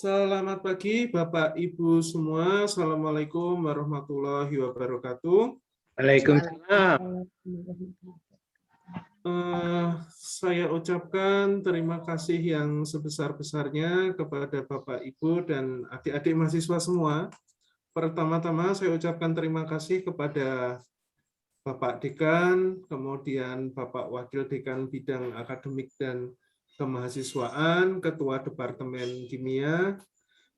Selamat pagi Bapak Ibu semua. Assalamualaikum warahmatullahi wabarakatuh. Waalaikumsalam. Saya ucapkan terima kasih yang sebesar-besarnya kepada Bapak Ibu dan adik-adik mahasiswa semua. Pertama-tama saya ucapkan terima kasih kepada Bapak Dekan, kemudian Bapak Wakil Dekan Bidang Akademik dan Kemahasiswaan, Ketua Departemen Kimia,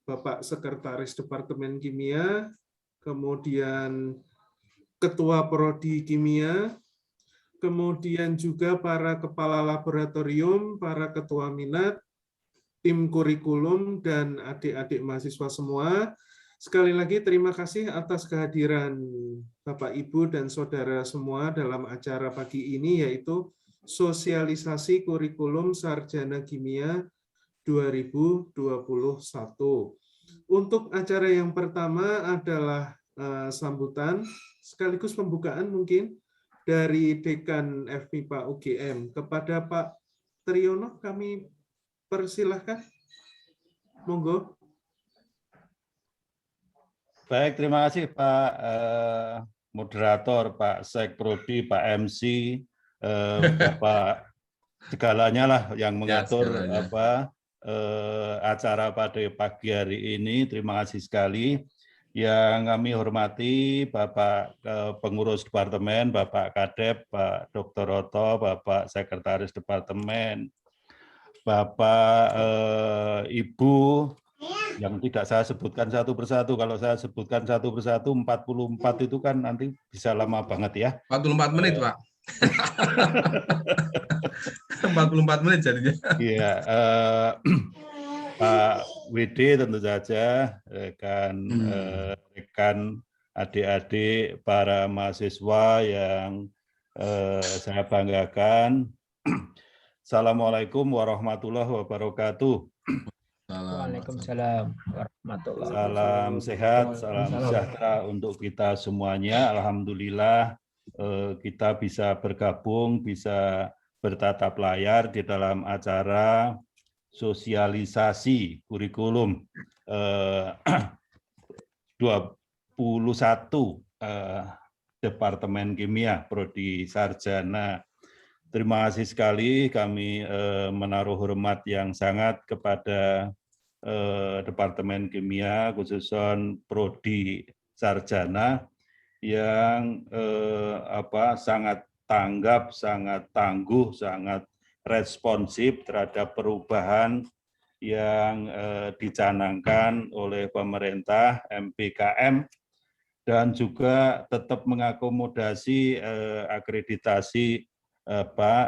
Bapak Sekretaris Departemen Kimia, kemudian Ketua Prodi Kimia, kemudian juga para kepala laboratorium, para ketua minat, tim kurikulum, dan adik-adik mahasiswa semua. Sekali lagi terima kasih atas kehadiran Bapak, Ibu, dan Saudara semua dalam acara pagi ini, yaitu Sosialisasi Kurikulum Sarjana Kimia 2021. Untuk acara yang pertama adalah sambutan, sekaligus pembukaan mungkin, dari Dekan FMIPA UGM. Kepada Pak Triyono kami persilahkan. Monggo. Baik, terima kasih Pak Moderator, Pak Sekprodi, Pak MC, Bapak segalanya lah yang mengatur acara pada pagi hari ini. Terima kasih sekali. Yang kami hormati Bapak Pengurus Departemen, Bapak Kadep, Pak Dr. Oto, Bapak Sekretaris Departemen, Bapak Ibu, yang tidak saya sebutkan satu persatu. Kalau saya sebutkan satu persatu 44 itu kan nanti bisa lama banget ya. 44 menit, Pak. 44 menit jadinya. Iya, Pak WD tentu saja, rekan adik-adik, para mahasiswa yang saya banggakan. Assalamualaikum warahmatullahi wabarakatuh. Waalaikumsalam warahmatullahi wabarakatuh. Salam sehat, salam sejahtera untuk kita semuanya. Alhamdulillah kita bisa bergabung, bisa bertatap layar di dalam acara sosialisasi kurikulum 21 Departemen Kimia Prodi Sarjana. Terima kasih sekali, kami menaruh hormat yang sangat kepada Departemen Kimia, khususnya Prodi Sarjana, yang sangat tanggap, sangat tangguh, sangat responsif terhadap perubahan yang dicanangkan oleh pemerintah MPKM, dan juga tetap mengakomodasi akreditasi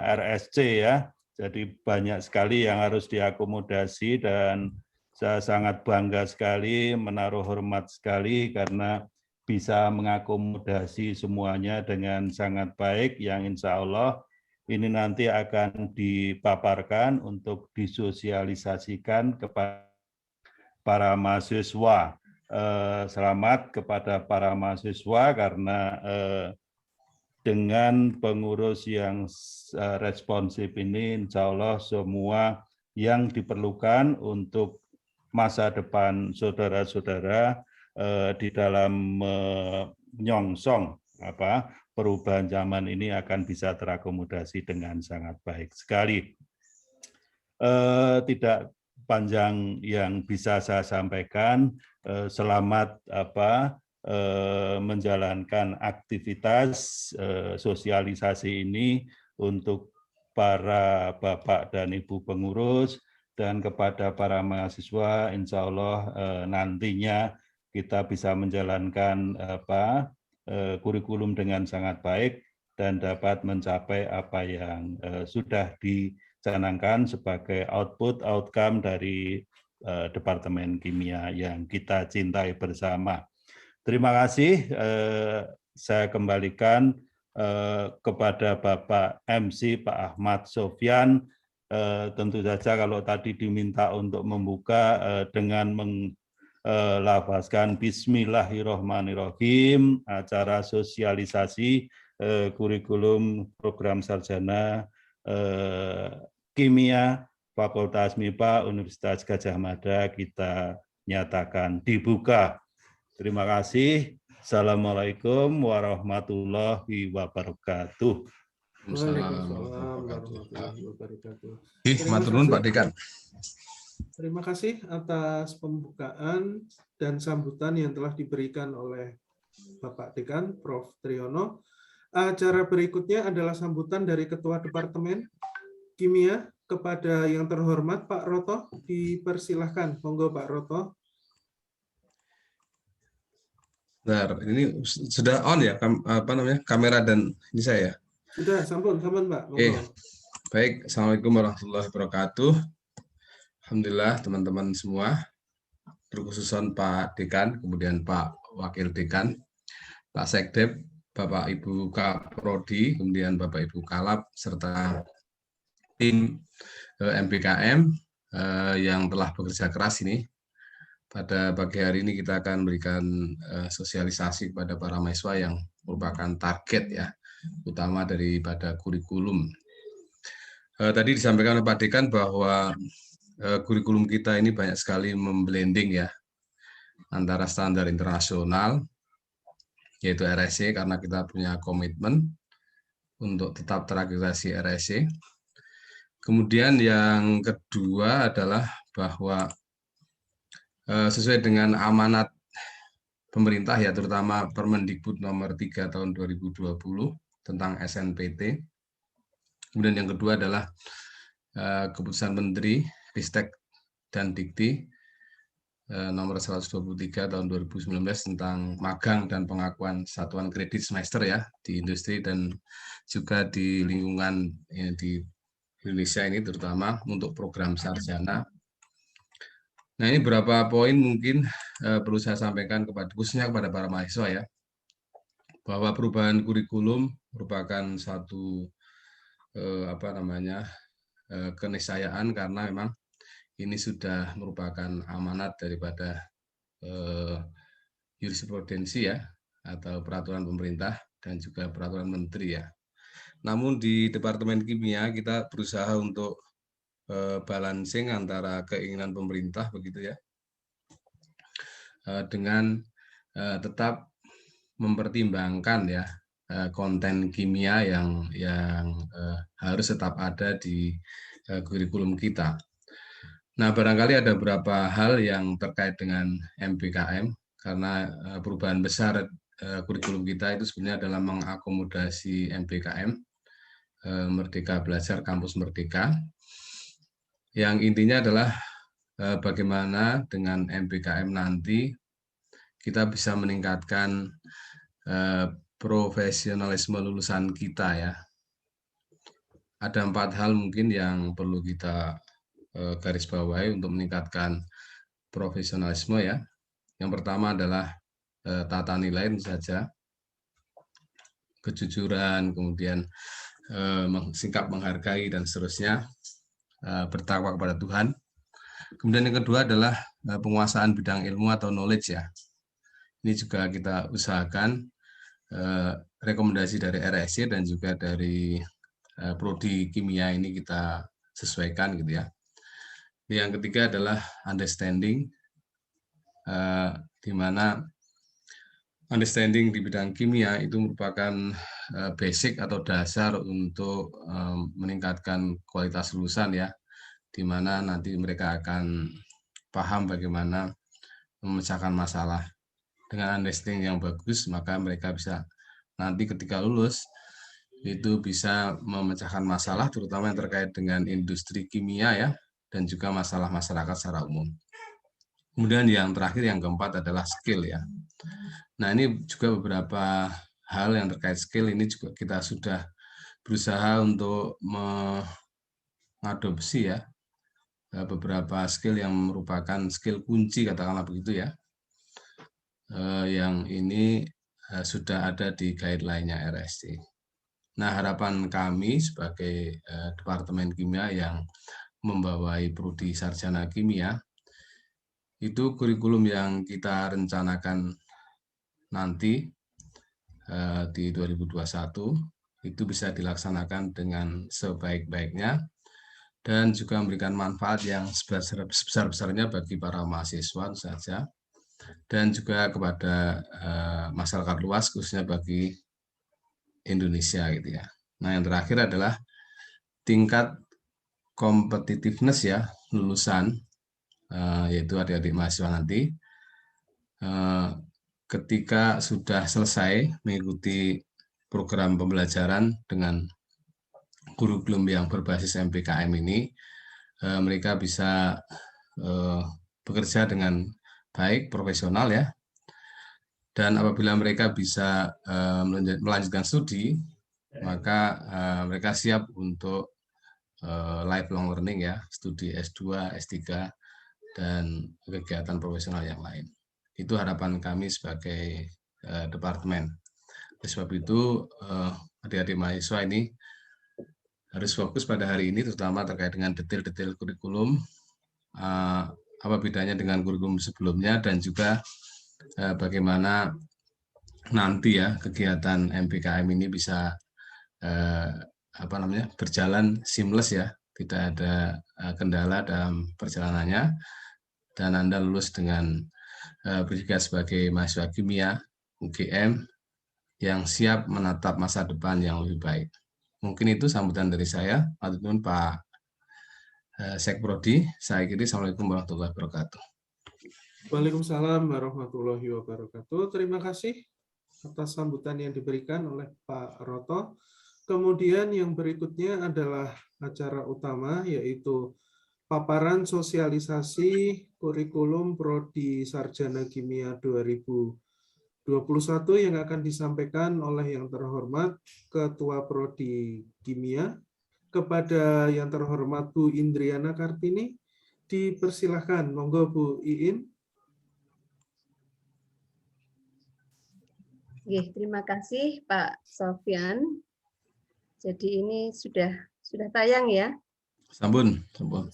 RSC ya. Jadi banyak sekali yang harus diakomodasi, dan saya sangat bangga sekali, menaruh hormat sekali karena bisa mengakomodasi semuanya dengan sangat baik, yang insya Allah ini nanti akan dipaparkan untuk disosialisasikan kepada para mahasiswa. Selamat kepada para mahasiswa karena dengan pengurus yang responsif ini, insya Allah semua yang diperlukan untuk masa depan saudara-saudara di dalam menyongsong perubahan zaman ini akan bisa terakomodasi dengan sangat baik sekali. Tidak panjang yang bisa saya sampaikan. Selamat menjalankan aktivitas sosialisasi ini untuk para Bapak dan Ibu pengurus, dan kepada para mahasiswa, insya Allah nantinya kita bisa menjalankan kurikulum dengan sangat baik dan dapat mencapai apa yang sudah dicanangkan sebagai outcome dari Departemen Kimia yang kita cintai bersama. Terima kasih, saya kembalikan kepada Bapak MC, Pak Ahmad Sofyan. Tentu saja kalau tadi diminta untuk membuka dengan melafazkan Bismillahirrahmanirrahim, acara sosialisasi kurikulum program sarjana kimia Fakultas MIPA Universitas Gadjah Mada kita nyatakan dibuka. Terima kasih. Assalamualaikum warahmatullahi wabarakatuh. Waalaikumsalam warahmatullahi wabarakatuh. Matur nuwun Pak Dekan. Terima kasih atas pembukaan dan sambutan yang telah diberikan oleh Bapak Dekan, Prof. Triyono. Acara berikutnya adalah sambutan dari Ketua Departemen Kimia kepada yang terhormat Pak Roto. Dipersilahkan, monggo Pak Roto. Benar, ini sudah on ya, kamera dan ini saya. Sudah, sampun Pak. Monggo. Baik, Assalamualaikum warahmatullahi wabarakatuh. Alhamdulillah teman-teman semua, terkhususan Pak Dekan, kemudian Pak Wakil Dekan, Pak Sekdep, Bapak Ibu Kaprodi, kemudian Bapak Ibu Kalap, serta tim MBKM yang telah bekerja keras ini. Pada pagi hari ini kita akan memberikan sosialisasi kepada para mahasiswa yang merupakan target ya, utama daripada kurikulum. Tadi disampaikan oleh Pak Dekan bahwa kurikulum kita ini banyak sekali memblending ya antara standar internasional yaitu RSC karena kita punya komitmen untuk tetap terakreditasi RSC. Kemudian yang kedua adalah bahwa sesuai dengan amanat pemerintah ya, terutama Permendikbud nomor 3 tahun 2020 tentang SNPT. Kemudian yang kedua adalah keputusan Menteri Ristek dan Dikti nomor 123 tahun 2019 tentang magang dan pengakuan satuan kredit semester ya di industri dan juga di lingkungan di Indonesia ini, terutama untuk program sarjana. Nah, ini beberapa poin mungkin perlu saya sampaikan khususnya kepada para mahasiswa ya, bahwa perubahan kurikulum merupakan satu keniscayaan karena memang ini sudah merupakan amanat daripada jurisprudensi ya, atau peraturan pemerintah dan juga peraturan menteri ya. Namun di Departemen Kimia kita berusaha untuk balancing antara keinginan pemerintah begitu ya, dengan tetap mempertimbangkan ya konten kimia yang harus tetap ada di kurikulum kita. Nah, barangkali ada beberapa hal yang terkait dengan MBKM karena perubahan besar kurikulum kita itu sebenarnya adalah mengakomodasi MBKM Merdeka Belajar Kampus Merdeka. Yang intinya adalah bagaimana dengan MBKM nanti kita bisa meningkatkan profesionalisme lulusan kita ya. Ada 4 hal mungkin yang perlu kita garis bawahi untuk meningkatkan profesionalisme ya. Yang pertama adalah tata nilai saja, kejujuran, kemudian sikap menghargai dan seterusnya, bertakwa kepada Tuhan. Kemudian yang kedua adalah penguasaan bidang ilmu atau knowledge ya. Ini juga kita usahakan rekomendasi dari RSC dan juga dari prodi kimia ini kita sesuaikan gitu ya. Yang ketiga adalah understanding, di mana understanding di bidang kimia itu merupakan basic atau dasar untuk meningkatkan kualitas lulusan ya, di mana nanti mereka akan paham bagaimana memecahkan masalah. Dengan understanding yang bagus, maka mereka bisa nanti ketika lulus itu bisa memecahkan masalah, terutama yang terkait dengan industri kimia ya, dan juga masalah masyarakat secara umum. Kemudian yang terakhir, yang keempat adalah skill ya. Nah, ini juga beberapa hal yang terkait skill ini juga kita sudah berusaha untuk mengadopsi ya beberapa skill yang merupakan skill kunci, katakanlah begitu ya, yang ini sudah ada di guideline-nya RSC. Nah, harapan kami sebagai Departemen Kimia yang membawai prodi sarjana kimia, itu kurikulum yang kita rencanakan nanti di 2021 itu bisa dilaksanakan dengan sebaik-baiknya dan juga memberikan manfaat yang sebesar-besarnya bagi para mahasiswa saja, dan juga kepada masyarakat luas, khususnya bagi Indonesia gitu ya. Nah, yang terakhir adalah tingkat competitiveness ya lulusan, yaitu adik-adik mahasiswa nanti ketika sudah selesai mengikuti program pembelajaran dengan kurikulum yang berbasis MPKM ini, mereka bisa bekerja dengan baik, profesional ya. Dan apabila mereka bisa melanjutkan studi, maka mereka siap untuk lifelong learning ya, studi S2, S3, dan kegiatan profesional yang lain. Itu harapan kami sebagai departemen. Oleh sebab itu, adik-adik mahasiswa ini harus fokus pada hari ini, terutama terkait dengan detail-detail kurikulum, apa bedanya dengan kurikulum sebelumnya, dan juga bagaimana nanti ya kegiatan MPKM ini bisa berjalan seamless ya, tidak ada kendala dalam perjalanannya, dan Anda lulus dengan berjaga sebagai mahasiswa kimia UGM yang siap menatap masa depan yang lebih baik. Mungkin itu sambutan dari saya. Matur nuwun Pak Sekprodi. Saya akhiri. Assalamualaikum warahmatullahi wabarakatuh. Waalaikumsalam warahmatullahi wabarakatuh. Terima kasih atas sambutan yang diberikan oleh Pak Roto. Kemudian yang berikutnya adalah acara utama, yaitu paparan sosialisasi kurikulum Prodi Sarjana Kimia 2021 yang akan disampaikan oleh yang terhormat Ketua Prodi Kimia. Kepada yang terhormat Bu Indriana Kartini, dipersilahkan. Monggo Bu Iin. Terima kasih Pak Sofyan. Jadi ini sudah tayang ya? Sampun, Bu.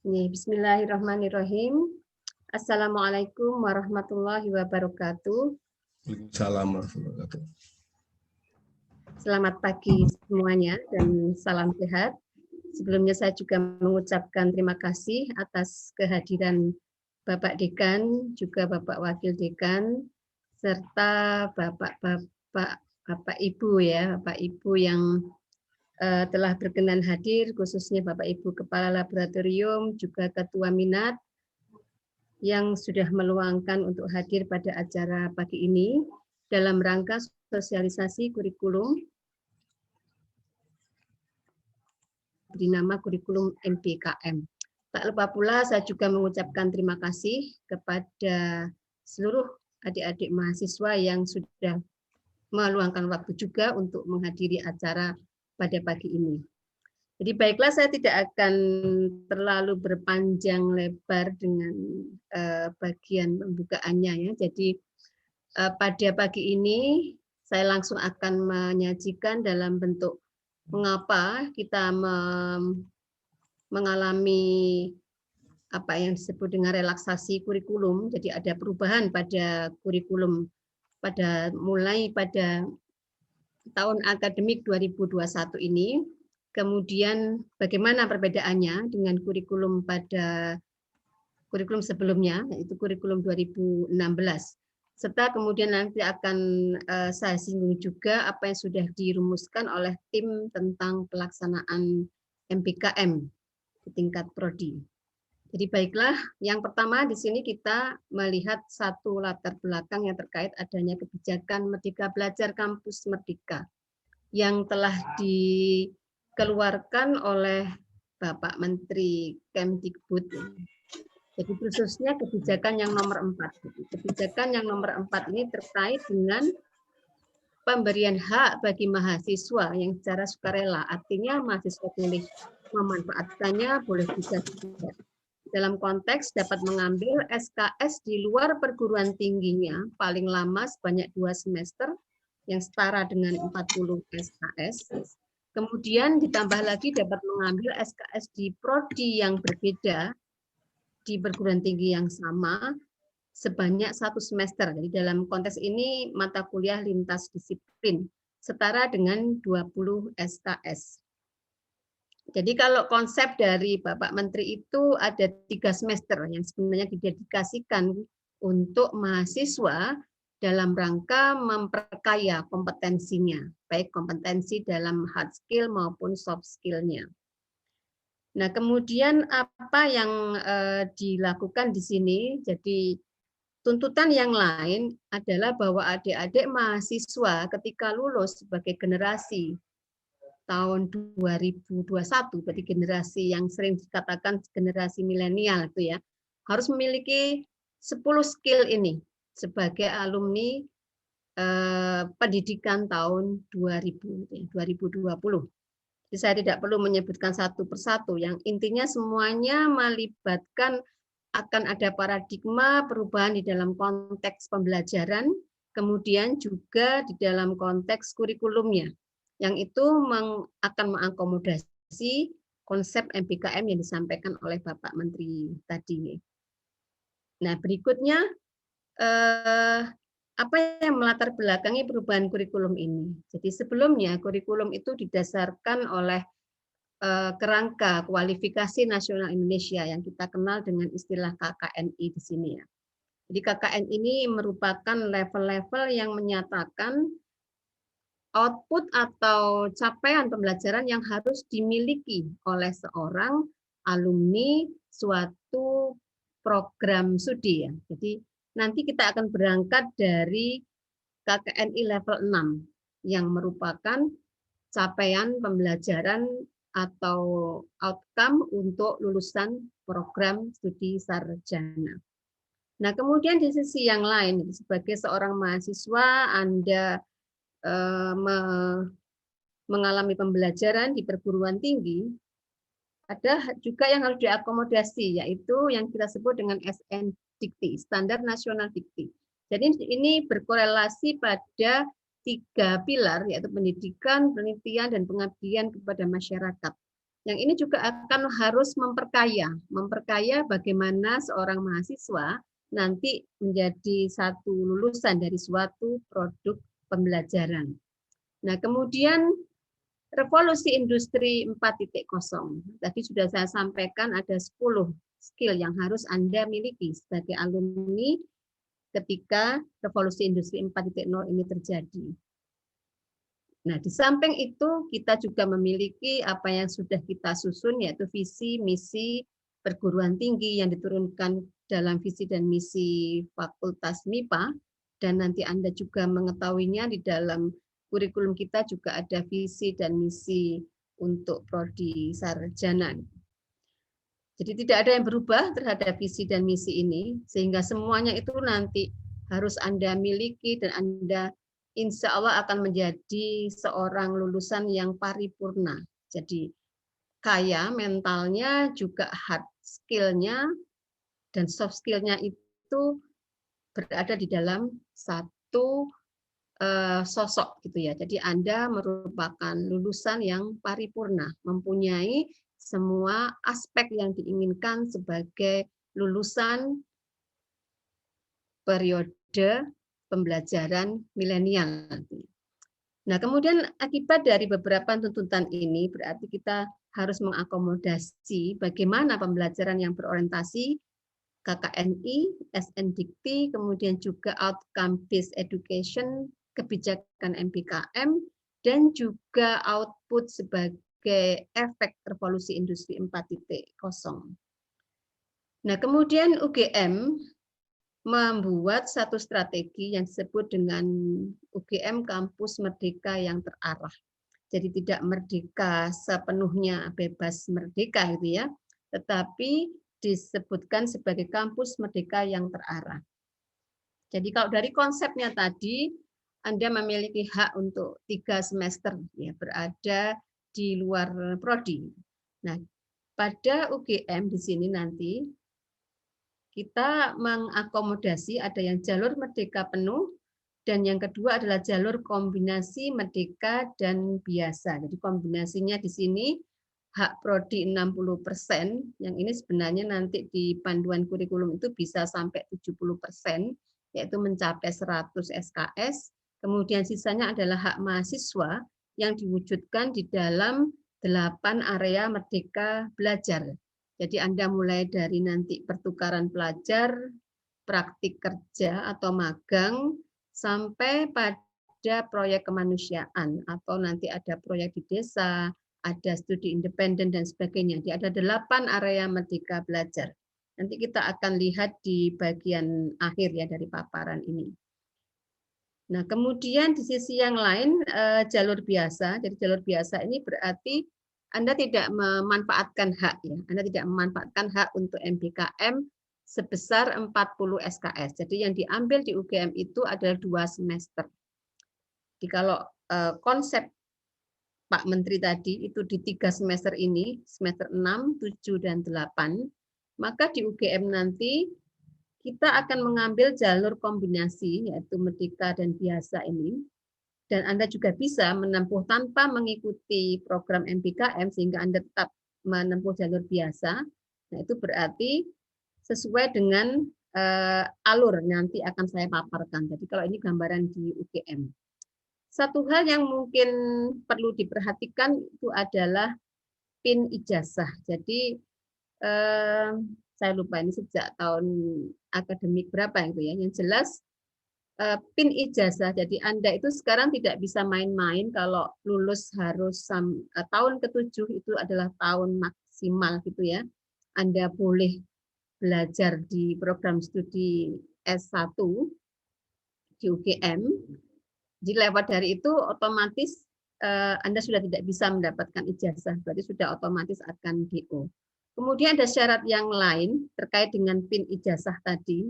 Bismillahirrahmanirrahim. Assalamualaikum warahmatullahi wabarakatuh. Waalaikumsalam warahmatullahi wabarakatuh. Selamat pagi semuanya dan salam sehat. Sebelumnya saya juga mengucapkan terima kasih atas kehadiran Bapak Dekan, juga Bapak Wakil Dekan, serta Bapak Ibu ya, Bapak Ibu yang telah berkenan hadir, khususnya Bapak Ibu Kepala Laboratorium, juga Ketua Minat, yang sudah meluangkan untuk hadir pada acara pagi ini dalam rangka sosialisasi kurikulum bernama kurikulum MPKM. Tak lupa pula saya juga mengucapkan terima kasih kepada seluruh adik-adik mahasiswa yang sudah meluangkan waktu juga untuk menghadiri acara pada pagi ini. Jadi baiklah, saya tidak akan terlalu berpanjang lebar dengan bagian pembukaannya ya. Jadi pada pagi ini saya langsung akan menyajikan dalam bentuk mengapa kita mengalami apa yang disebut dengan relaksasi kurikulum. Jadi ada perubahan pada kurikulum mulai pada tahun akademik 2021 ini. Kemudian bagaimana perbedaannya dengan kurikulum sebelumnya, yaitu kurikulum 2016. Serta kemudian nanti akan saya singgung juga apa yang sudah dirumuskan oleh tim tentang pelaksanaan MPKM di tingkat prodi. Jadi baiklah, yang pertama di sini kita melihat satu latar belakang yang terkait adanya kebijakan Merdeka Belajar Kampus Merdeka yang telah dikeluarkan oleh Bapak Menteri Kemdikbud. Jadi khususnya kebijakan yang nomor 4. Kebijakan yang nomor 4 ini terkait dengan pemberian hak bagi mahasiswa yang secara sukarela. Artinya mahasiswa boleh memanfaatkannya, boleh juga tidak. Dalam konteks dapat mengambil SKS di luar perguruan tingginya paling lama sebanyak 2 semester yang setara dengan 40 SKS. Kemudian ditambah lagi dapat mengambil SKS di prodi yang berbeda di perguruan tinggi yang sama sebanyak 1 semester. Jadi dalam konteks ini mata kuliah lintas disiplin setara dengan 20 SKS. Jadi kalau konsep dari Bapak Menteri itu ada 3 semester yang sebenarnya didedikasikan untuk mahasiswa dalam rangka memperkaya kompetensinya, baik kompetensi dalam hard skill maupun soft skill-nya. Nah, kemudian apa yang dilakukan di sini? Jadi tuntutan yang lain adalah bahwa adik-adik mahasiswa ketika lulus sebagai generasi tahun 2021, berarti generasi yang sering dikatakan generasi milenial itu ya, harus memiliki 10 skill ini sebagai alumni pendidikan tahun 2020. Jadi saya tidak perlu menyebutkan satu persatu, yang intinya semuanya melibatkan akan ada paradigma perubahan di dalam konteks pembelajaran, kemudian juga di dalam konteks kurikulumnya, yang itu akan mengakomodasi konsep MPKM yang disampaikan oleh Bapak Menteri tadi. Nah, berikutnya apa yang melatar belakangi perubahan kurikulum ini? Jadi sebelumnya kurikulum itu didasarkan oleh kerangka kualifikasi nasional Indonesia yang kita kenal dengan istilah KKNI di sini ya. Jadi KKN ini merupakan level-level yang menyatakan output atau capaian pembelajaran yang harus dimiliki oleh seorang alumni suatu program studi ya. Jadi nanti kita akan berangkat dari KKNI level 6 yang merupakan capaian pembelajaran atau outcome untuk lulusan program studi sarjana. Nah, kemudian di sisi yang lain, sebagai seorang mahasiswa, Anda mengalami pembelajaran di perguruan tinggi, ada juga yang harus diakomodasi, yaitu yang kita sebut dengan SN-Dikti, Standar Nasional Dikti. Jadi ini berkorelasi pada 3 pilar, yaitu pendidikan, penelitian, dan pengabdian kepada masyarakat. Yang ini juga akan harus memperkaya bagaimana seorang mahasiswa nanti menjadi satu lulusan dari suatu produk pembelajaran. Nah, kemudian revolusi industri 4.0. Tadi sudah saya sampaikan ada 10 skill yang harus Anda miliki sebagai alumni ketika revolusi industri 4.0 ini terjadi. Nah, di samping itu kita juga memiliki apa yang sudah kita susun, yaitu visi misi perguruan tinggi yang diturunkan dalam visi dan misi Fakultas MIPA, dan nanti Anda juga mengetahuinya di dalam kurikulum kita juga ada visi dan misi untuk prodi sarjana. Jadi tidak ada yang berubah terhadap visi dan misi ini, sehingga semuanya itu nanti harus Anda miliki dan Anda insya Allah akan menjadi seorang lulusan yang paripurna. Jadi kaya mentalnya, juga hard skill-nya, dan soft skill-nya itu berada di dalam satu sosok gitu ya. Jadi Anda merupakan lulusan yang paripurna, mempunyai semua aspek yang diinginkan sebagai lulusan periode pembelajaran milenial. Nah, kemudian akibat dari beberapa tuntutan ini berarti kita harus mengakomodasi bagaimana pembelajaran yang berorientasi KKNI, SN-Dikti, kemudian juga outcome based education, kebijakan MPKM, dan juga output sebagai efek revolusi industri 4.0. Nah, kemudian UGM membuat satu strategi yang disebut dengan UGM Kampus Merdeka yang terarah. Jadi tidak merdeka sepenuhnya bebas merdeka gitu ya, tetapi disebutkan sebagai kampus merdeka yang terarah. Jadi kalau dari konsepnya tadi, Anda memiliki hak untuk 3 semester ya, berada di luar prodi. Nah, pada UGM di sini nanti kita mengakomodasi ada yang jalur merdeka penuh, dan yang kedua adalah jalur kombinasi merdeka dan biasa. Jadi kombinasinya di sini hak prodi 60%, yang ini sebenarnya nanti di panduan kurikulum itu bisa sampai 70%, yaitu mencapai 100 SKS. Kemudian sisanya adalah hak mahasiswa yang diwujudkan di dalam 8 area merdeka belajar. Jadi Anda mulai dari nanti pertukaran pelajar, praktik kerja atau magang, sampai pada proyek kemanusiaan, atau nanti ada proyek di desa, ada studi independen dan sebagainya. Jadi ada 8 area merdeka belajar. Nanti kita akan lihat di bagian akhir ya dari paparan ini. Nah, kemudian di sisi yang lain jalur biasa. Jadi jalur biasa ini berarti Anda tidak memanfaatkan hak ya. Anda tidak memanfaatkan hak untuk MBKM sebesar 40 SKS. Jadi yang diambil di UGM itu adalah 2 semester. Jadi kalau konsep Pak Menteri tadi itu di 3 semester ini, semester 6, 7, dan 8, maka di UGM nanti kita akan mengambil jalur kombinasi, yaitu merdeka dan biasa ini, dan Anda juga bisa menempuh tanpa mengikuti program MBKM, sehingga Anda tetap menempuh jalur biasa. Nah, itu berarti sesuai dengan alur nanti akan saya paparkan. Jadi kalau ini gambaran di UGM. Satu hal yang mungkin perlu diperhatikan itu adalah PIN ijazah. Jadi saya lupa ini sejak tahun akademik berapa itu ya. Yang jelas PIN ijazah. Jadi Anda itu sekarang tidak bisa main-main kalau lulus harus tahun ke-7 itu adalah tahun maksimal gitu ya. Anda boleh belajar di program studi S1 di UGM. Jadi lewat dari itu otomatis Anda sudah tidak bisa mendapatkan ijazah, berarti sudah otomatis akan DO. Kemudian ada syarat yang lain terkait dengan PIN ijazah tadi.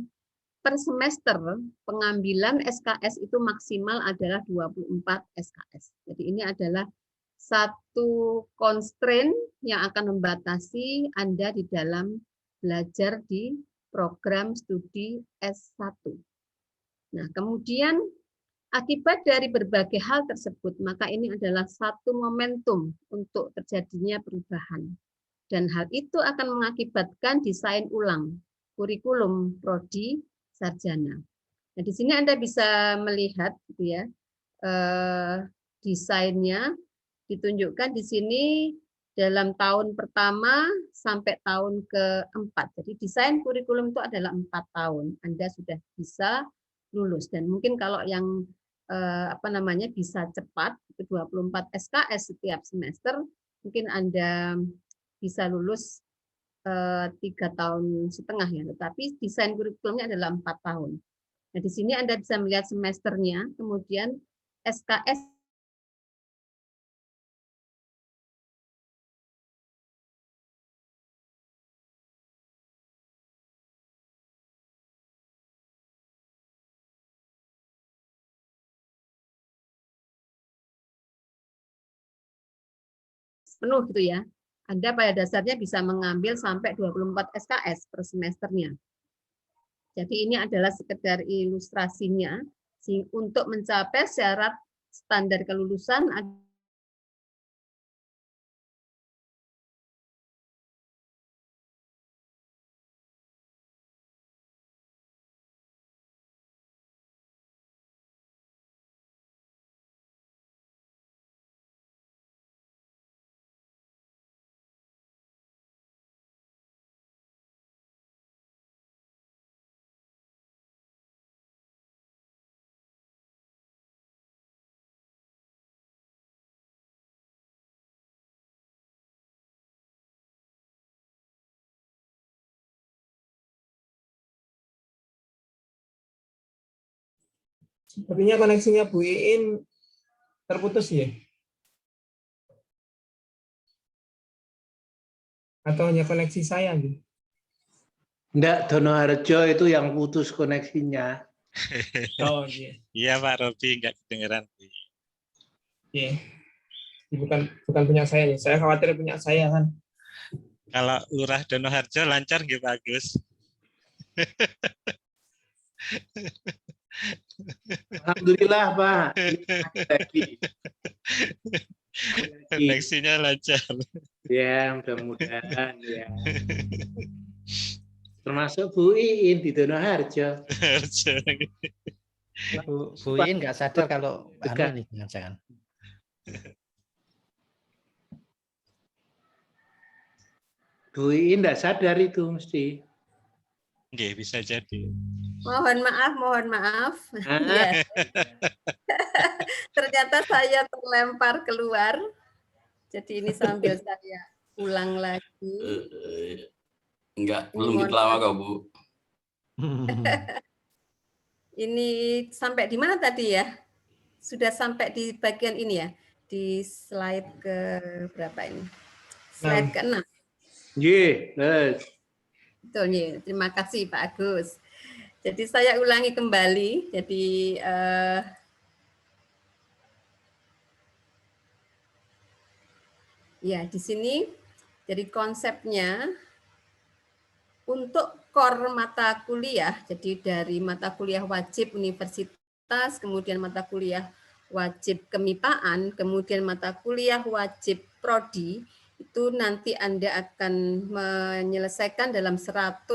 Per semester pengambilan SKS itu maksimal adalah 24 SKS. Jadi ini adalah satu constraint yang akan membatasi Anda di dalam belajar di program studi S1. Nah, kemudian akibat dari berbagai hal tersebut, maka ini adalah satu momentum untuk terjadinya perubahan. Dan hal itu akan mengakibatkan desain ulang kurikulum prodi sarjana. Nah, di sini Anda bisa melihat gitu ya, desainnya ditunjukkan di sini dalam tahun pertama sampai tahun keempat. Jadi desain kurikulum itu adalah 4 tahun. Anda sudah bisa lulus. Dan mungkin kalau yang bisa cepat itu 24 SKS setiap semester, mungkin Anda bisa lulus 3,5 tahun ya, tetapi desain kurikulumnya adalah 4 tahun. Nah, di sini Anda bisa melihat semesternya, kemudian SKS penuh gitu ya. Anda pada dasarnya bisa mengambil sampai 24 SKS per semesternya. Jadi ini adalah sekedar ilustrasinya untuk mencapai syarat standar kelulusan Sepertinya koneksinya Bu Iin terputus ya? Atau hanya koneksi saya? Enggak, Donoharjo itu yang putus koneksinya. Oh iya. Iya Pak Robi, nggak kedengeran. Iya. Bukan punya saya nih. Saya khawatir punya saya kan. Kalau Lurah Donoharjo lancar nggih Pak Agus? Alhamdulillah Pak. Koneksinya lancar. Ya, mudah-mudahan ya. Termasuk Bu Iin di Donoharjo. Bu Iin nggak sadar kalau ini jangan-jangan. Bu Iin nggak sadar itu mesti. Nggih, bisa jadi. Mohon maaf. Ah. Ya. Ternyata saya terlempar keluar. Jadi ini sambil saya ulang lagi. Enggak, belum kita lama kok, Bu. Ini sampai di mana tadi ya? Sudah sampai di bagian ini ya? Di slide ke berapa ini? Slide ke-6. Yes. Betul nih. Terima kasih Pak Agus. Jadi saya ulangi kembali. Jadi ya di sini jadi konsepnya untuk core mata kuliah, jadi dari mata kuliah wajib universitas, kemudian mata kuliah wajib kemipaan, kemudian mata kuliah wajib prodi, itu nanti Anda akan menyelesaikan dalam 100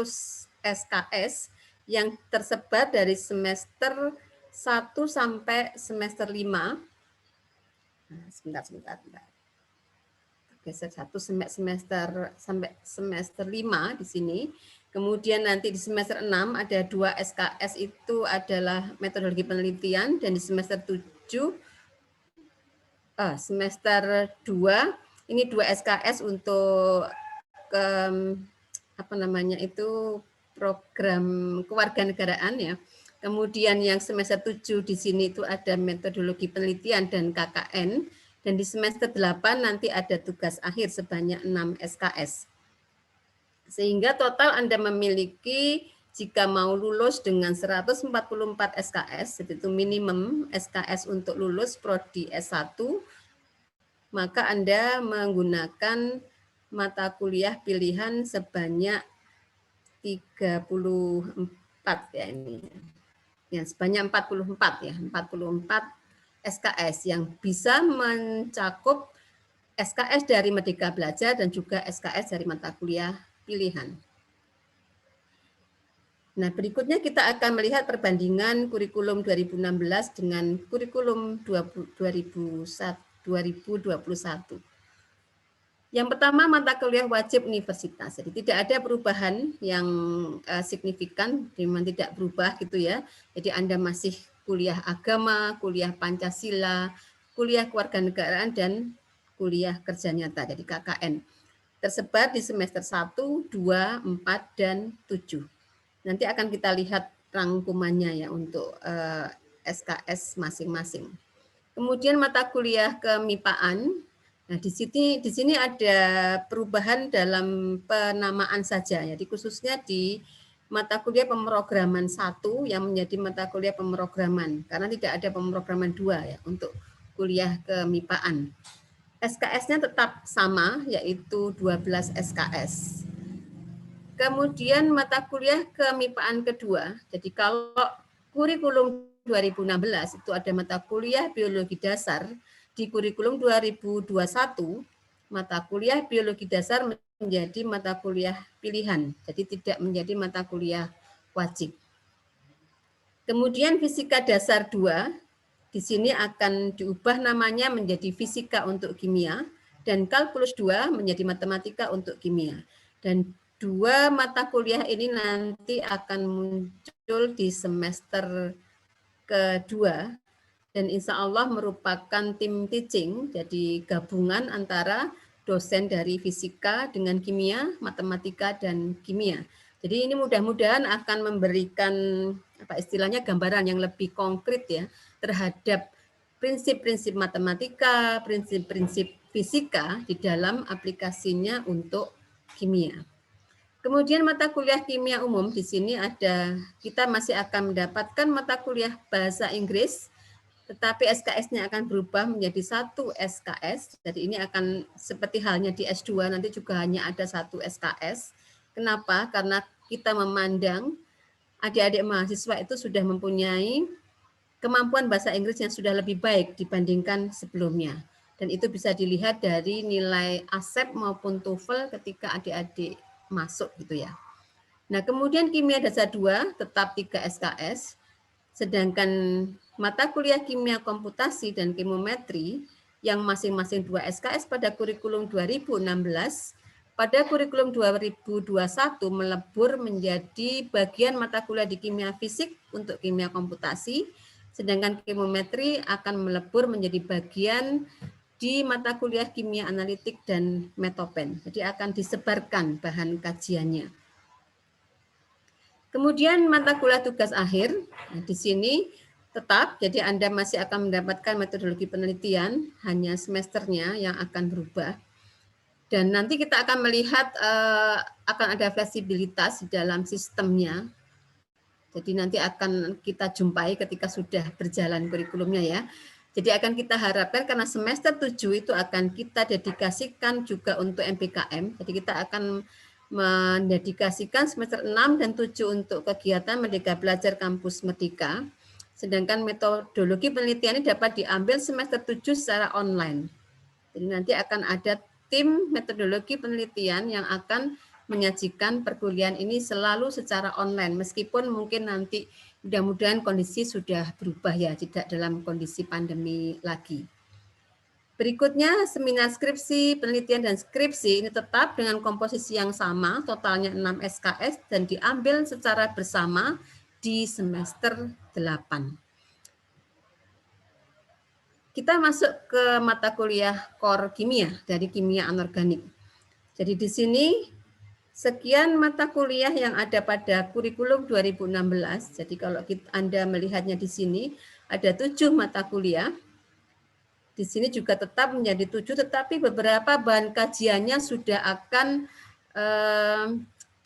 SKS yang tersebar dari semester 1 sampai semester 5. Sebentar. Geser 1 semester sampai semester 5 di sini. Kemudian nanti di semester 6 ada 2 SKS, itu adalah metodologi penelitian, dan di semester 7 semester 2 ini 2 SKS untuk program kewarganegaraan ya. Kemudian yang semester 7 di sini itu ada metodologi penelitian dan KKN. Dan di semester 8 nanti ada tugas akhir sebanyak 6 SKS. Sehingga total Anda memiliki, jika mau lulus dengan 144 SKS, itu minimum SKS untuk lulus prodi S1, maka Anda menggunakan mata kuliah pilihan sebanyak 34 ya ini. Ya, sebanyak 44 ya, 44 SKS yang bisa mencakup SKS dari Merdeka Belajar dan juga SKS dari mata kuliah pilihan. Nah, berikutnya kita akan melihat perbandingan kurikulum 2016 dengan kurikulum 2021. Yang pertama, mata kuliah wajib universitas. Jadi tidak ada perubahan yang signifikan, memang tidak berubah gitu ya. Jadi Anda masih kuliah agama, kuliah Pancasila, kuliah kewarganegaraan, dan kuliah kerja nyata, jadi KKN. Tersebar di semester 1, 2, 4, dan 7. Nanti akan kita lihat rangkumannya ya untuk SKS masing-masing. Kemudian mata kuliah kemipaan. Nah, di sini ada perubahan dalam penamaan saja. Jadi khususnya di mata kuliah pemrograman 1 yang menjadi mata kuliah pemrograman, karena tidak ada pemrograman 2 ya untuk kuliah kemipaan. SKS-nya tetap sama, yaitu 12 SKS. Kemudian mata kuliah kemipaan kedua, jadi kalau kurikulum 2016 itu ada mata kuliah biologi dasar, di kurikulum 2021 mata kuliah biologi dasar menjadi mata kuliah pilihan, jadi tidak menjadi mata kuliah wajib. Kemudian fisika dasar 2, di sini akan diubah namanya menjadi fisika untuk kimia, dan kalkulus 2 menjadi matematika untuk kimia. Dan 2 mata kuliah ini nanti akan muncul di semester kedua, dan insya Allah merupakan tim teaching, jadi gabungan antara dosen dari fisika dengan kimia, matematika, dan kimia. Jadi ini mudah-mudahan akan memberikan istilahnya gambaran yang lebih konkret ya terhadap prinsip-prinsip matematika, prinsip-prinsip fisika di dalam aplikasinya untuk kimia. Kemudian mata kuliah kimia umum di sini kita masih akan mendapatkan mata kuliah bahasa Inggris, tetapi SKS-nya akan berubah menjadi 1 SKS. Jadi ini akan seperti halnya di S2 nanti juga hanya ada 1 SKS. Kenapa? Karena kita memandang adik-adik mahasiswa itu sudah mempunyai kemampuan bahasa Inggris yang sudah lebih baik dibandingkan sebelumnya. Dan itu bisa dilihat dari nilai ASEP maupun TOEFL ketika adik-adik masuk gitu ya. Nah, kemudian kimia dasar 2 tetap 3 SKS, sedangkan mata kuliah kimia komputasi dan kemometri yang masing-masing 2 SKS pada kurikulum 2016, pada kurikulum 2021 melebur menjadi bagian mata kuliah di kimia fisik untuk kimia komputasi, sedangkan kemometri akan melebur menjadi bagian di mata kuliah kimia analitik dan metopen. Jadi akan disebarkan bahan kajiannya. Kemudian mata kuliah tugas akhir, nah, di sini tetap, jadi Anda masih akan mendapatkan metodologi penelitian, hanya semesternya yang akan berubah. Dan nanti kita akan melihat akan ada fleksibilitas di dalam sistemnya. Jadi nanti akan kita jumpai ketika sudah berjalan kurikulumnya ya. Jadi akan kita harapkan karena semester 7 itu akan kita dedikasikan juga untuk MPKM. Jadi kita akan mendedikasikan semester 6 dan 7 untuk kegiatan Merdeka Belajar Kampus Merdeka. Sedangkan metodologi penelitian ini dapat diambil semester 7 secara online. Jadi nanti akan ada tim metodologi penelitian yang akan menyajikan perkuliahan ini selalu secara online, meskipun mungkin nanti mudah-mudahan kondisi sudah berubah ya, tidak dalam kondisi pandemi lagi. Berikutnya, seminar skripsi, penelitian, dan skripsi ini tetap dengan komposisi yang sama, totalnya 6 SKS, dan diambil secara bersama di semester 8. Kita masuk ke mata kuliah core kimia, dari kimia anorganik. Jadi di sini, sekian mata kuliah yang ada pada kurikulum 2016, jadi kalau Anda melihatnya di sini, ada 7 mata kuliah. Di sini juga tetap menjadi 7, tetapi beberapa bahan kajiannya sudah akan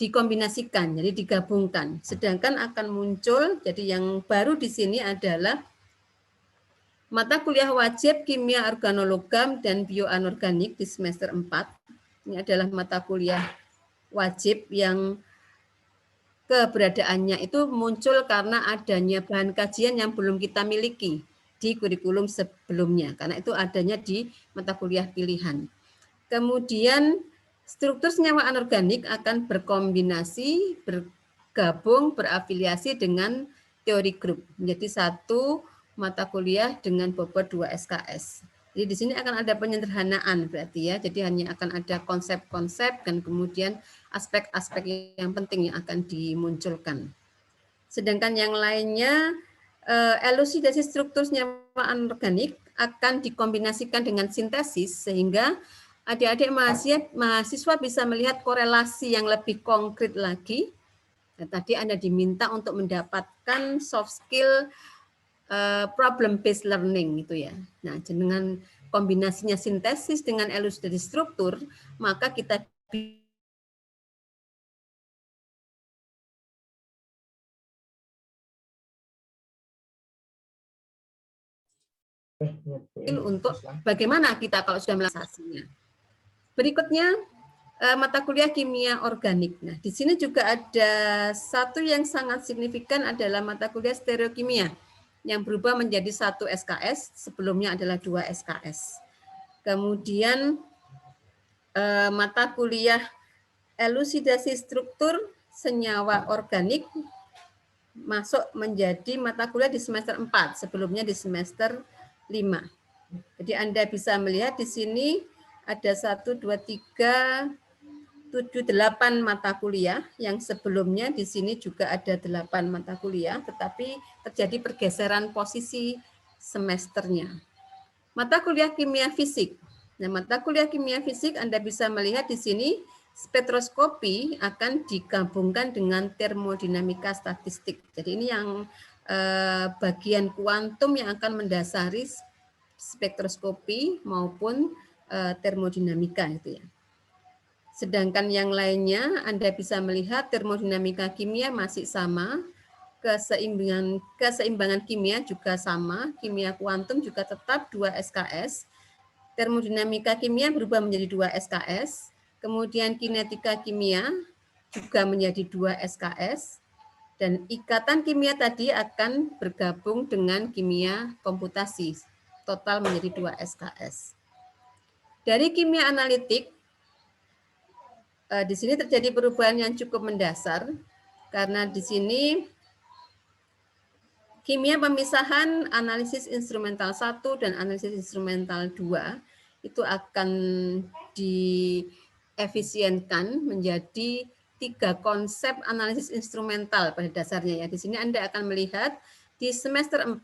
dikombinasikan, jadi digabungkan. Sedangkan akan muncul, jadi yang baru di sini adalah mata kuliah wajib kimia organologam dan bioanorganik di semester 4. Ini adalah mata kuliah wajib yang keberadaannya itu muncul karena adanya bahan kajian yang belum kita miliki di kurikulum sebelumnya, karena itu adanya di mata kuliah pilihan. Kemudian struktur senyawa anorganik akan berkombinasi, bergabung, berafiliasi dengan teori grup, menjadi satu mata kuliah dengan bobot 2 SKS. Jadi di sini akan ada penyederhanaan berarti ya, jadi hanya akan ada konsep-konsep dan kemudian aspek-aspek yang penting yang akan dimunculkan. Sedangkan yang lainnya, elusidasi struktur senyawa anorganik akan dikombinasikan dengan sintesis sehingga adik-adik mahasiswa bisa melihat korelasi yang lebih konkret lagi. Nah, tadi Anda diminta untuk mendapatkan soft skill problem based learning gitu ya. Nah, dengan kombinasinya sintesis dengan elusidasi struktur, maka kita untuk bagaimana kita kalau sudah melaksanakannya. Berikutnya mata kuliah kimia organik. Nah, di sini juga ada satu yang sangat signifikan adalah mata kuliah stereokimia yang berubah menjadi 1 SKS, sebelumnya adalah 2 SKS. Kemudian mata kuliah elusidasi struktur senyawa organik masuk menjadi mata kuliah di semester 4, sebelumnya di semester 5. Jadi Anda bisa melihat di sini ada 1, 2, 3, 7, 8 mata kuliah, yang sebelumnya di sini juga ada 8 mata kuliah, tetapi terjadi pergeseran posisi semesternya. Mata kuliah kimia fisik. Nah, mata kuliah kimia fisik Anda bisa melihat di sini spektroskopi akan digabungkan dengan termodinamika statistik. Jadi ini yang bagian kuantum yang akan mendasari spektroskopi maupun termodinamika itu ya. Sedangkan yang lainnya Anda bisa melihat termodinamika kimia masih sama, keseimbangan kimia juga sama, kimia kuantum juga tetap 2 SKS, termodinamika kimia berubah menjadi 2 SKS, kemudian kinetika kimia juga menjadi 2 SKS, dan ikatan kimia tadi akan bergabung dengan kimia komputasi, total menjadi 2 SKS. Dari kimia analitik, di sini terjadi perubahan yang cukup mendasar, karena di sini kimia pemisahan analisis instrumental 1 dan analisis instrumental 2 itu akan diefisienkan menjadi 3 konsep analisis instrumental pada dasarnya ya. Di sini Anda akan melihat di semester 4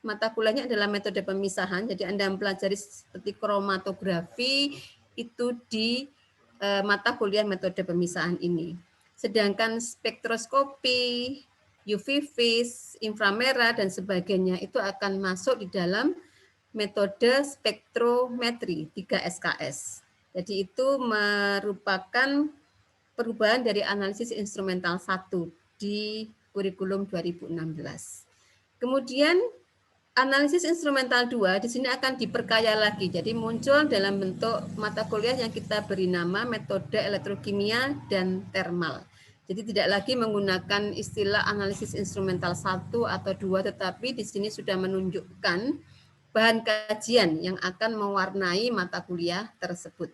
mata kuliahnya adalah metode pemisahan, jadi Anda mempelajari seperti kromatografi itu di mata kuliah metode pemisahan ini. Sedangkan spektroskopi, UV phase, inframerah, dan sebagainya itu akan masuk di dalam metode spektrometri 3 SKS. Jadi itu merupakan perubahan dari analisis instrumental 1 di kurikulum 2016. Kemudian analisis instrumental 2 di sini akan diperkaya lagi. Jadi muncul dalam bentuk mata kuliah yang kita beri nama metode elektrokimia dan termal. Jadi tidak lagi menggunakan istilah analisis instrumental 1 atau 2, tetapi di sini sudah menunjukkan bahan kajian yang akan mewarnai mata kuliah tersebut.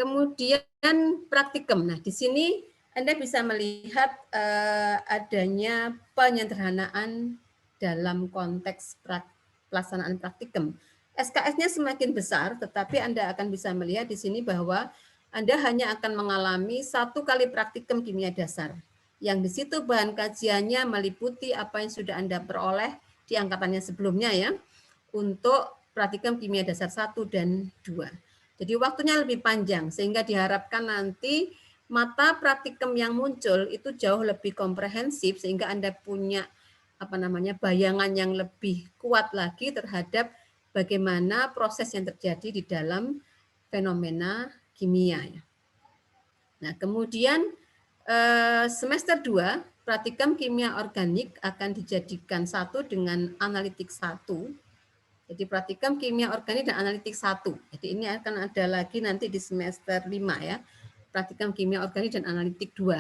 Kemudian praktikum. Nah, di sini Anda bisa melihat adanya penyederhanaan dalam konteks pelaksanaan praktikum. SKS-nya semakin besar, tetapi Anda akan bisa melihat di sini bahwa Anda hanya akan mengalami 1 kali praktikum kimia dasar. Yang di situ bahan kajiannya meliputi apa yang sudah Anda peroleh di angkatannya sebelumnya ya, untuk praktikum kimia dasar 1 dan 2. Jadi waktunya lebih panjang, sehingga diharapkan nanti mata praktikum yang muncul itu jauh lebih komprehensif, sehingga Anda punya bayangan yang lebih kuat lagi terhadap bagaimana proses yang terjadi di dalam fenomena kimia. Nah, kemudian semester 2, praktikum kimia organik akan dijadikan satu dengan analitik 1. Jadi praktikum kimia organik dan analitik 1. Jadi ini akan ada lagi nanti di semester 5 ya. Praktikum kimia organik dan analitik 2.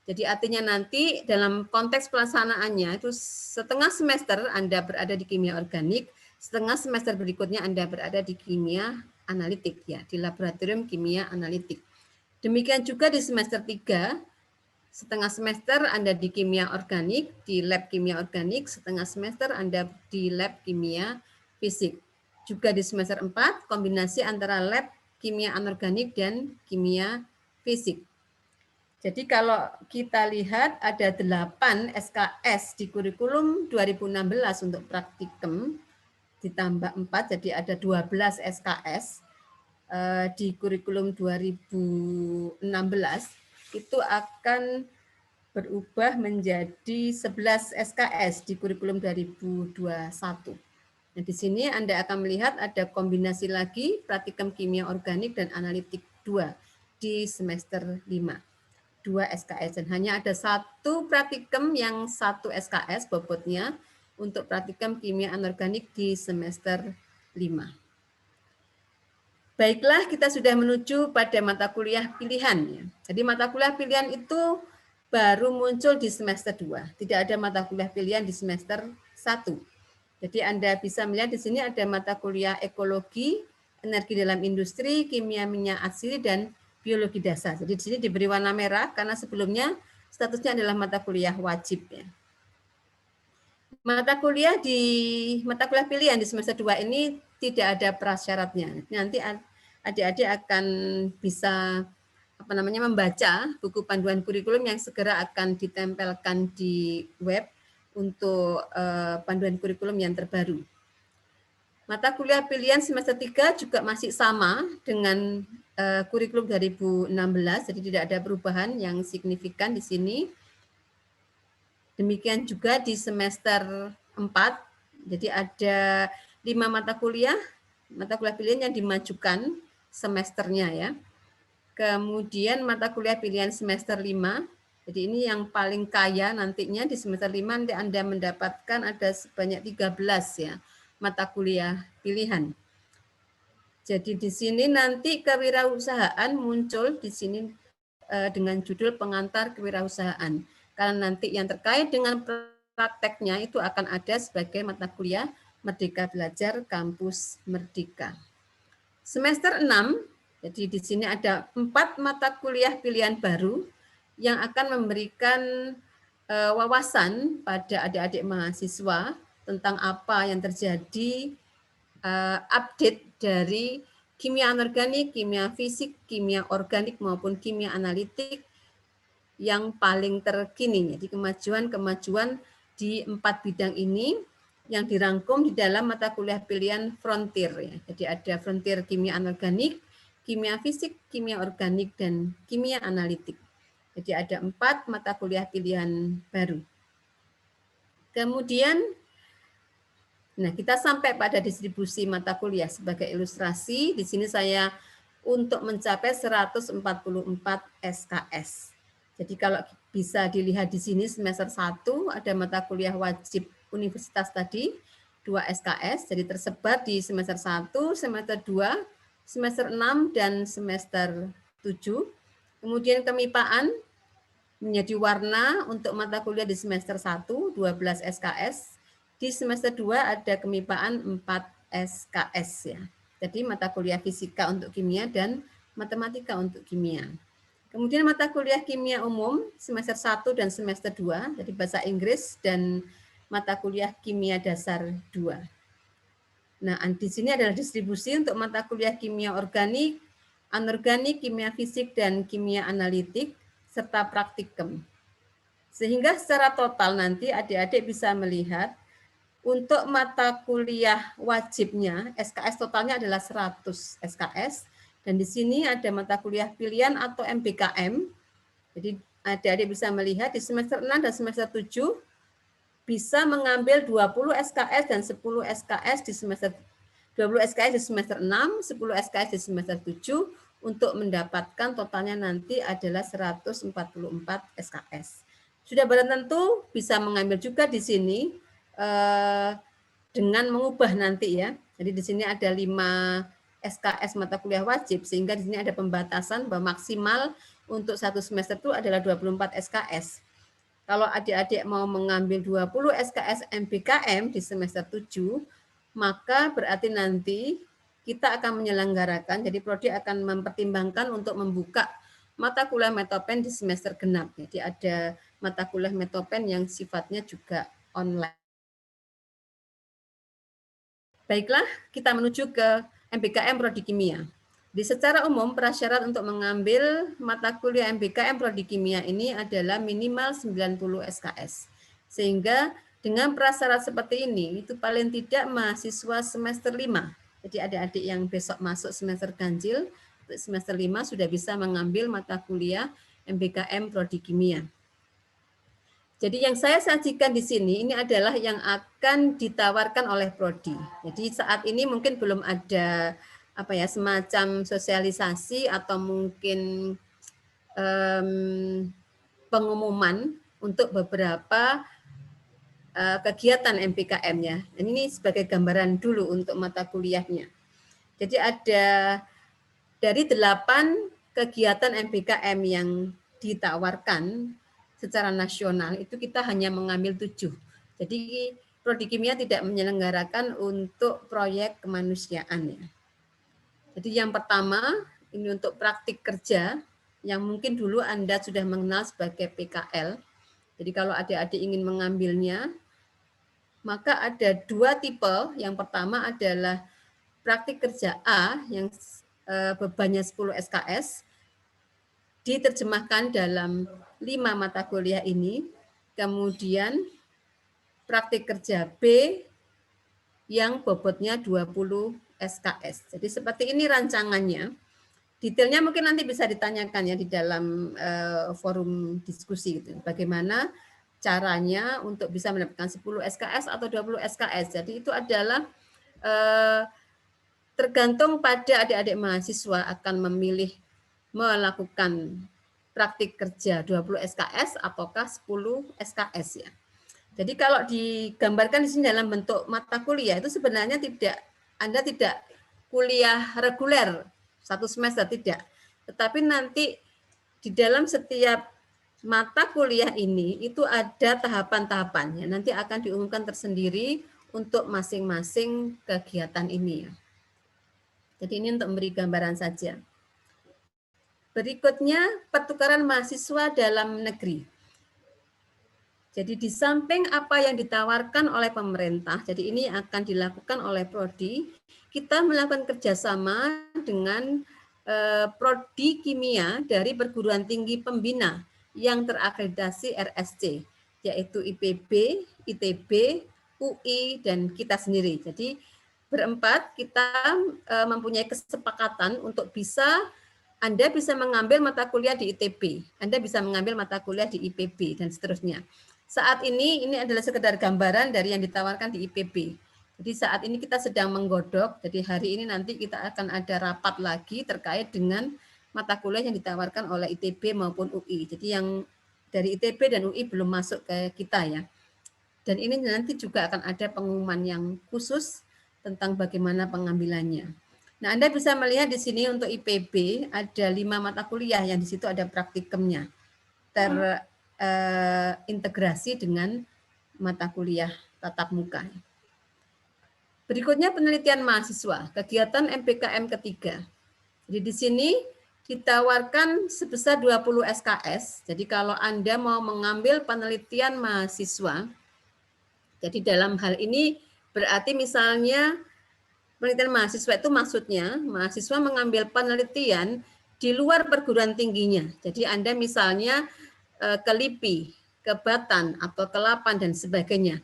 Jadi artinya nanti dalam konteks pelaksanaannya itu setengah semester Anda berada di kimia organik, setengah semester berikutnya Anda berada di kimia analitik ya, di laboratorium kimia analitik. Demikian juga di semester 3, setengah semester Anda di kimia organik, di lab kimia organik, setengah semester Anda di lab kimia fisik. Juga di semester 4 kombinasi antara lab kimia anorganik dan kimia fisik. Jadi kalau kita lihat ada 8 SKS di kurikulum 2016 untuk praktikum, ditambah 4, jadi ada 12 SKS di kurikulum 2016, itu akan berubah menjadi 11 SKS di kurikulum 2021. Nah, di sini Anda akan melihat ada kombinasi lagi praktikum kimia organik dan analitik 2 di semester 5. 2 SKS dan hanya ada 1 praktikum yang 1 SKS bobotnya untuk praktikum kimia anorganik di semester 5. Baiklah, kita sudah menuju pada mata kuliah pilihan. Jadi mata kuliah pilihan itu baru muncul di semester 2. Tidak ada mata kuliah pilihan di semester 1. Jadi Anda bisa melihat di sini ada mata kuliah ekologi, energi dalam industri, kimia minyak asli, dan biologi dasar. Jadi di sini diberi warna merah karena sebelumnya statusnya adalah mata kuliah wajib ya. Mata kuliah pilihan di semester 2 ini tidak ada prasyaratnya. Nanti adik-adik akan bisa membaca buku panduan kurikulum yang segera akan ditempelkan di web untuk panduan kurikulum yang terbaru. Mata kuliah pilihan semester 3 juga masih sama dengan kurikulum 2016, jadi tidak ada perubahan yang signifikan di sini. Demikian juga di semester 4, jadi ada 5 mata kuliah pilihan yang dimajukan semesternya ya. Kemudian mata kuliah pilihan semester 5, jadi ini yang paling kaya nantinya di semester 5 nanti Anda mendapatkan ada sebanyak 13 ya mata kuliah pilihan. Jadi di sini nanti kewirausahaan muncul di sini dengan judul pengantar kewirausahaan. Karena nanti yang terkait dengan prakteknya itu akan ada sebagai mata kuliah Merdeka Belajar Kampus Merdeka. Semester 6, jadi di sini ada 4 mata kuliah pilihan baru yang akan memberikan wawasan pada adik-adik mahasiswa tentang apa yang terjadi, update dari kimia anorganik, kimia fisik, kimia organik maupun kimia analitik yang paling terkini. Jadi kemajuan-kemajuan di 4 bidang ini yang dirangkum di dalam mata kuliah pilihan Frontier. Ya. Jadi ada Frontier kimia anorganik, kimia fisik, kimia organik, dan kimia analitik. Jadi ada 4 mata kuliah pilihan baru. Kemudian, nah kita sampai pada distribusi mata kuliah sebagai ilustrasi. Di sini saya untuk mencapai 144 SKS. Jadi kalau bisa dilihat di sini semester 1 ada mata kuliah wajib universitas tadi 2 SKS, jadi tersebar di semester 1, semester 2, semester 6 dan semester 7. Kemudian kemipaan menjadi warna untuk mata kuliah di semester 1 12 SKS, di semester 2 ada kemipaan 4 SKS ya. Jadi mata kuliah fisika untuk kimia dan matematika untuk kimia. Kemudian mata kuliah kimia umum semester 1 dan semester 2, jadi bahasa Inggris dan mata kuliah kimia dasar 2. Nah, di sini adalah distribusi untuk mata kuliah kimia organik, anorganik, kimia fisik, dan kimia analitik, serta praktikum. Sehingga secara total nanti adik-adik bisa melihat untuk mata kuliah wajibnya, SKS totalnya adalah 100 SKS, dan di sini ada mata kuliah pilihan atau MBKM. Jadi adik-adik bisa melihat di semester 6 dan semester 7 bisa mengambil 20 SKS dan 10 SKS di semester 20 SKS di semester 6, 10 SKS di semester 7 untuk mendapatkan totalnya nanti adalah 144 SKS. Sudah barang tentu bisa mengambil juga di sini dengan mengubah nanti ya. Jadi di sini ada 5 SKS mata kuliah wajib, sehingga di sini ada pembatasan bahwa maksimal untuk 1 semester itu adalah 24 SKS. Kalau adik-adik mau mengambil 20 SKS MBKM di semester 7, maka berarti nanti kita akan menyelenggarakan, jadi Prodi akan mempertimbangkan untuk membuka mata kuliah metopen di semester genap. Jadi ada mata kuliah metopen yang sifatnya juga online. Baiklah, kita menuju ke MBKM Prodi Kimia. Di secara umum, prasyarat untuk mengambil mata kuliah MBKM Prodi Kimia ini adalah minimal 90 SKS. Sehingga dengan prasyarat seperti ini, itu paling tidak mahasiswa semester 5. Jadi adik-adik yang besok masuk semester ganjil, semester 5 sudah bisa mengambil mata kuliah MBKM Prodi Kimia. Jadi yang saya sajikan di sini ini adalah yang akan ditawarkan oleh Prodi. Jadi saat ini mungkin belum ada semacam sosialisasi atau mungkin pengumuman untuk beberapa kegiatan MBKM-nya. Ini sebagai gambaran dulu untuk mata kuliahnya. Jadi ada dari 8 kegiatan MBKM yang ditawarkan secara nasional itu kita hanya mengambil 7. Jadi Prodi Kimia tidak menyelenggarakan untuk proyek kemanusiaan ya. Jadi yang pertama ini untuk praktik kerja yang mungkin dulu Anda sudah mengenal sebagai PKL. Jadi kalau adik-adik ingin mengambilnya, maka ada 2 tipe. Yang pertama adalah praktik kerja A yang bebannya 10 SKS, diterjemahkan dalam 5 mata kuliah ini. Kemudian praktik kerja B yang bobotnya 20 SKS. Jadi seperti ini rancangannya. Detailnya mungkin nanti bisa ditanyakan ya di dalam forum diskusi gitu. Bagaimana caranya untuk bisa mendapatkan 10 SKS atau 20 SKS. Jadi itu adalah tergantung pada adik-adik mahasiswa akan memilih melakukan praktik kerja 20 SKS ataukah 10 SKS ya. Jadi kalau digambarkan di sini dalam bentuk mata kuliah itu sebenarnya Anda tidak kuliah reguler 1 semester tidak. Tetapi nanti di dalam setiap mata kuliah ini itu ada tahapan-tahapannya. Nanti akan diumumkan tersendiri untuk masing-masing kegiatan ini ya. Jadi ini untuk memberi gambaran saja. Berikutnya, pertukaran mahasiswa dalam negeri. Jadi di samping apa yang ditawarkan oleh pemerintah, jadi ini akan dilakukan oleh Prodi, kita melakukan kerjasama dengan Prodi Kimia dari perguruan tinggi pembina yang terakreditasi RSC, yaitu IPB, ITB, UI, dan kita sendiri. Jadi berempat kita mempunyai kesepakatan untuk Anda bisa mengambil mata kuliah di ITB, Anda bisa mengambil mata kuliah di IPB, dan seterusnya. Saat ini adalah sekedar gambaran dari yang ditawarkan di IPB. Jadi saat ini kita sedang menggodok, jadi hari ini nanti kita akan ada rapat lagi terkait dengan mata kuliah yang ditawarkan oleh ITB maupun UI. Jadi yang dari ITB dan UI belum masuk ke kita ya. Dan ini nanti juga akan ada pengumuman yang khusus tentang bagaimana pengambilannya. Nah, Anda bisa melihat di sini untuk IPB ada 5 mata kuliah yang di situ ada praktikumnya. Terintegrasi dengan mata kuliah tatap muka. Berikutnya penelitian mahasiswa, kegiatan MPKM ketiga. Jadi di sini ditawarkan sebesar 20 SKS. Jadi kalau Anda mau mengambil penelitian mahasiswa, jadi dalam hal ini berarti misalnya penelitian mahasiswa itu maksudnya mahasiswa mengambil penelitian di luar perguruan tingginya. Jadi Anda misalnya ke LIPI, ke Batan, atau ke Lapan, dan sebagainya.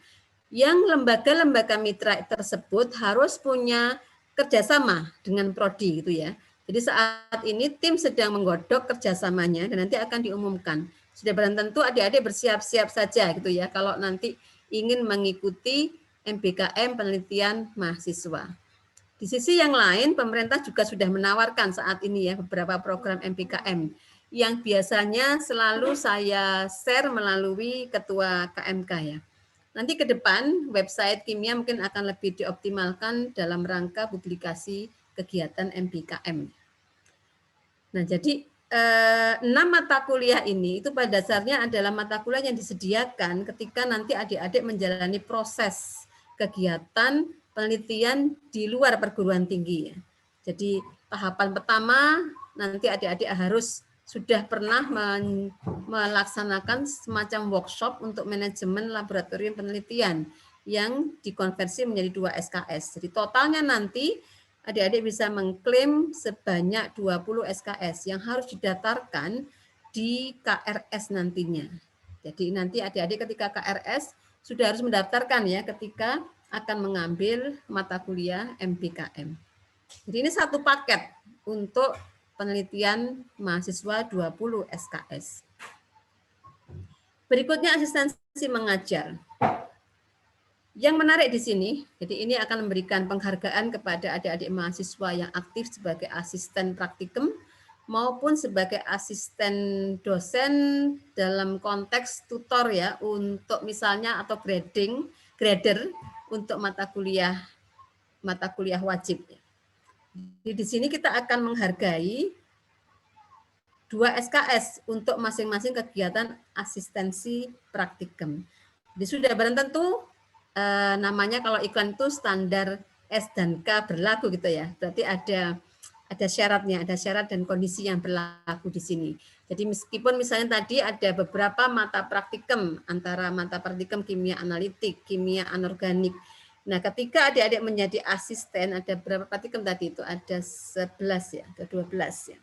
Yang lembaga-lembaga mitra tersebut harus punya kerjasama dengan Prodi gitu ya. Jadi saat ini tim sedang menggodok kerjasamanya dan nanti akan diumumkan. Sudah barang tentu adik-adik bersiap-siap saja gitu ya kalau nanti ingin mengikuti MBKM penelitian mahasiswa. Di sisi yang lain pemerintah juga sudah menawarkan saat ini ya beberapa program MBKM yang biasanya selalu saya share melalui ketua KMK ya. Nanti ke depan website kimia mungkin akan lebih dioptimalkan dalam rangka publikasi kegiatan MBKM. Nah, jadi 6 mata kuliah ini itu pada dasarnya adalah mata kuliah yang disediakan ketika nanti adik-adik menjalani proses kegiatan penelitian di luar perguruan tinggi. Ya. Jadi tahapan pertama nanti adik-adik harus sudah pernah melaksanakan semacam workshop untuk manajemen laboratorium penelitian yang dikonversi menjadi 2 SKS. Jadi totalnya nanti adik-adik bisa mengklaim sebanyak 20 SKS yang harus didaftarkan di KRS nantinya. Jadi nanti adik-adik ketika KRS sudah harus mendaftarkan ya ketika akan mengambil mata kuliah MBKM. Jadi ini satu paket untuk penelitian mahasiswa 20 SKS. Berikutnya asistensi mengajar. Yang menarik di sini, jadi ini akan memberikan penghargaan kepada adik-adik mahasiswa yang aktif sebagai asisten praktikum maupun sebagai asisten dosen dalam konteks tutor ya untuk misalnya atau grader untuk mata kuliah wajib. Di sini kita akan menghargai 2 SKS untuk masing-masing kegiatan asistensi praktikum. Jadi sudah barang tentu namanya kalau iklan itu standar S dan K berlaku gitu ya. Berarti ada syaratnya, ada syarat dan kondisi yang berlaku di sini. Jadi meskipun misalnya tadi ada beberapa mata praktikum antara mata praktikum kimia analitik, kimia anorganik. Nah, ketika adik-adik menjadi asisten, ada berapa praktikum tadi itu? Ada 11 ya, ada 12 ya.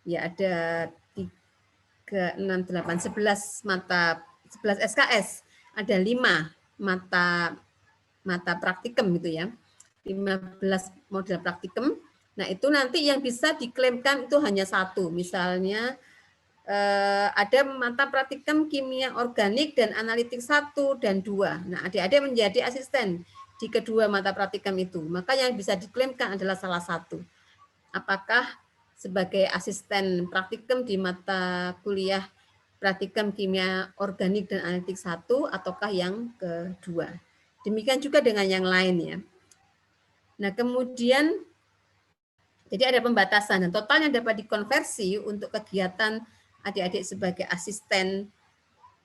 Ya, ada 3, 6, 8, 11 mata, 11 SKS. Ada 5 mata praktikum gitu ya. 15 model praktikum. Nah, itu nanti yang bisa diklaimkan itu hanya 1. Misalnya ada mata praktikum kimia organik dan analitik 1 dan 2. Nah, adik-adik menjadi asisten di kedua mata praktikum itu. Maka yang bisa diklaimkan adalah salah satu. Apakah sebagai asisten praktikum di mata kuliah praktikum kimia organik dan analitik 1 ataukah yang kedua. Demikian juga dengan yang lain ya. Nah, kemudian jadi ada pembatasan dan totalnya dapat dikonversi untuk kegiatan adik-adik sebagai asisten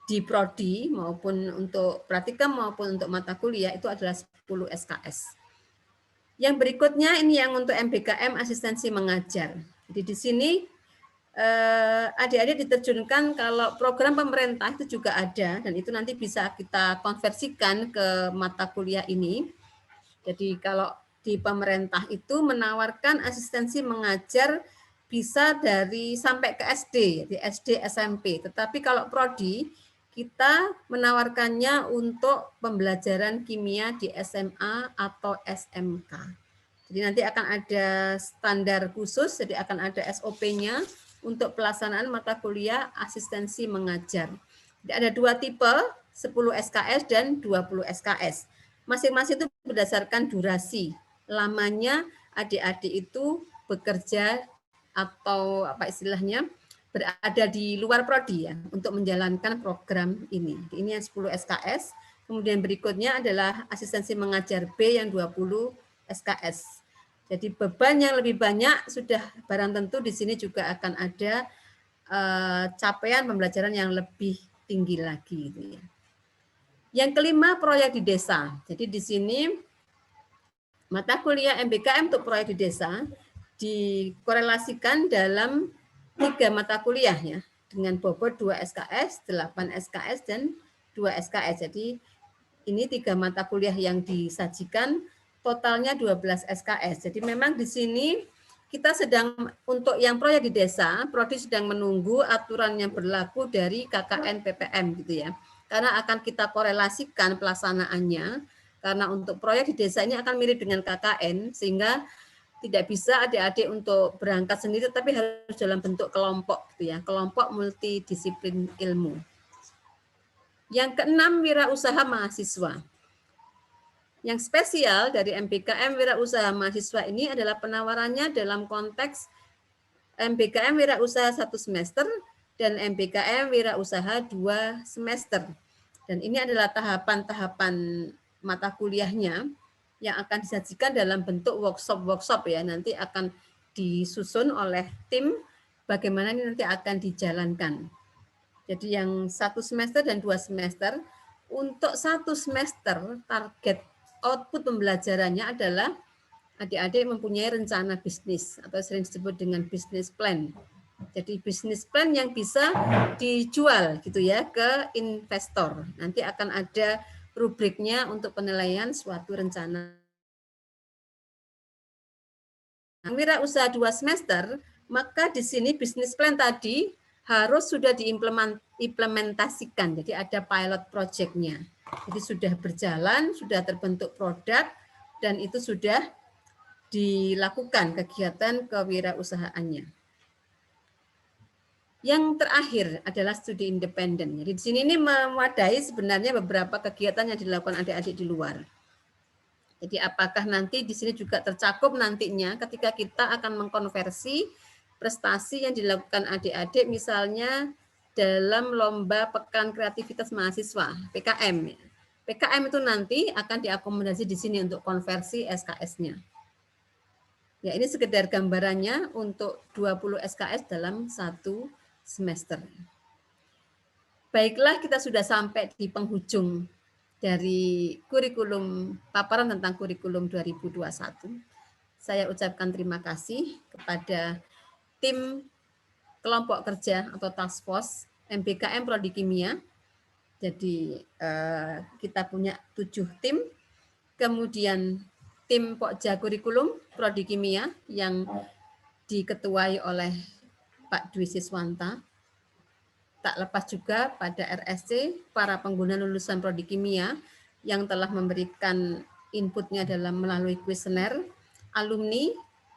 di prodi maupun untuk praktikum maupun untuk mata kuliah itu adalah 10 SKS. Yang berikutnya ini yang untuk MBKM asistensi mengajar. Jadi di sini adik-adik diterjunkan kalau program pemerintah itu juga ada, dan itu nanti bisa kita konversikan ke mata kuliah ini. Jadi kalau di pemerintah itu menawarkan asistensi mengajar bisa dari sampai ke SD, di SD SMP. Tetapi kalau prodi kita menawarkannya untuk pembelajaran kimia di SMA atau SMK. Jadi nanti akan ada standar khusus, jadi akan ada SOP-nya untuk pelaksanaan mata kuliah asistensi mengajar. Jadi ada 2 tipe, 10 SKS dan 20 SKS. Masing-masing itu berdasarkan durasi. Lamanya adik-adik itu bekerja atau apa istilahnya berada di luar prodi ya untuk menjalankan program ini. Ini yang 10 SKS. Kemudian berikutnya adalah asistensi mengajar B yang 20 SKS. Jadi beban yang lebih banyak sudah barang tentu di sini juga akan ada capaian pembelajaran yang lebih tinggi lagi. Gitu ya. Yang kelima, proyek di desa. Jadi di sini mata kuliah MBKM untuk proyek di desa dikorelasikan dalam 3 mata kuliah ya, dengan bobot 2 SKS, 8 SKS, dan 2 SKS. Jadi ini 3 mata kuliah yang disajikan, totalnya 12 SKS. Jadi memang di sini kita sedang, untuk yang proyek di desa, Prodi sedang menunggu aturan yang berlaku dari KKN PPM gitu ya. Karena akan kita korelasikan pelaksanaannya, karena untuk proyek di desa ini akan mirip dengan KKN, sehingga tidak bisa adik-adik untuk berangkat sendiri, tapi harus dalam bentuk kelompok gitu ya, kelompok multidisiplin ilmu. Yang keenam, wirausaha mahasiswa. Yang spesial dari MBKM Wirausaha Mahasiswa ini adalah penawarannya dalam konteks MBKM Wirausaha 1 semester dan MBKM Wirausaha 2 semester. Dan ini adalah tahapan-tahapan mata kuliahnya yang akan disajikan dalam bentuk workshop ya, nanti akan disusun oleh tim bagaimana ini nanti akan dijalankan. Jadi yang 1 semester dan 2 semester, untuk 1 semester target output pembelajarannya adalah adik-adik mempunyai rencana bisnis atau sering disebut dengan business plan. Jadi business plan yang bisa dijual gitu ya ke investor. Nanti akan ada rubriknya untuk penilaian suatu rencana. Wirausaha 2 semester, maka di sini business plan tadi harus sudah diimplementasikan. Jadi ada pilot project-nya. Jadi sudah berjalan, sudah terbentuk produk, dan itu sudah dilakukan kegiatan kewirausahaannya. Yang terakhir adalah studi independen. Jadi di sini ini mewadahi sebenarnya beberapa kegiatan yang dilakukan adik-adik di luar. Jadi apakah nanti di sini juga tercakup nantinya ketika kita akan mengkonversi prestasi yang dilakukan adik-adik misalnya dalam lomba pekan kreativitas mahasiswa, PKM. PKM itu nanti akan diakomodasi di sini untuk konversi SKS-nya. Ya, ini sekedar gambarannya untuk 20 SKS dalam 1 semester. Baiklah, kita sudah sampai di penghujung dari kurikulum, paparan tentang kurikulum 2021. Saya ucapkan terima kasih kepada tim kelompok kerja atau task force MBKM Prodi Kimia. Jadi kita punya 7 tim, kemudian tim Pokja Kurikulum Prodi Kimia yang diketuai oleh Pak Dwi Siswanta. Tak lepas juga pada RSC, para pengguna lulusan Prodi Kimia yang telah memberikan inputnya dalam melalui kuesioner, alumni,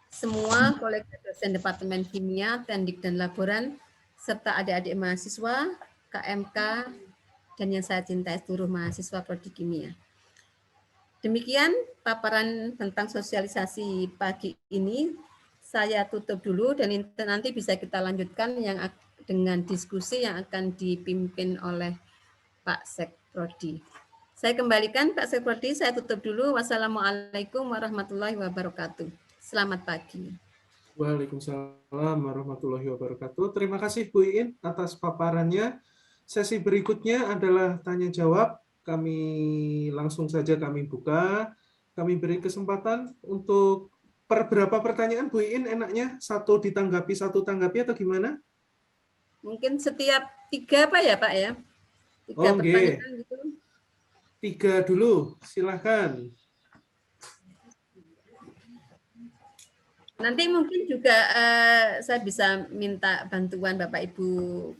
semua kolektif dosen Departemen Kimia, Teknik dan Laboran, serta adik-adik mahasiswa, KMK, dan yang saya cintai seluruh mahasiswa Prodi Kimia. Demikian paparan tentang sosialisasi pagi ini. Saya tutup dulu dan nanti bisa kita lanjutkan yang dengan diskusi yang akan dipimpin oleh Pak Sekprodi. Saya kembalikan Pak Sekprodi, saya tutup dulu. Wassalamualaikum warahmatullahi wabarakatuh. Selamat pagi. Waalaikumsalam warahmatullahi wabarakatuh. Terima kasih Bu Iin atas paparannya. Sesi berikutnya adalah tanya jawab. Langsung saja kami buka. kami beri kesempatan untuk per berapa pertanyaan Bu Iin enaknya? Satu ditanggapi, satu tanggapi atau gimana? Mungkin setiap 3 Pak ya Pak ya? 3 Oh, nggih. pertanyaan gitu. 3 dulu, silahkan. Nanti mungkin juga saya bisa minta bantuan Bapak Ibu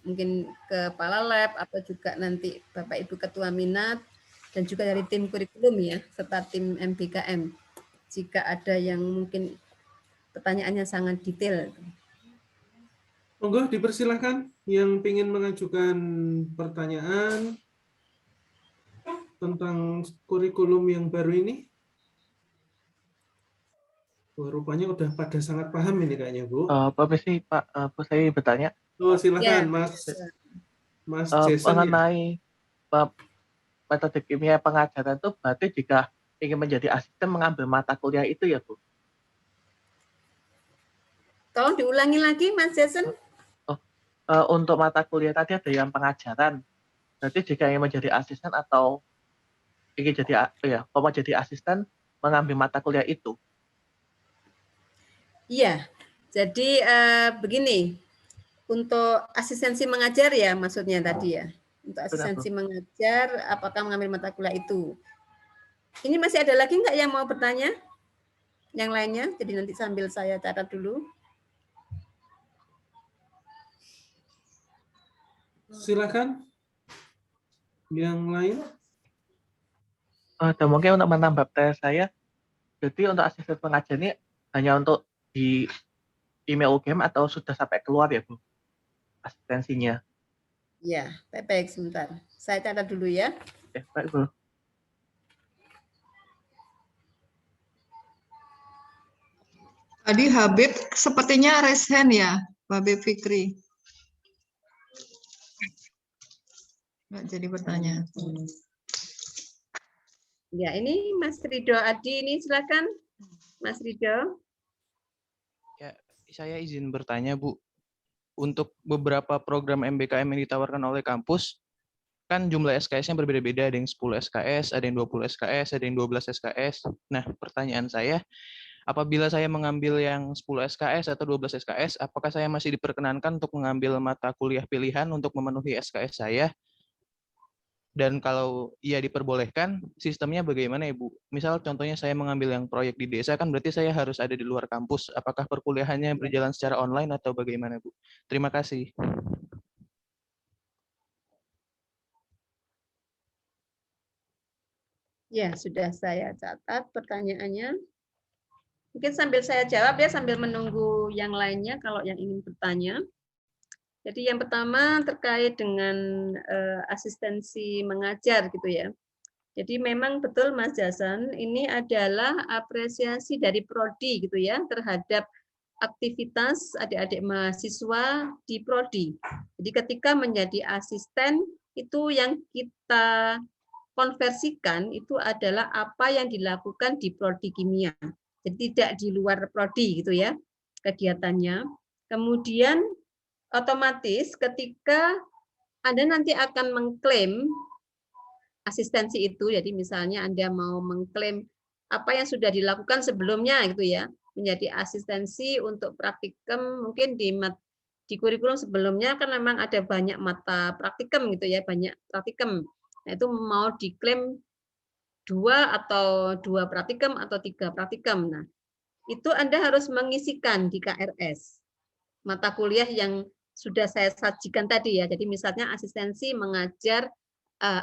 mungkin Kepala Lab atau juga nanti Bapak Ibu Ketua Minat dan juga dari tim kurikulum ya, serta tim MBKM. Jika ada yang mungkin pertanyaannya sangat detail. Monggo dipersilahkan yang ingin mengajukan pertanyaan tentang kurikulum yang baru ini. Oh, rupanya udah pada sangat paham ini kayaknya, Bu. Permisi Pak, saya bertanya. Oh, silakan Ya. Mas Jason. Mengenai metode kimia pengajaran itu berarti jika ingin menjadi asisten mengambil mata kuliah itu ya, Bu? Tolong diulangi lagi, Mas Jason. Untuk mata kuliah tadi ada yang pengajaran. Berarti jika ingin menjadi asisten atau ingin jadi mau jadi asisten mengambil mata kuliah itu. Iya, jadi begini, untuk asistensi mengajar ya maksudnya tadi ya. Untuk asistensi mengajar, apakah mengambil mata kuliah itu? Ini masih ada lagi nggak yang mau bertanya? Yang lainnya, jadi nanti sambil saya catat dulu. Silakan. Yang lain? Dan mungkin untuk menambah pertanyaan saya, jadi untuk asisten pengajar ini hanya untuk di email UGM atau sudah sampai keluar ya, Bu? Asistensinya. Ya, baik, sebentar. Saya catat dulu ya. Baik, Bu. Tadi Habib sepertinya raise hand ya, Habib Fikri. Nggak jadi pertanyaan. Ya, ini Mas Ridho Adi, ini silakan, Mas Ridho. Ya, saya izin bertanya, Bu. Untuk beberapa program MBKM yang ditawarkan oleh kampus, kan jumlah SKS-nya berbeda-beda, ada yang 10 SKS, ada yang 20 SKS, ada yang 12 SKS. Nah, pertanyaan saya, apabila saya mengambil yang 10 SKS atau 12 SKS, apakah saya masih diperkenankan untuk mengambil mata kuliah pilihan untuk memenuhi SKS saya? Dan kalau iya diperbolehkan, sistemnya bagaimana, Ibu? Misal contohnya saya mengambil yang proyek di desa, kan berarti saya harus ada di luar kampus. Apakah perkuliahannya berjalan secara online atau bagaimana, Bu? Terima kasih. Ya, sudah saya catat pertanyaannya. Mungkin sambil saya jawab ya, sambil menunggu yang lainnya kalau yang ingin bertanya. Jadi yang pertama terkait dengan asistensi mengajar gitu ya. Jadi memang betul Mas Jason, ini adalah apresiasi dari prodi gitu ya terhadap aktivitas adik-adik mahasiswa di prodi. Jadi ketika menjadi asisten itu yang kita konversikan itu adalah apa yang dilakukan di prodi kimia. Jadi tidak di luar prodi gitu ya kegiatannya. Kemudian otomatis ketika Anda nanti akan mengklaim asistensi itu, jadi misalnya Anda mau mengklaim apa yang sudah dilakukan sebelumnya gitu ya, menjadi asistensi untuk praktikum mungkin di kurikulum sebelumnya kan memang ada banyak mata praktikum gitu ya, banyak praktikum. Nah, itu mau diklaim 2 atau 2 praktikum atau 3 praktikum. Nah, itu Anda harus mengisikan di KRS mata kuliah yang sudah saya sajikan tadi ya. Jadi misalnya asistensi mengajar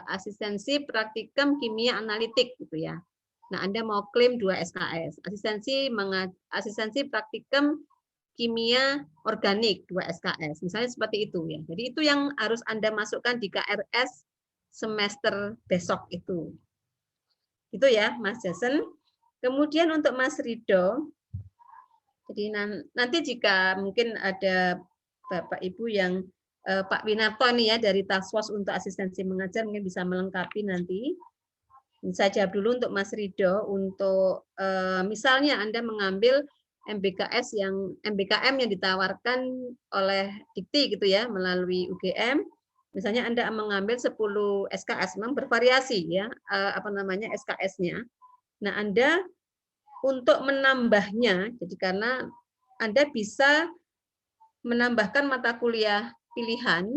asistensi praktikum kimia analitik gitu ya. Nah, Anda mau klaim 2 SKS. Asistensi praktikum kimia organik 2 SKS. Misalnya seperti itu ya. Jadi itu yang harus Anda masukkan di KRS semester besok itu. Itu ya, Mas Jason. Kemudian untuk Mas Ridho, jadi nanti jika mungkin ada Bapak Ibu yang Pak Winarto ini ya dari Task Force untuk asistensi mengajar mungkin bisa melengkapi nanti. Saya jawab dulu untuk Mas Ridho untuk misalnya Anda mengambil MBKM yang ditawarkan oleh Dikti gitu ya melalui UGM. Misalnya Anda mengambil 10 SKS, memang bervariasi ya SKS-nya. Nah, Anda untuk menambahnya, jadi karena Anda bisa menambahkan mata kuliah pilihan,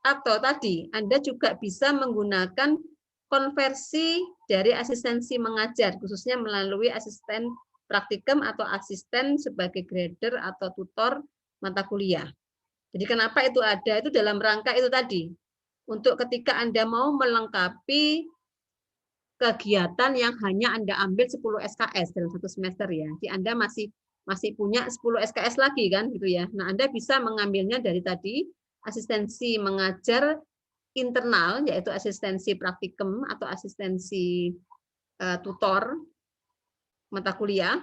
atau tadi Anda juga bisa menggunakan konversi dari asistensi mengajar, khususnya melalui asisten praktikum atau asisten sebagai grader atau tutor mata kuliah. Jadi kenapa itu ada? Itu dalam rangka itu tadi. Untuk ketika Anda mau melengkapi kegiatan yang hanya Anda ambil 10 SKS dalam satu semester ya. Jadi Anda masih punya 10 SKS lagi kan gitu ya. Nah, Anda bisa mengambilnya dari tadi asistensi mengajar internal, yaitu asistensi praktikum atau asistensi tutor mata kuliah,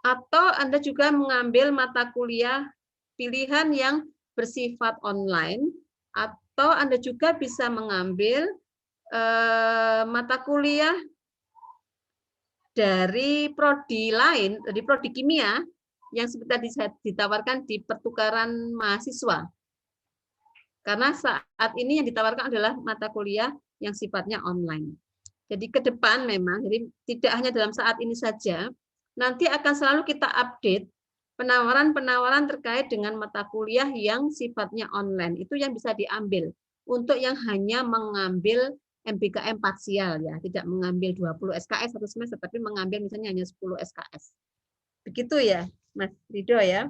atau Anda juga mengambil mata kuliah pilihan yang bersifat online, atau Anda juga bisa mengambil mata kuliah dari prodi lain, dari prodi kimia yang seperti ditawarkan di pertukaran mahasiswa. Karena saat ini yang ditawarkan adalah mata kuliah yang sifatnya online. Jadi ke depan memang, jadi tidak hanya dalam saat ini saja, nanti akan selalu kita update penawaran-penawaran terkait dengan mata kuliah yang sifatnya online. Itu yang bisa diambil untuk yang hanya mengambil MBKM parsial ya, tidak mengambil 20 SKS satu semester, tapi mengambil misalnya hanya 10 SKS. Begitu ya, Mas Rido ya.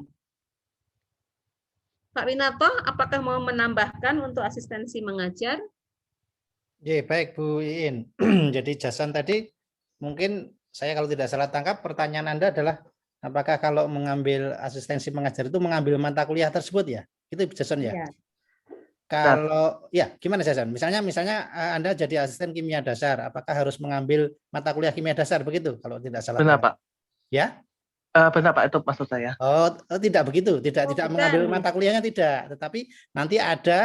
Pak Winato, apakah mau menambahkan untuk asistensi mengajar? Ya, baik Bu Iin. Jadi Jason tadi mungkin saya kalau tidak salah tangkap pertanyaan Anda adalah apakah kalau mengambil asistensi mengajar itu mengambil mata kuliah tersebut ya? Itu Jason ya? Ya. Kalau ya gimana Jason? Misalnya Anda jadi asisten kimia dasar, apakah harus mengambil mata kuliah kimia dasar begitu kalau tidak salah? Benar, Pak. Ya? Benar Pak, itu maksud saya. Oh, tidak begitu, tidak bukan. mengambil mata kuliahnya tidak, tetapi nanti ada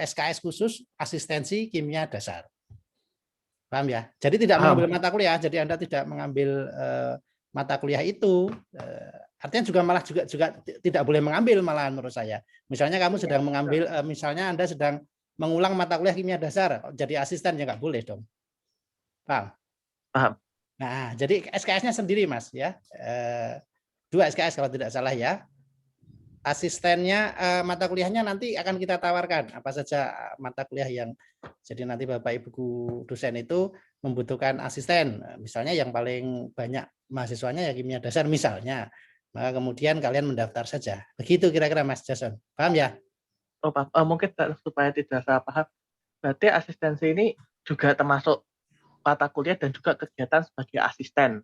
SKS khusus asistensi kimia dasar. Paham ya? Jadi tidak mengambil mata kuliah, jadi Anda tidak mengambil mata kuliah itu. Artinya juga tidak boleh mengambil malahan menurut saya. Misalnya kamu sedang mengambil, misalnya Anda sedang mengulang mata kuliah kimia dasar, jadi asisten ya nggak boleh dong. Paham? Paham. Nah, jadi SKS-nya sendiri Mas ya. 2 SKS kalau tidak salah ya. Asistennya mata kuliahnya nanti akan kita tawarkan apa saja mata kuliah yang jadi nanti Bapak Ibu dosen itu membutuhkan asisten. Misalnya yang paling banyak mahasiswanya ya kimia dasar misalnya. Maka kemudian kalian mendaftar saja. Begitu kira-kira Mas Jason. Paham ya? Oh, Pak. Mungkin supaya tidak salah paham. Berarti asistensi ini juga termasuk mata kuliah dan juga kegiatan sebagai asisten.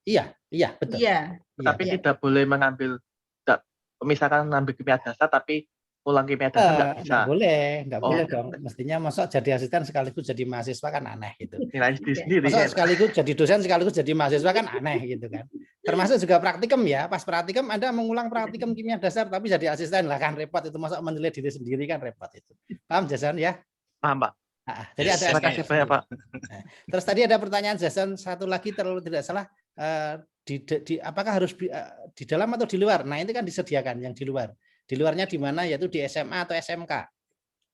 Iya, betul. Iya. Tapi tidak boleh mengambil, misalkan mengambil kimia dasar tapi pulang kimia dasar nggak bisa. Nggak boleh dong. Mestinya masuk jadi asisten sekaligus jadi mahasiswa kan aneh gitu. Masuk sekaligus jadi dosen sekaligus jadi mahasiswa kan aneh gitu kan. Termasuk juga praktikum ya. Pas praktikum Anda mengulang praktikum kimia dasar tapi jadi asisten lah kan repot itu, masuk menilai diri sendiri kan repot itu. Paham Jason ya? Paham Pak. Jadi ada. Terima kasih banyak Pak. Terus tadi ada pertanyaan Jason satu lagi terlalu tidak salah. Apakah harus di dalam atau di luar? Nah itu kan disediakan yang di luar. Di luarnya di mana? Yaitu di SMA atau SMK.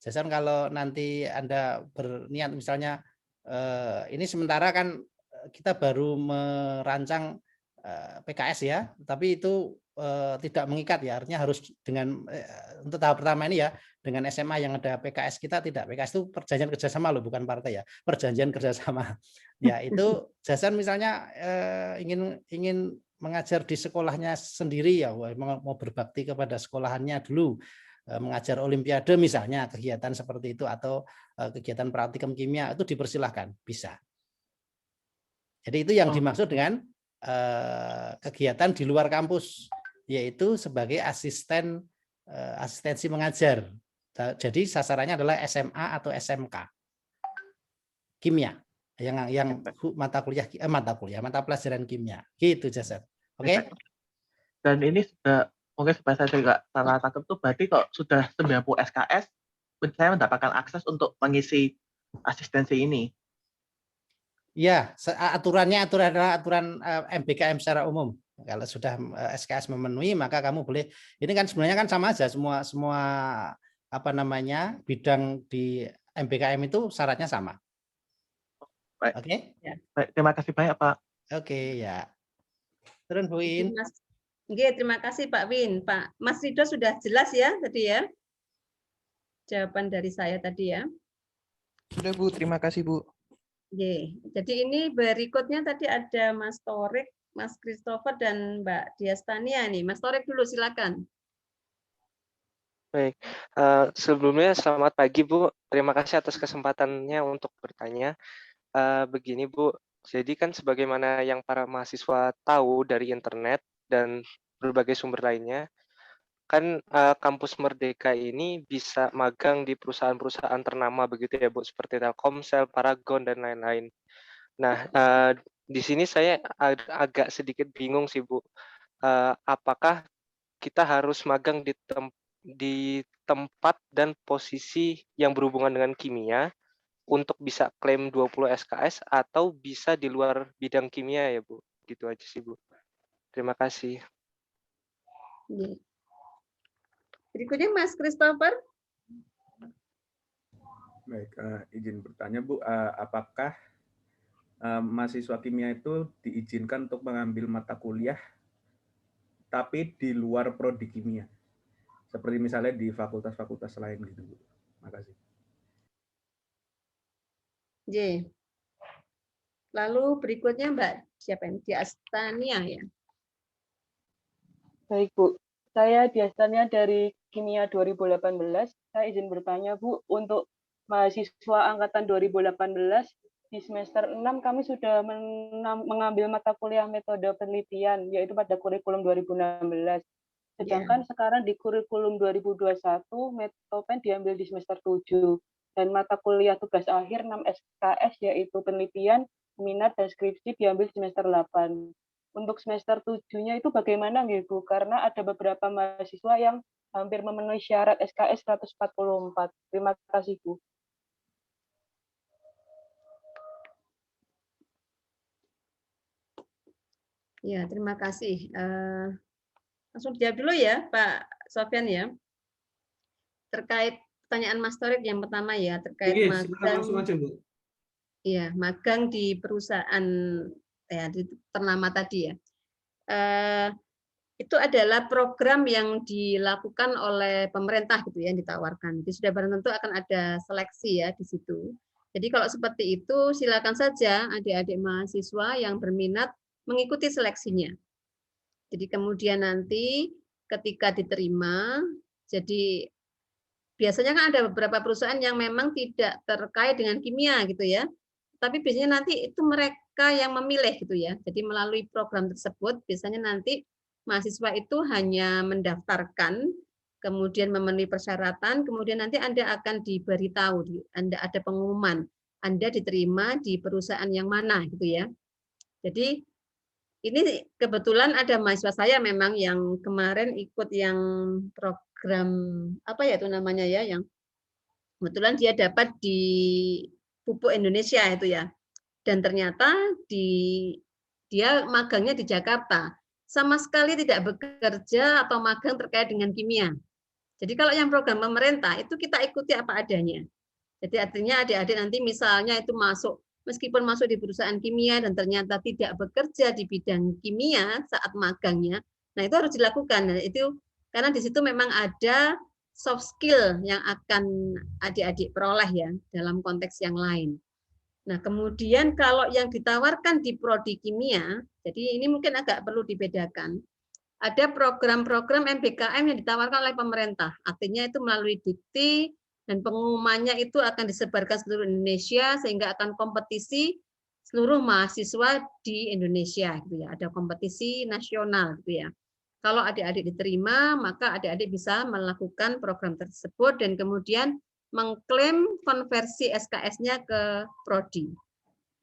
Jason kalau nanti Anda berniat misalnya ini sementara kan kita baru merancang PKS ya, tapi itu tidak mengikat ya. Artinya harus dengan untuk tahap pertama ini ya dengan SMA yang ada PKS kita tidak. PKS itu perjanjian kerjasama loh, bukan partai ya. Perjanjian kerjasama. Ya itu Jason misalnya ingin mengajar di sekolahnya sendiri ya, mau berbakti kepada sekolahannya dulu, mengajar olimpiade misalnya, kegiatan seperti itu atau kegiatan praktikum kimia itu dipersilahkan, bisa. Jadi itu yang dimaksud dengan kegiatan di luar kampus, yaitu sebagai asistensi mengajar. Jadi sasarannya adalah SMA atau SMK kimia yang mata pelajaran kimia gitu Jason. Oke? Dan ini sudah mungkin supaya saya juga salah tangkap tuh berarti kok sudah 90 SKS saya mendapatkan akses untuk mengisi asistensi ini. Ya, aturan MBKM secara umum. Kalau sudah SKS memenuhi maka kamu boleh. Ini kan sebenarnya kan sama aja semua bidang di MBKM itu syaratnya sama. Baik. Oke. Baik, terima kasih banyak Pak. Oke, ya. Turun Bu In. Oke, terima kasih Pak Win. Pak Mas Ridho sudah jelas ya tadi ya? Jawaban dari saya tadi ya. Sudah Bu, terima kasih Bu. Oke, jadi ini berikutnya tadi ada Mas Torik, Mas Christopher, dan Mbak Diastania nih. Mas Torik dulu silakan. Baik, sebelumnya selamat pagi Bu. Terima kasih atas kesempatannya untuk bertanya. Begini Bu, jadi kan sebagaimana yang para mahasiswa tahu dari internet dan berbagai sumber lainnya, kan kampus Merdeka ini bisa magang di perusahaan-perusahaan ternama begitu ya Bu, seperti Telkomsel, Paragon, dan lain-lain. Nah, di sini saya agak sedikit bingung sih Bu, apakah kita harus magang di tempat dan posisi yang berhubungan dengan kimia untuk bisa klaim 20 SKS atau bisa di luar bidang kimia ya Bu? Gitu aja sih Bu. Terima kasih. Berikutnya Mas Christopher. Baik, izin bertanya Bu, apakah mahasiswa kimia itu diizinkan untuk mengambil mata kuliah tapi di luar prodi kimia? Seperti misalnya di fakultas-fakultas lain gitu Bu. Makasih. J. Lalu berikutnya Mbak siapa ini? Diastania ya. Baik Bu, saya Diastania dari Kimia 2018. Saya izin bertanya Bu, untuk mahasiswa angkatan 2018 di semester 6 kami sudah mengambil mata kuliah metode penelitian, yaitu pada kurikulum 2016. Sedangkan sekarang di kurikulum 2021, Metopen diambil di semester 7. Dan mata kuliah tugas akhir 6 SKS, yaitu penelitian, minat, dan skripsi diambil semester 8. Untuk semester 7-nya itu bagaimana Bu? Karena ada beberapa mahasiswa yang hampir memenuhi syarat SKS 144. Terima kasih Bu. Ya, terima kasih. Langsung dijawab dulu ya Pak Sofyan ya. Terkait pertanyaan Mas Torik yang pertama ya, terkait magang. Langsung aja Bu. Iya, magang di perusahaan ya di ternama tadi ya. Itu adalah program yang dilakukan oleh pemerintah gitu ya, yang ditawarkan. Jadi sudah barang tentu akan ada seleksi ya di situ. Jadi kalau seperti itu silakan saja adik-adik mahasiswa yang berminat mengikuti seleksinya. Jadi kemudian nanti ketika diterima, jadi biasanya kan ada beberapa perusahaan yang memang tidak terkait dengan kimia gitu ya. Tapi biasanya nanti itu mereka yang memilih gitu ya. Jadi melalui program tersebut biasanya nanti mahasiswa itu hanya mendaftarkan, kemudian memenuhi persyaratan, kemudian nanti Anda akan diberitahu, Anda ada pengumuman, Anda diterima di perusahaan yang mana gitu ya. Jadi ini kebetulan ada mahasiswa saya memang yang kemarin ikut yang program apa ya itu namanya ya, yang kebetulan dia dapat di Pupuk Indonesia itu ya. Dan ternyata dia magangnya di Jakarta. Sama sekali tidak bekerja atau magang terkait dengan kimia. Jadi kalau yang program pemerintah itu kita ikuti apa adanya. Jadi artinya adik-adik nanti misalnya itu masuk, meskipun masuk di perusahaan kimia dan ternyata tidak bekerja di bidang kimia saat magangnya, nah itu harus dilakukan. Dan itu karena di situ memang ada soft skill yang akan adik-adik peroleh ya dalam konteks yang lain. Nah, kemudian kalau yang ditawarkan di prodi kimia, jadi ini mungkin agak perlu dibedakan. Ada program-program MBKM yang ditawarkan oleh pemerintah. Artinya itu melalui dikti dan pengumumannya itu akan disebarkan seluruh Indonesia sehingga akan kompetisi seluruh mahasiswa di Indonesia gitu ya. Ada kompetisi nasional gitu ya. Kalau adik-adik diterima, maka adik-adik bisa melakukan program tersebut dan kemudian mengklaim konversi SKS-nya ke prodi.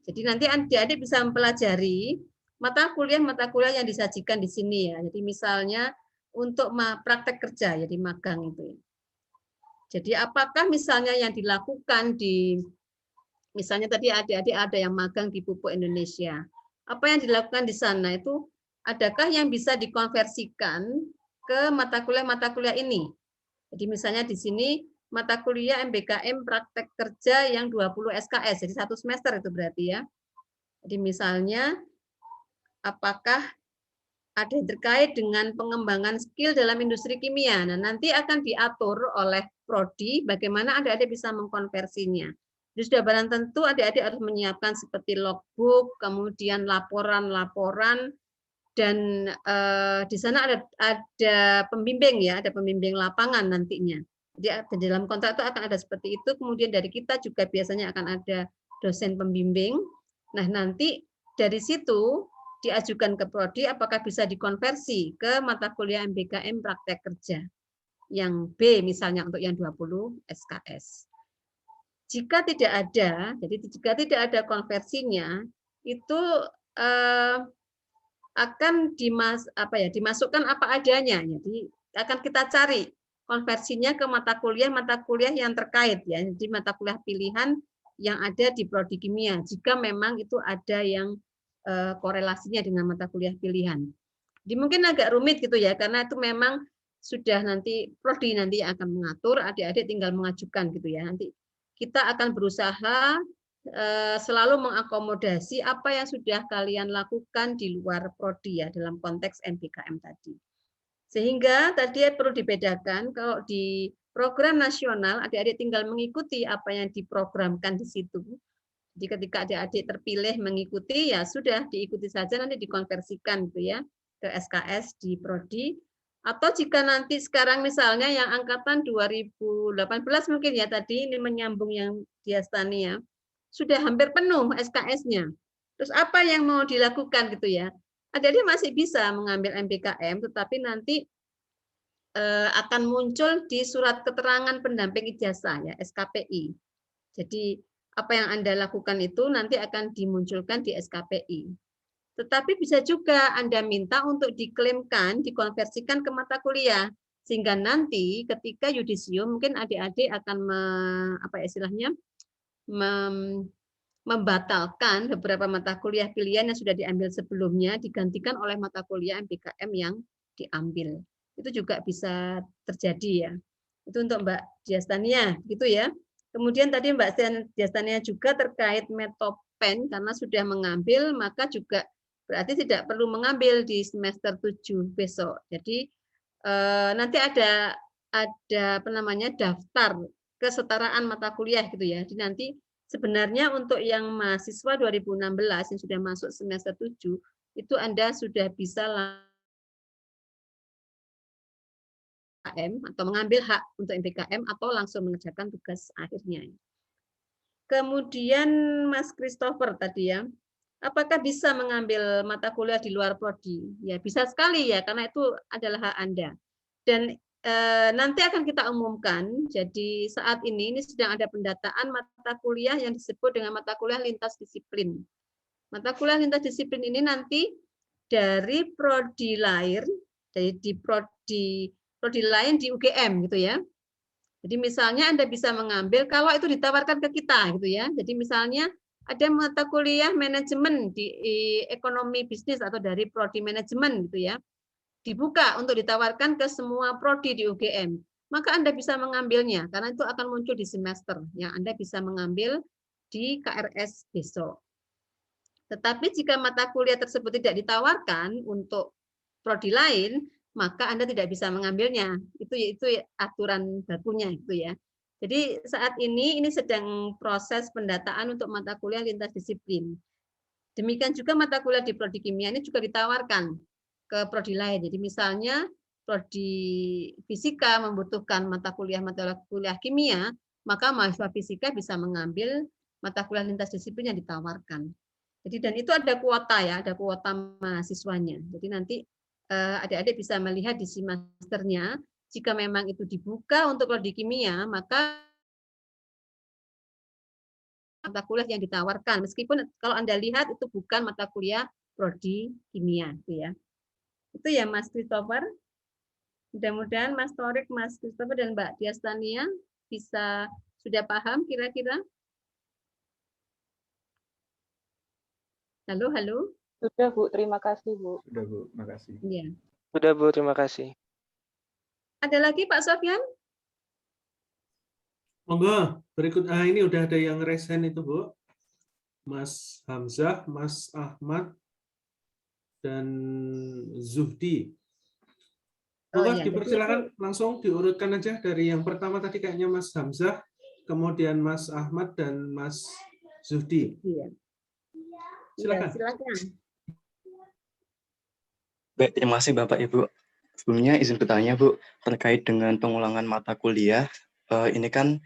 Jadi nanti adik-adik bisa mempelajari mata kuliah yang disajikan di sini ya. Jadi misalnya untuk praktek kerja, jadi magang itu. Jadi apakah misalnya yang dilakukan di, misalnya tadi adik-adik ada yang magang di Pupuk Indonesia. Apa yang dilakukan di sana itu, adakah yang bisa dikonversikan ke mata kuliah ini? Jadi misalnya di sini mata kuliah MBKM praktek kerja yang 20 SKS, jadi 1 semester itu berarti ya. Jadi misalnya apakah ada yang terkait dengan pengembangan skill dalam industri kimia. Nah, nanti akan diatur oleh prodi bagaimana adik-adik bisa mengkonversinya. Jadi sudah barang tentu adik-adik harus menyiapkan seperti logbook, kemudian laporan-laporan, dan di sana ada pembimbing ya, ada pembimbing lapangan nantinya. Jadi di dalam kontrak itu akan ada seperti itu. Kemudian dari kita juga biasanya akan ada dosen pembimbing. Nah, nanti dari situ diajukan ke prodi apakah bisa dikonversi ke mata kuliah MBKM praktek kerja yang B misalnya untuk yang 20 SKS. Jika tidak ada, jadi jika tidak ada konversinya, itu akan dimasukkan apa adanya. Jadi akan kita cari konversinya ke mata kuliah yang terkait ya. Jadi mata kuliah pilihan yang ada di prodi kimia. Jika memang itu ada yang korelasinya dengan mata kuliah pilihan. Jadi mungkin agak rumit gitu ya, karena itu memang sudah nanti prodi nanti yang akan mengatur, adik-adik tinggal mengajukan gitu ya. Nanti kita akan berusaha selalu mengakomodasi apa yang sudah kalian lakukan di luar prodi ya dalam konteks MBKM tadi. Sehingga tadi perlu dibedakan kalau di program nasional adik-adik tinggal mengikuti apa yang diprogramkan di situ. Jadi ketika adik-adik terpilih mengikuti ya sudah diikuti saja, nanti dikonversikan gitu ya ke SKS di prodi. Atau jika nanti sekarang misalnya yang angkatan 2018 mungkin ya tadi ini menyambung yang Diastania sudah hampir penuh SKS-nya. Terus apa yang mau dilakukan gitu ya? Adik-adik masih bisa mengambil MBKM tetapi nanti akan muncul di surat keterangan pendamping ijazah ya SKPI. Jadi apa yang Anda lakukan itu nanti akan dimunculkan di SKPI. Tetapi bisa juga Anda minta untuk diklaimkan, dikonversikan ke mata kuliah. Sehingga nanti ketika yudisium mungkin adik-adik akan membatalkan beberapa mata kuliah pilihan yang sudah diambil sebelumnya digantikan oleh mata kuliah MBKM yang diambil. Itu juga bisa terjadi ya. Itu untuk Mbak Diastania gitu ya. Kemudian tadi Mbak Diastania juga terkait Metopen karena sudah mengambil maka juga berarti tidak perlu mengambil di semester 7 besok. Jadi nanti ada daftar kesetaraan mata kuliah gitu ya. Jadi nanti sebenarnya untuk yang mahasiswa 2016 yang sudah masuk semester 7 itu Anda sudah bisa atau mengambil hak untuk MBKM atau langsung mengerjakan tugas akhirnya. Kemudian Mas Christopher tadi ya, apakah bisa mengambil mata kuliah di luar prodi? Ya bisa sekali ya, karena itu adalah hak Anda. Dan nanti akan kita umumkan. Jadi saat ini sedang ada pendataan mata kuliah yang disebut dengan mata kuliah lintas disiplin. Mata kuliah lintas disiplin ini nanti dari prodi lain, di prodi lain di UGM gitu ya. Jadi misalnya Anda bisa mengambil kalau itu ditawarkan ke kita gitu ya. Jadi misalnya ada mata kuliah manajemen di ekonomi bisnis atau dari prodi manajemen gitu ya. Dibuka untuk ditawarkan ke semua prodi di UGM. Maka Anda bisa mengambilnya karena itu akan muncul di semester yang Anda bisa mengambil di KRS besok. Tetapi jika mata kuliah tersebut tidak ditawarkan untuk prodi lain, maka Anda tidak bisa mengambilnya. Itu aturan bakunya itu ya. Jadi saat ini sedang proses pendataan untuk mata kuliah lintas disiplin. Demikian juga mata kuliah di prodi kimia ini juga ditawarkan ke prodi lain. Jadi misalnya prodi fisika membutuhkan mata kuliah kimia, maka mahasiswa fisika bisa mengambil mata kuliah lintas disiplin yang ditawarkan. Jadi dan itu ada kuota ya, ada kuota mahasiswanya. Jadi nanti adik-adik bisa melihat di semesternya, jika memang itu dibuka untuk prodi kimia, maka mata kuliah yang ditawarkan, meskipun kalau Anda lihat itu bukan mata kuliah prodi kimia, itu ya. Itu ya Mas Christopher. Mudah-mudahan Mas Torik, Mas Christopher, dan Mbak Diastania bisa sudah paham kira-kira. Halo, halo. Sudah Bu, terima kasih Bu. Sudah Bu, terima kasih. Iya. Sudah Bu, terima kasih. Ada lagi Pak Sofyan? Monggo, berikut ini udah ada yang resen itu Bu. Mas Hamzah, Mas Ahmad, dan Zuhdi. Oh, Monggo iya, dipersilakan langsung diurutkan aja dari yang pertama tadi kayaknya Mas Hamzah, kemudian Mas Ahmad dan Mas Zuhdi. Iya. Silakan. Ya, silakan. Baik, terima kasih Bapak Ibu. Sebelumnya izin bertanya Bu, terkait dengan pengulangan mata kuliah, ini kan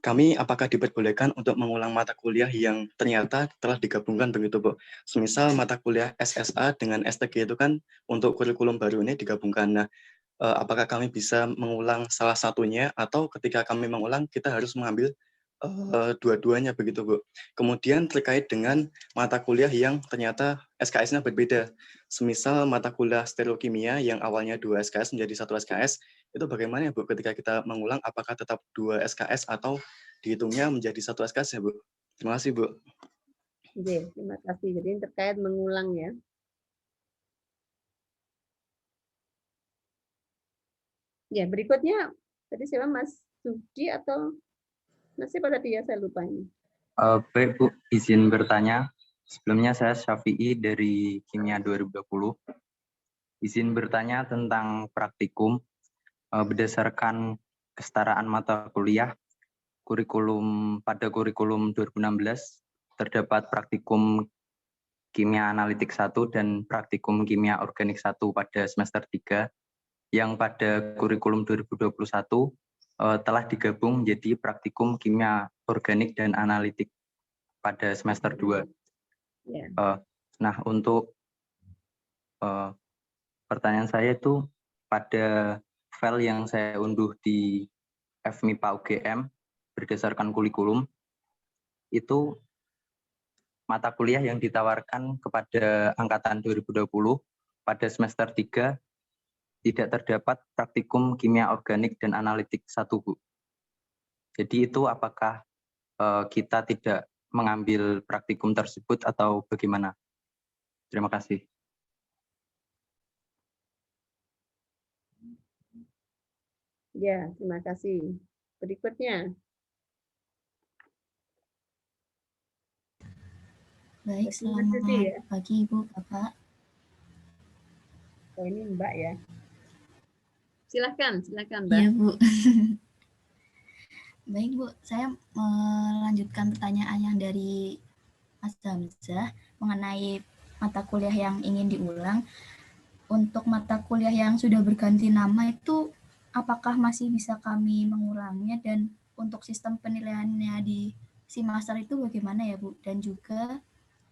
kami apakah diperbolehkan untuk mengulang mata kuliah yang ternyata telah digabungkan begitu Bu? Semisal mata kuliah SSA dengan STG itu kan untuk kurikulum baru ini digabungkan. Nah, apakah kami bisa mengulang salah satunya atau ketika kami mengulang kita harus mengambil dua-duanya begitu Bu? Kemudian terkait dengan mata kuliah yang ternyata SKS-nya berbeda. Semisal mata kuliah stereokimia yang awalnya 2 SKS menjadi 1 SKS, itu bagaimana ya Bu ketika kita mengulang, apakah tetap 2 SKS atau dihitungnya menjadi 1 SKS ya Bu? Terima kasih Bu. Oke, terima kasih. Jadi terkait mengulang ya. Ya, berikutnya tadi siapa Mas Sudi atau masih pada dia saya lupa ini. Baik Bu, izin bertanya. Sebelumnya saya Syafi'i dari Kimia 2020. Izin bertanya tentang praktikum. Berdasarkan kesetaraan mata kuliah, pada kurikulum 2016 terdapat praktikum kimia analitik 1 dan praktikum kimia organik 1 pada semester 3 yang pada kurikulum 2021 telah digabung menjadi praktikum kimia organik dan analitik pada semester 2. Ya. Nah, untuk pertanyaan saya itu pada file yang saya unduh di FMIPA UGM berdasarkan kurikulum, itu mata kuliah yang ditawarkan kepada angkatan 2020 pada semester 3 tidak terdapat praktikum kimia organik dan analitik 1 Bu. Jadi itu apakah kita tidak mengambil praktikum tersebut atau bagaimana? Terima kasih. Ya, terima kasih. Berikutnya. Baik, selamat pagi Ibu, Bapak. Oh, ini Mbak ya. Silakan Mbak. Iya Bu. Baik Bu, saya melanjutkan pertanyaan yang dari Mas Hamzah mengenai mata kuliah yang ingin diulang. Untuk mata kuliah yang sudah berganti nama itu apakah masih bisa kami mengulangnya, dan untuk sistem penilaiannya di SIMaster itu bagaimana ya Bu? Dan juga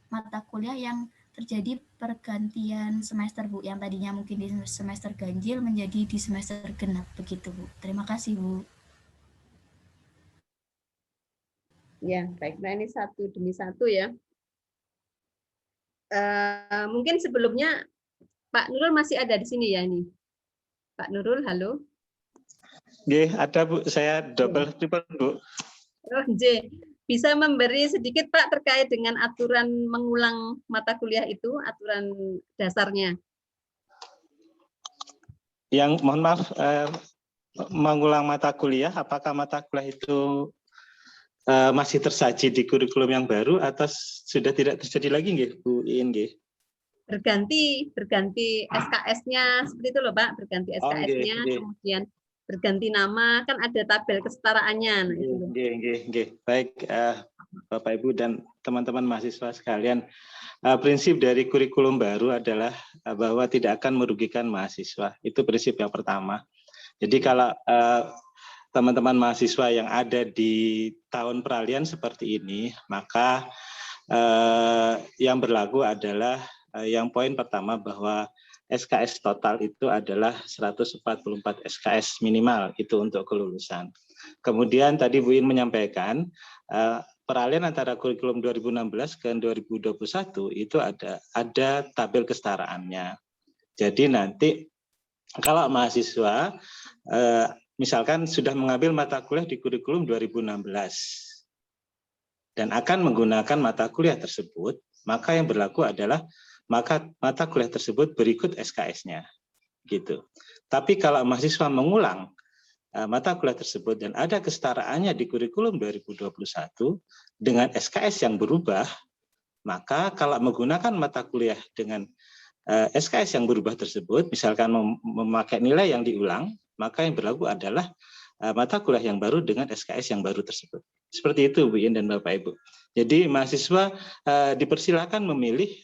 mata kuliah yang terjadi pergantian semester Bu, yang tadinya mungkin di semester ganjil menjadi di semester genap begitu Bu. Terima kasih Bu. Ya, baik. Nah ini satu demi satu ya. Mungkin sebelumnya Pak Nurul masih ada di sini ya ini. Pak Nurul, halo. Nggih, ada Bu, saya double triple Bu. Oh, J. Bisa memberi sedikit Pak terkait dengan aturan mengulang mata kuliah itu, aturan dasarnya? Yang mohon maaf, mengulang mata kuliah, apakah mata kuliah itu masih tersaji di kurikulum yang baru atau sudah tidak terjadi lagi nggih Bu Iin nggih? Berganti SKS-nya seperti itu loh Pak, berganti SKS-nya, kemudian berganti nama, kan ada tabel kesetaraannya. Nah, itu. Nggih. Baik, Bapak Ibu dan teman-teman mahasiswa sekalian, prinsip dari kurikulum baru adalah bahwa tidak akan merugikan mahasiswa. Itu prinsip yang pertama. Jadi kalau teman-teman mahasiswa yang ada di tahun peralihan seperti ini, maka yang berlaku adalah yang poin pertama bahwa SKS total itu adalah 144 SKS minimal itu untuk kelulusan. Kemudian tadi Bu In menyampaikan peralihan antara kurikulum 2016 ke 2021 itu ada tabel kesetaraannya. Jadi nanti kalau mahasiswa misalkan sudah mengambil mata kuliah di kurikulum 2016 dan akan menggunakan mata kuliah tersebut, maka yang berlaku adalah maka mata kuliah tersebut berikut SKS-nya, gitu. Tapi kalau mahasiswa mengulang mata kuliah tersebut dan ada kesetaraannya di kurikulum 2021 dengan SKS yang berubah, maka kalau menggunakan mata kuliah dengan SKS yang berubah tersebut, misalkan memakai nilai yang diulang, maka yang berlaku adalah mata kuliah yang baru dengan SKS yang baru tersebut. Seperti itu Bu Yin dan Bapak Ibu. Jadi mahasiswa dipersilakan memilih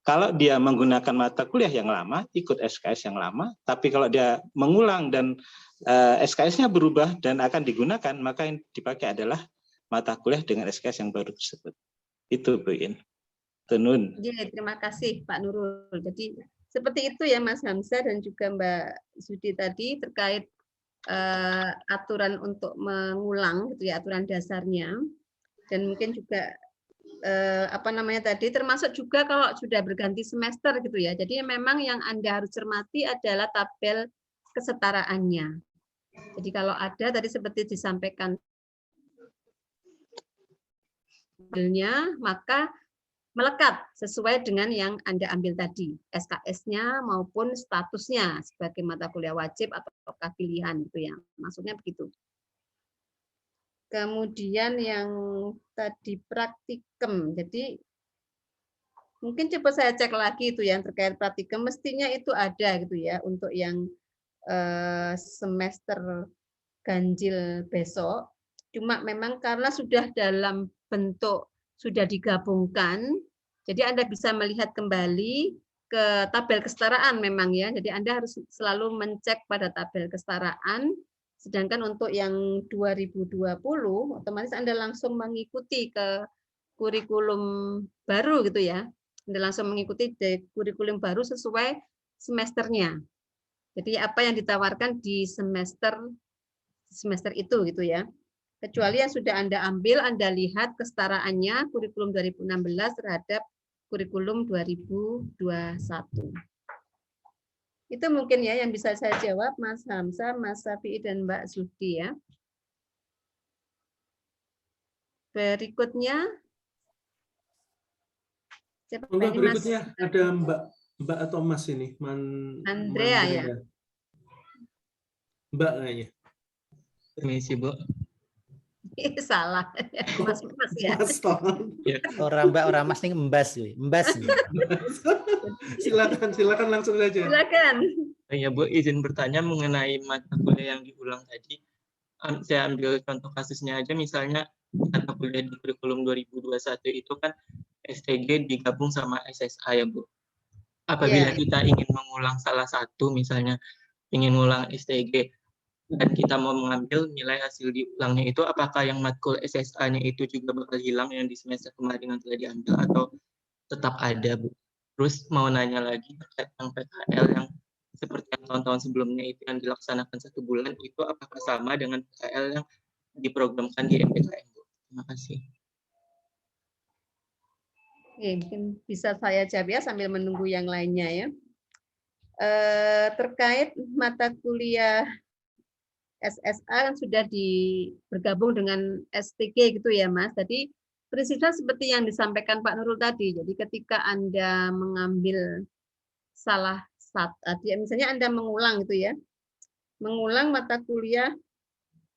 kalau dia menggunakan mata kuliah yang lama, ikut SKS yang lama, tapi kalau dia mengulang dan SKS-nya berubah dan akan digunakan, maka yang dipakai adalah mata kuliah dengan SKS yang baru tersebut. Itu Bu Yin. Tenun. Ya, terima kasih Pak Nurul. Jadi seperti itu ya Mas Hamzah dan juga Mbak Zudi tadi terkait aturan untuk mengulang gitu ya, aturan dasarnya. Dan mungkin juga apa namanya tadi termasuk juga kalau sudah berganti semester gitu ya. Jadi memang yang Anda harus cermati adalah tabel kesetaraannya. Jadi kalau ada tadi seperti disampaikan maka melekat sesuai dengan yang Anda ambil tadi, SKS-nya maupun statusnya sebagai mata kuliah wajib atau pilihan itu ya. Maksudnya begitu. Kemudian yang tadi praktikum. Jadi mungkin coba saya cek lagi itu yang terkait praktikum, mestinya itu ada gitu ya untuk yang semester ganjil besok. Cuma memang karena sudah dalam bentuk sudah digabungkan, jadi Anda bisa melihat kembali ke tabel kesetaraan memang ya. Jadi Anda harus selalu mencek pada tabel kesetaraan. Sedangkan untuk yang 2020, otomatis Anda langsung mengikuti ke kurikulum baru gitu ya. Anda langsung mengikuti kurikulum baru sesuai semesternya. Jadi apa yang ditawarkan di semester itu gitu ya. Kecuali yang sudah Anda ambil, Anda lihat kesetaraannya kurikulum 2016 terhadap kurikulum 2021. Itu mungkin ya yang bisa saya jawab, Mas Hamzah, Mas Syafi'i, dan Mbak Zudi ya. Berikutnya. Siapa ini, Berikutnya Mas? ada Mbak atau Mas ini? Andrea ya. Mbak kayaknya. Permisi Bu. Salah, Mas ya. Mas Orang Mbak, orang Mas nih Mbas, Mbas. Silakan langsung saja. Silakan. Ya Bu, izin bertanya mengenai mata kuliah yang diulang tadi. Saya ambil contoh kasusnya aja, misalnya mata kuliah di kurikulum 2021 itu kan STG digabung sama SSA ya Bu. Apabila kita ingin mengulang salah satu, misalnya ingin mengulang STG, dan kita mau mengambil nilai hasil diulangnya itu, apakah yang matkul SSA-nya itu juga bakal hilang yang di semester kemarin yang telah diambil atau tetap ada Bu? Terus mau nanya lagi terkait yang PKL yang seperti yang tahun-tahun sebelumnya itu yang dilaksanakan 1 bulan, itu apakah sama dengan PKL yang diprogramkan di MBKM Bu? Terima kasih. Oke, mungkin bisa saya jawab ya sambil menunggu yang lainnya ya. Terkait mata kuliah SSA yang sudah bergabung dengan STG gitu ya Mas. Jadi prinsipnya seperti yang disampaikan Pak Nurul tadi. Jadi ketika Anda mengambil salah satu, misalnya Anda mengulang gitu ya. Mengulang mata kuliah,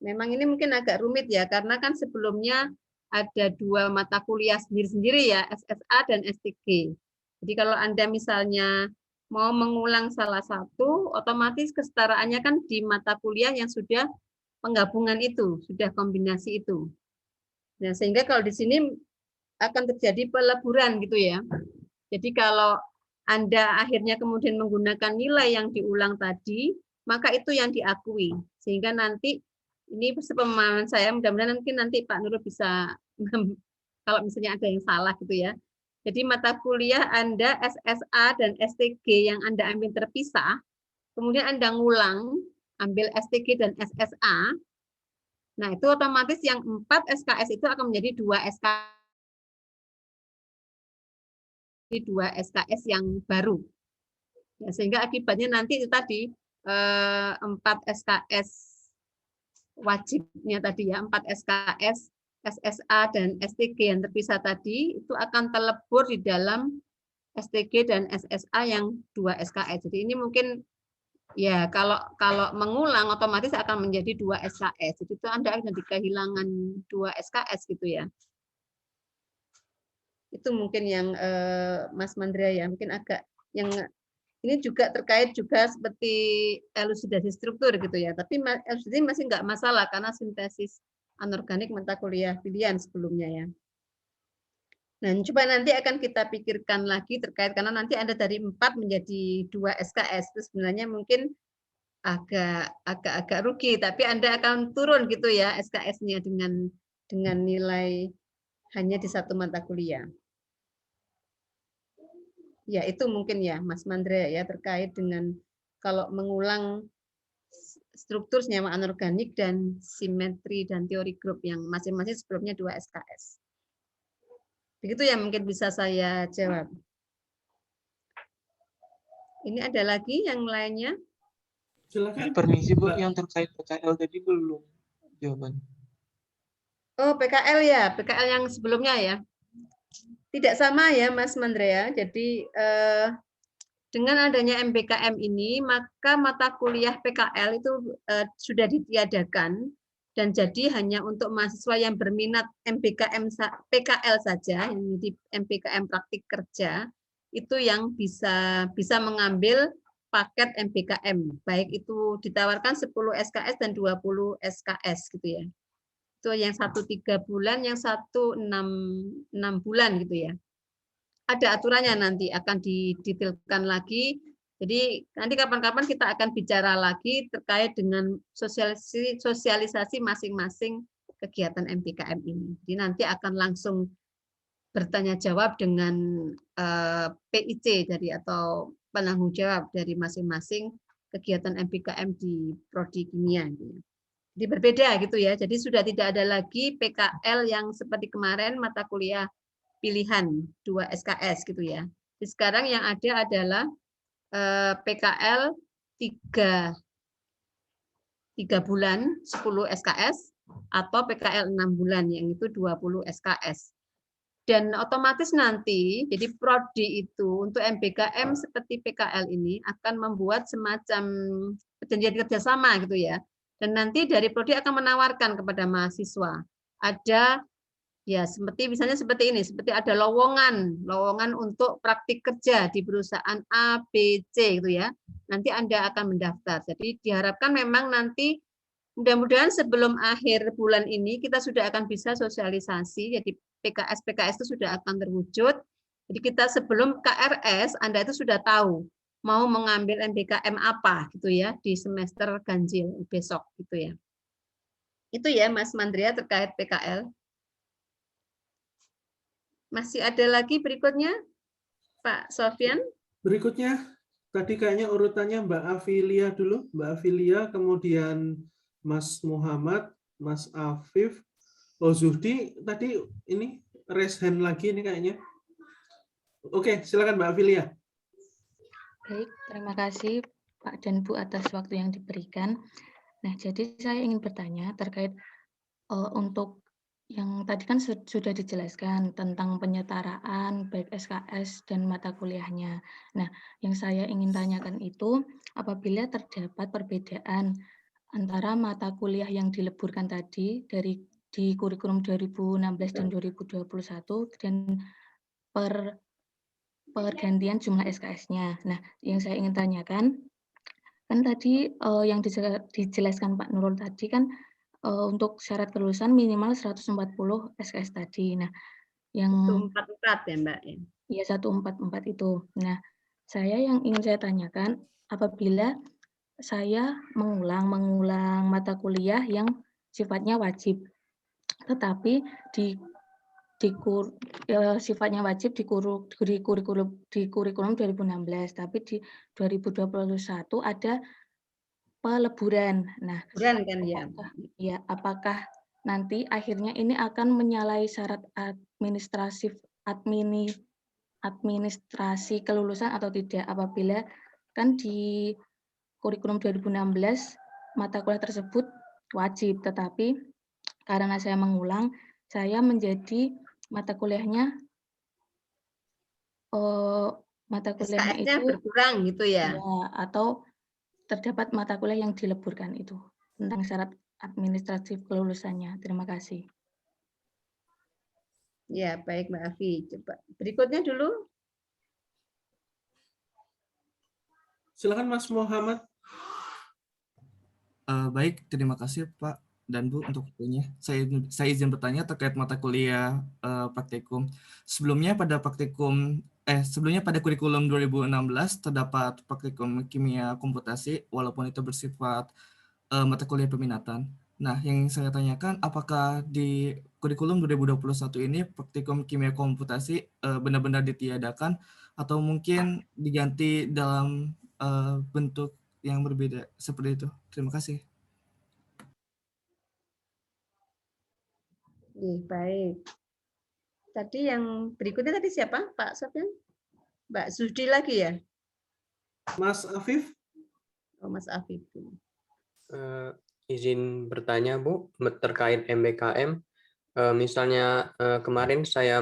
memang ini mungkin agak rumit ya, karena kan sebelumnya ada 2 mata kuliah sendiri-sendiri ya, SSA dan STG. Jadi kalau Anda misalnya mau mengulang salah satu, otomatis kesetaraannya kan di mata kuliah yang sudah penggabungan itu, sudah kombinasi itu. Nah, sehingga kalau di sini akan terjadi peleburan gitu ya. Jadi kalau Anda akhirnya kemudian menggunakan nilai yang diulang tadi, maka itu yang diakui. Sehingga nanti, ini sepemahaman saya, mudah-mudahan nanti Pak Nurul bisa, kalau misalnya ada yang salah gitu ya. Jadi mata kuliah Anda SSA dan STG yang Anda ambil terpisah, kemudian Anda ngulang, ambil STG dan SSA, nah itu otomatis yang 4 SKS itu akan menjadi 2 SKS yang baru. Ya, sehingga akibatnya nanti itu tadi 4 SKS wajibnya tadi ya, 4 SKS SSA dan STG yang terpisah tadi itu akan terlebur di dalam STG dan SSA yang 2 SKS. Jadi ini mungkin ya kalau mengulang otomatis akan menjadi 2 SKS. Jadi itu Anda akan kehilangan 2 SKS gitu ya. Itu mungkin yang Mas Mandria ya, mungkin agak Yang ini juga terkait juga seperti elusidasi struktur gitu ya. Tapi elusidasi masih nggak masalah karena sintesis anorganik mata kuliah pilihan sebelumnya ya. Nah, coba nanti akan kita pikirkan lagi terkait karena nanti ada dari 4 menjadi 2 SKS. Itu sebenarnya mungkin agak rugi, tapi Anda akan turun gitu ya SKS-nya dengan nilai hanya di satu mata kuliah. Ya, itu mungkin ya Mas Mandra ya terkait dengan kalau mengulang struktur senyawa anorganik dan simetri dan teori grup yang masing-masing sebelumnya 2 SKS. Begitu ya mungkin bisa saya jawab. Ini ada lagi yang lainnya? Silakan. Permisi Bu, yang terkait PKL tadi belum jawaban. Oh, PKL ya, PKL yang sebelumnya ya. Tidak sama ya Mas Mandrea. Jadi dengan adanya MBKM ini, maka mata kuliah PKL itu sudah ditiadakan dan jadi hanya untuk mahasiswa yang berminat PKL saja, yang di MBKM praktik kerja, itu yang bisa mengambil paket MBKM, baik itu ditawarkan 10 SKS dan 20 SKS gitu ya. Itu yang satu 3 bulan, yang satu 6 bulan gitu ya. Ada aturannya nanti akan didetailkan lagi. Jadi nanti kapan-kapan kita akan bicara lagi terkait dengan sosialisasi masing-masing kegiatan MBKM ini. Jadi nanti akan langsung bertanya jawab dengan PIC dari atau penanggung jawab dari masing-masing kegiatan MBKM di prodi kimia. Jadi berbeda gitu ya. Jadi sudah tidak ada lagi PKL yang seperti kemarin mata kuliah pilihan 2 SKS gitu ya. Jadi sekarang yang ada adalah PKL 3 bulan 10 SKS atau PKL 6 bulan yang itu 20 SKS. Dan otomatis nanti jadi prodi itu untuk MBKM seperti PKL ini akan membuat semacam perjanjian kerjasama gitu ya. Dan nanti dari prodi akan menawarkan kepada mahasiswa ada ya misalnya seperti ini, seperti ada lowongan untuk praktik kerja di perusahaan A, B, C gitu ya. Nanti Anda akan mendaftar. Jadi diharapkan memang nanti mudah-mudahan sebelum akhir bulan ini kita sudah akan bisa sosialisasi. Jadi PKS itu sudah akan terwujud. Jadi kita sebelum KRS Anda itu sudah tahu mau mengambil MBKM apa gitu ya di semester ganjil besok gitu ya. Itu ya Mas Mandria terkait PKL. Masih ada lagi berikutnya, Pak Sofyan? Berikutnya, tadi kayaknya urutannya Mbak Afilia dulu. Mbak Afilia, kemudian Mas Muhammad, Mas Afif, Zuhdi. Tadi ini raise hand lagi ini kayaknya. Oke, silakan Mbak Afilia. Baik, terima kasih Pak dan Bu atas waktu yang diberikan. Nah, jadi saya ingin bertanya terkait untuk yang tadi kan sudah dijelaskan tentang penyetaraan baik SKS dan mata kuliahnya. Nah, yang saya ingin tanyakan itu apabila terdapat perbedaan antara mata kuliah yang dileburkan tadi di kurikulum 2016 dan 2021 dan pergantian jumlah SKS-nya. Nah, yang saya ingin tanyakan kan tadi yang dijelaskan Pak Nurul tadi kan untuk syarat kelulusan minimal 140 SKS tadi. Nah, yang 144 ya, Mbak. Ya, 144 itu. Nah, yang ingin saya tanyakan, apabila saya mengulang mata kuliah yang sifatnya wajib, tetapi sifatnya wajib di kurikulum 2016, tapi di 2021 ada peleburan. Nah, apakah nanti akhirnya ini akan menyalahi syarat administrasi kelulusan atau tidak apabila kan di kurikulum 2016 mata kuliah tersebut wajib, tetapi karena saya mengulang, saya menjadi mata kuliahnya itu berkurang gitu ya. Atau terdapat mata kuliah yang dileburkan itu tentang syarat administratif kelulusannya. Terima kasih. Ya, baik Mbak Afi. Coba berikutnya dulu. Silakan Mas Muhammad. Baik, terima kasih Pak dan Bu untuk waktunya. Saya izin bertanya terkait mata kuliah praktikum. Sebelumnya pada kurikulum 2016 terdapat praktikum kimia komputasi walaupun itu bersifat mata kuliah peminatan. Nah, yang saya tanyakan apakah di kurikulum 2021 ini praktikum kimia komputasi benar-benar ditiadakan atau mungkin diganti dalam bentuk yang berbeda seperti itu. Terima kasih. Baik. Tadi yang berikutnya tadi siapa? Pak Sofyan? Mbak Sudi lagi ya? Mas Afif? Oh, Mas Afif. Izin bertanya Bu, terkait MBKM. Misalnya kemarin saya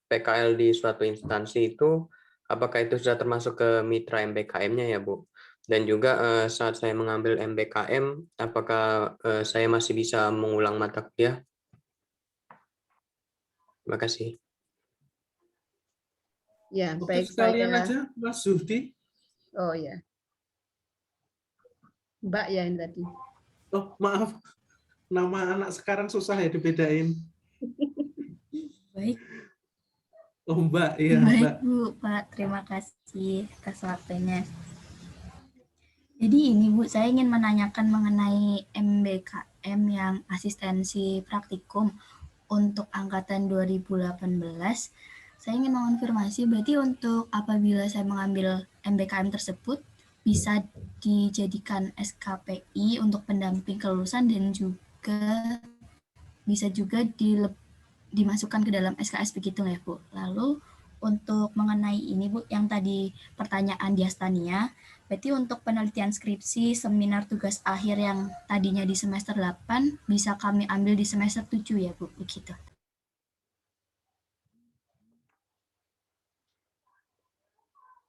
PKL di suatu instansi itu, apakah itu sudah termasuk ke mitra MBKM-nya ya Bu? Dan juga saat saya mengambil MBKM, apakah saya masih bisa mengulang mata kuliah? Terima kasih. Ya, Oke, baik sekalian saya. aja Mas Zuhdi. Oh ya. Mbak ya ini tadi. Oh, maaf. Nama anak sekarang susah ya dibedain. Baik. Oh, Mbak, iya, Baik Mbak. Bu, Pak. Terima kasih atas waktunya. Jadi ini Bu, saya ingin menanyakan mengenai MBKM yang asistensi praktikum untuk angkatan 2018. Saya ingin mengonfirmasi, berarti untuk apabila saya mengambil MBKM tersebut, bisa dijadikan SKPI untuk pendamping kelulusan dan juga bisa juga dimasukkan ke dalam SKS begitu ya Bu. Lalu untuk mengenai ini Bu, yang tadi pertanyaan Diastania, berarti untuk penelitian skripsi, seminar tugas akhir yang tadinya di semester 8, bisa kami ambil di semester 7 ya Bu, begitu.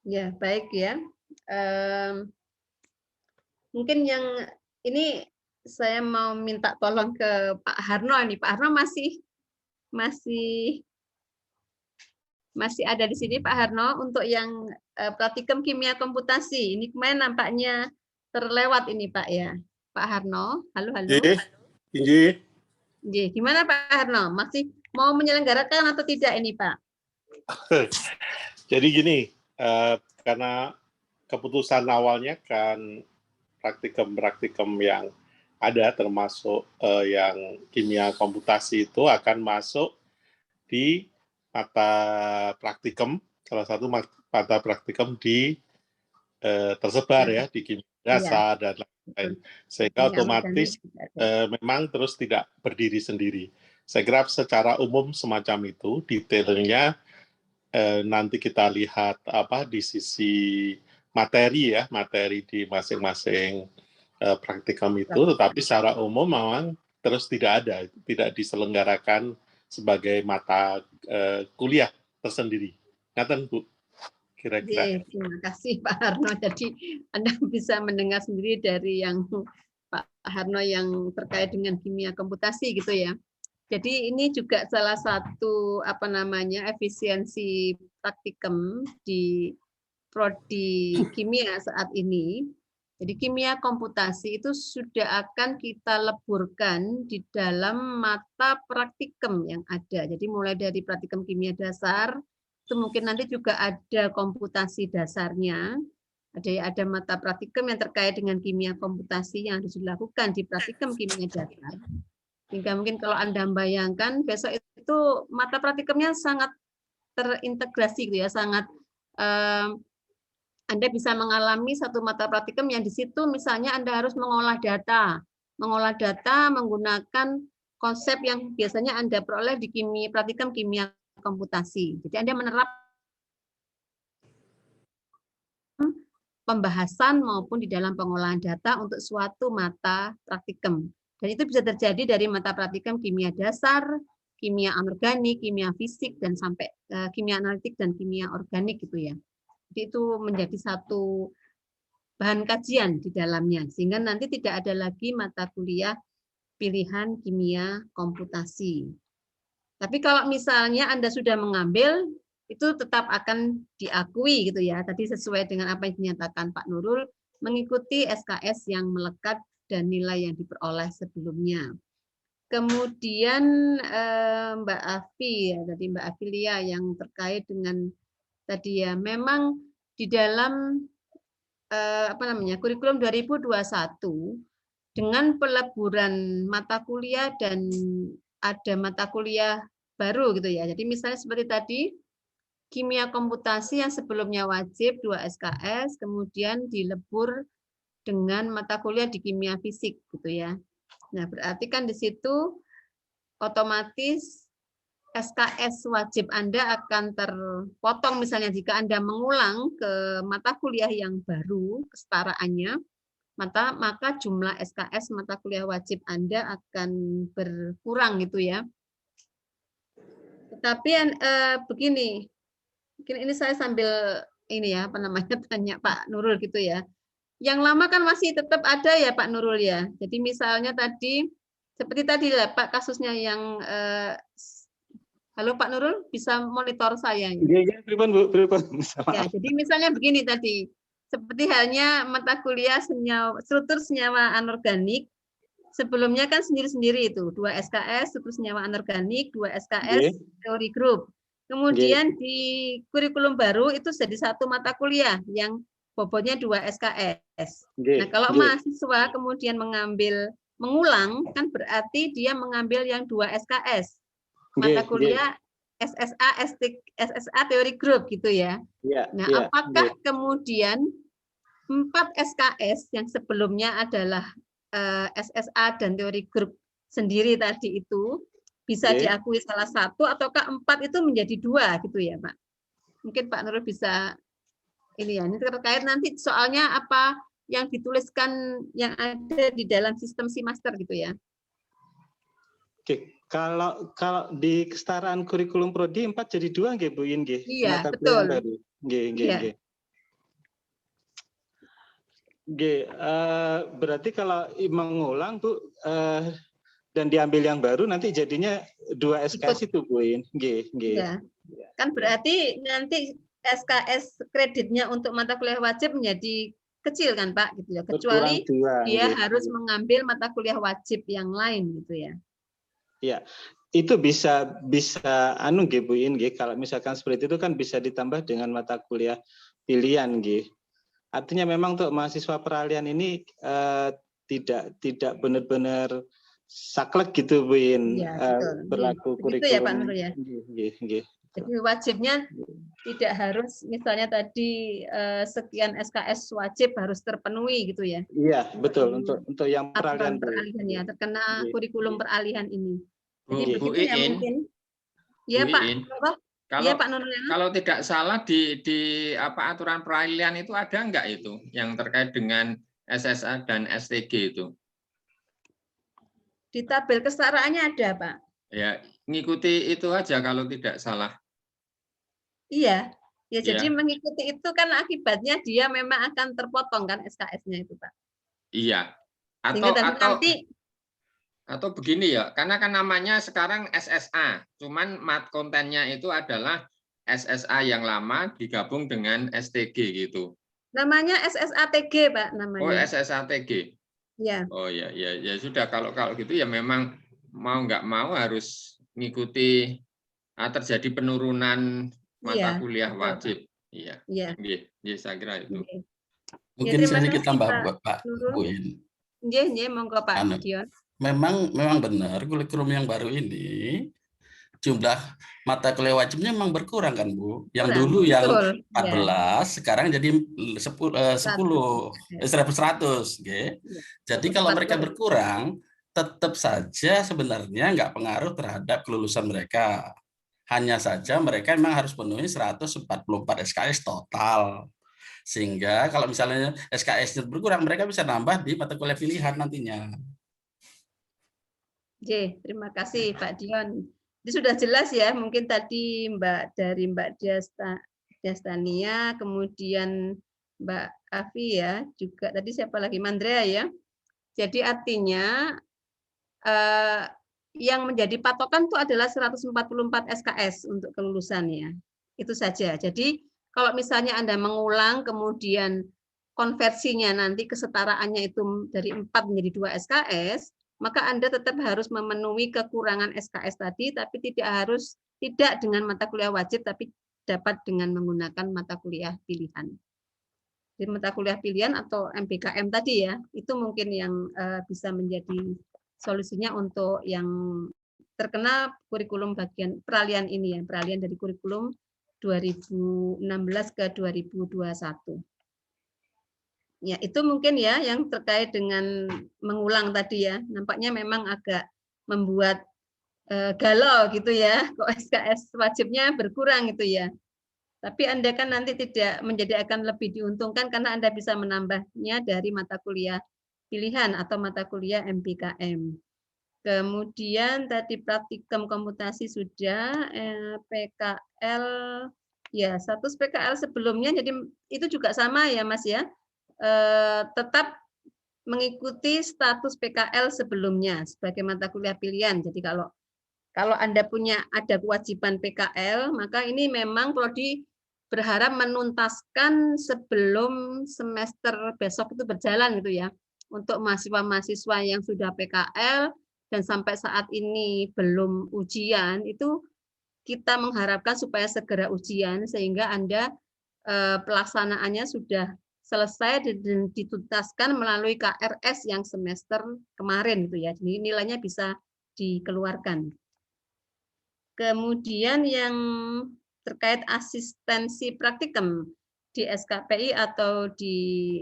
Ya, baik ya. Mungkin yang ini saya mau minta tolong ke Pak Harno nih. Pak Harno masih ada di sini Pak Harno untuk yang praktikum kimia komputasi. Ini kemarin nampaknya terlewat ini Pak ya. Pak Harno, halo. Gimana Pak Harno? Masih mau menyelenggarakan atau tidak ini Pak? Jadi gini, karena keputusan awalnya kan praktikum yang ada termasuk yang kimia komputasi itu akan masuk di mata praktikum, salah satu mata praktikum di tersebar ya di kimia dasar dan lain-lain, sehingga otomatis memang terus tidak berdiri sendiri. Saya kira secara umum semacam itu, detailnya nanti kita lihat di sisi materi di masing-masing praktikum itu, tetapi secara umum memang terus tidak diselenggarakan sebagai mata kuliah tersendiri. Ngaten Bu, kira-kira. Terima kasih Pak Harno. Jadi Anda bisa mendengar sendiri dari yang Pak Harno yang terkait dengan kimia komputasi gitu ya. Jadi ini juga salah satu efisiensi praktikum di prodi kimia saat ini. Jadi kimia komputasi itu sudah akan kita leburkan di dalam mata praktikum yang ada. Jadi mulai dari praktikum kimia dasar, itu mungkin nanti juga ada komputasi dasarnya. Ada mata praktikum yang terkait dengan kimia komputasi yang harus dilakukan di praktikum kimia dasar. Hingga mungkin kalau Anda bayangkan besok itu mata praktikumnya sangat terintegrasi gitu ya, sangat Anda bisa mengalami satu mata praktikum yang di situ misalnya Anda harus mengolah data menggunakan konsep yang biasanya Anda peroleh di praktikum kimia komputasi. Jadi Anda menerap pembahasan maupun di dalam pengolahan data untuk suatu mata praktikum. Dan itu bisa terjadi dari mata praktikum kimia dasar, kimia anorganik, kimia fisik, dan sampai kimia analitik dan kimia organik gitu ya. Jadi itu menjadi satu bahan kajian di dalamnya, sehingga nanti tidak ada lagi mata kuliah pilihan kimia komputasi. Tapi kalau misalnya Anda sudah mengambil, itu tetap akan diakui gitu ya. Tadi sesuai dengan apa yang dinyatakan Pak Nurul, mengikuti SKS yang melekat dan nilai yang diperoleh sebelumnya. Kemudian Mbak Afi ya, tadi Mbak Afilia yang terkait dengan tadi ya, memang di dalam kurikulum 2021 dengan peleburan mata kuliah dan ada mata kuliah baru gitu ya. Jadi misalnya seperti tadi kimia komputasi yang sebelumnya wajib 2 SKS, kemudian dilebur dengan mata kuliah di kimia fisik gitu ya. Nah, berarti kan di situ otomatis SKS wajib Anda akan terpotong misalnya jika Anda mengulang ke mata kuliah yang baru kesetaraannya, maka jumlah SKS mata kuliah wajib Anda akan berkurang gitu ya. Tetapi begini, mungkin ini saya sambil ini ya tanya Pak Nurul gitu ya. Yang lama kan masih tetap ada ya Pak Nurul ya. Jadi misalnya tadi seperti tadi lah Pak kasusnya yang halo Pak Nurul bisa monitor saya ya. Iya, Bu. Ya, jadi misalnya begini tadi. Seperti halnya mata kuliah struktur senyawa anorganik. Sebelumnya kan sendiri-sendiri itu, 2 SKS struktur senyawa anorganik, 2 SKS teori grup. Kemudian di kurikulum baru itu jadi 1 mata kuliah yang bobotnya 2 SKS. Nah, kalau mahasiswa kemudian mengulang kan berarti dia mengambil yang 2 SKS. Mata kuliah SSA teori grup gitu ya. Nah, apakah kemudian 4 SKS yang sebelumnya adalah SSA dan teori grup sendiri tadi itu bisa diakui salah satu ataukah 4 itu menjadi 2 gitu ya, Pak? Mungkin Pak Nurul bisa ini ya, ini terkait nanti soalnya apa yang dituliskan yang ada di dalam sistem Simaster gitu ya. Oke, kalau di kesetaraan kurikulum prodi 4 jadi 2 nggih Bu In nggih. Iya, mata betul. kuliah baru. Nggih. Berarti kalau mengulang Bu dan diambil yang baru nanti jadinya 2 SKS itu Bu In. Nggih. Ya. Kan berarti nanti SKS kreditnya untuk mata kuliah wajib menjadi kecil kan Pak gitu ya. Kecuali dia harus mengambil mata kuliah wajib yang lain gitu ya. Ya, itu bisa nggih Bu In nggih. Kalau misalkan seperti itu kan bisa ditambah dengan mata kuliah pilihan nggih. Artinya memang untuk mahasiswa peralihan ini tidak benar-benar saklek gitu Bu In, ya, berlaku kurikulum. Begitu ya Pak Nurul ya. Nggih. Jadi wajibnya tidak harus misalnya tadi sekian SKS wajib harus terpenuhi gitu ya. Iya, betul untuk yang peralihan ya, terkena kurikulum peralihan ini. Jadi Bu begitu ya Iin, mungkin. Ya Bu Pak. Iin, Iya Pak Nurul. Kalau tidak salah di aturan peralihan itu ada enggak itu yang terkait dengan SSA dan STG itu? Di tabel kesetaraannya ada Pak. Ya, ngikuti itu aja kalau tidak salah. Iya, ya jadi mengikuti itu kan akibatnya dia memang akan terpotong kan SKS-nya itu Pak. Iya. Atau begini ya, karena kan namanya sekarang SSA, cuman kontennya itu adalah SSA yang lama digabung dengan STG gitu. Namanya SSATG Pak namanya. Oh SSATG. Ya. Oh ya sudah kalau gitu ya memang mau nggak mau harus mengikuti terjadi penurunan mata kuliah wajib. Iya. Saya kira itu. Mungkin sedikit tambah Pak Bu In. Monggo Pak Dion. Memang benar kurikulum yang baru ini jumlah mata kuliah wajibnya memang berkurang kan Bu. Yang dulu yang 14 sekarang jadi 100. Jadi kalau mereka berkurang tetap saja sebenarnya nggak pengaruh terhadap kelulusan mereka. Hanya saja mereka memang harus penuhi 144 SKS total. Sehingga kalau misalnya SKS berkurang, mereka bisa nambah di mata kuliah pilihan nantinya. Terima kasih Pak Dion. Ini sudah jelas ya, mungkin tadi Mbak Diastania, kemudian Mbak Afi ya, juga tadi siapa lagi? Mandrea ya. Jadi artinya yang menjadi patokan itu adalah 144 SKS untuk kelulusan ya. Itu saja. Jadi kalau misalnya Anda mengulang kemudian konversinya nanti kesetaraannya itu dari 4 menjadi 2 SKS, maka Anda tetap harus memenuhi kekurangan SKS tadi, tapi tidak dengan mata kuliah wajib, tapi dapat dengan menggunakan mata kuliah pilihan. Jadi mata kuliah pilihan atau MBKM tadi ya, itu mungkin yang bisa menjadi solusinya untuk yang terkena kurikulum bagian peralihan ini ya, peralihan dari kurikulum 2016 ke 2021. Ya, itu mungkin ya yang terkait dengan mengulang tadi ya. Nampaknya memang agak membuat galau gitu ya, kok SKS wajibnya berkurang gitu ya. Tapi Anda kan nanti tidak menjadi akan lebih diuntungkan karena Anda bisa menambahnya dari mata kuliah pilihan atau mata kuliah MBKM. Kemudian tadi praktikum komputasi sudah, PKL, ya status PKL sebelumnya, jadi itu juga sama ya Mas ya, tetap mengikuti status PKL sebelumnya sebagai mata kuliah pilihan. Jadi kalau Anda ada kewajiban PKL, maka ini memang prodi berharap menuntaskan sebelum semester besok itu berjalan gitu ya. Untuk mahasiswa-mahasiswa yang sudah PKL dan sampai saat ini belum ujian, itu kita mengharapkan supaya segera ujian sehingga Anda pelaksanaannya sudah selesai dan dituntaskan melalui KRS yang semester kemarin gitu ya. Jadi nilainya bisa dikeluarkan. Kemudian yang terkait asistensi praktikum di SKPI atau di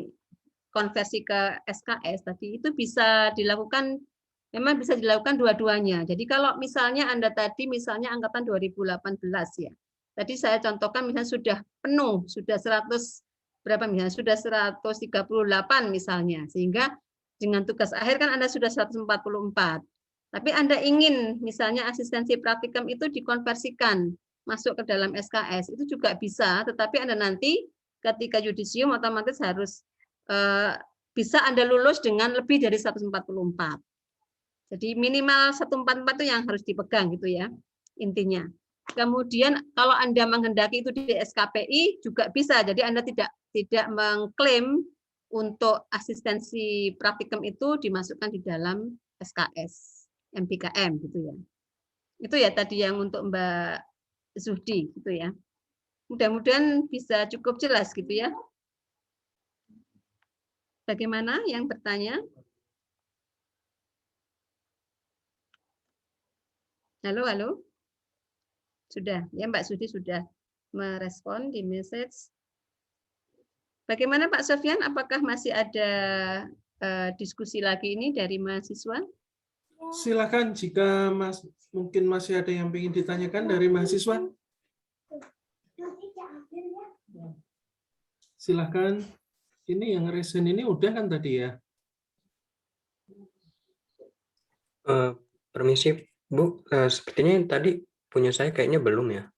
konversi ke SKS tadi itu bisa dilakukan, memang bisa dilakukan dua-duanya. Jadi kalau misalnya Anda tadi misalnya angkatan 2018 ya. Tadi saya contohkan misalnya sudah penuh, sudah 100 berapa misalnya, sudah 138 misalnya. Sehingga dengan tugas akhir kan Anda sudah 144. Tapi Anda ingin misalnya asistensi praktikum itu dikonversikan masuk ke dalam SKS, itu juga bisa, tetapi Anda nanti ketika yudisium otomatis harus bisa Anda lulus dengan lebih dari 144. Jadi minimal 144 itu yang harus dipegang gitu ya, intinya. Kemudian kalau Anda menghendaki itu di SKPI juga bisa, jadi Anda tidak mengklaim untuk asistensi praktikum itu dimasukkan di dalam SKS, MBKM gitu ya. Itu ya tadi yang untuk Mbak Zuhdi gitu ya. Mudah-mudahan bisa cukup jelas gitu ya. Bagaimana yang bertanya? Halo, halo. Sudah, ya Mbak Zuhdi sudah merespon di message. Bagaimana Pak Sofyan, apakah masih ada diskusi lagi ini dari mahasiswa? Silakan jika mungkin masih ada yang ingin ditanyakan dari mahasiswa. Silakan. Ini yang resen ini udah kan tadi ya? Permisi Bu, sepertinya yang tadi punya saya kayaknya belum ya.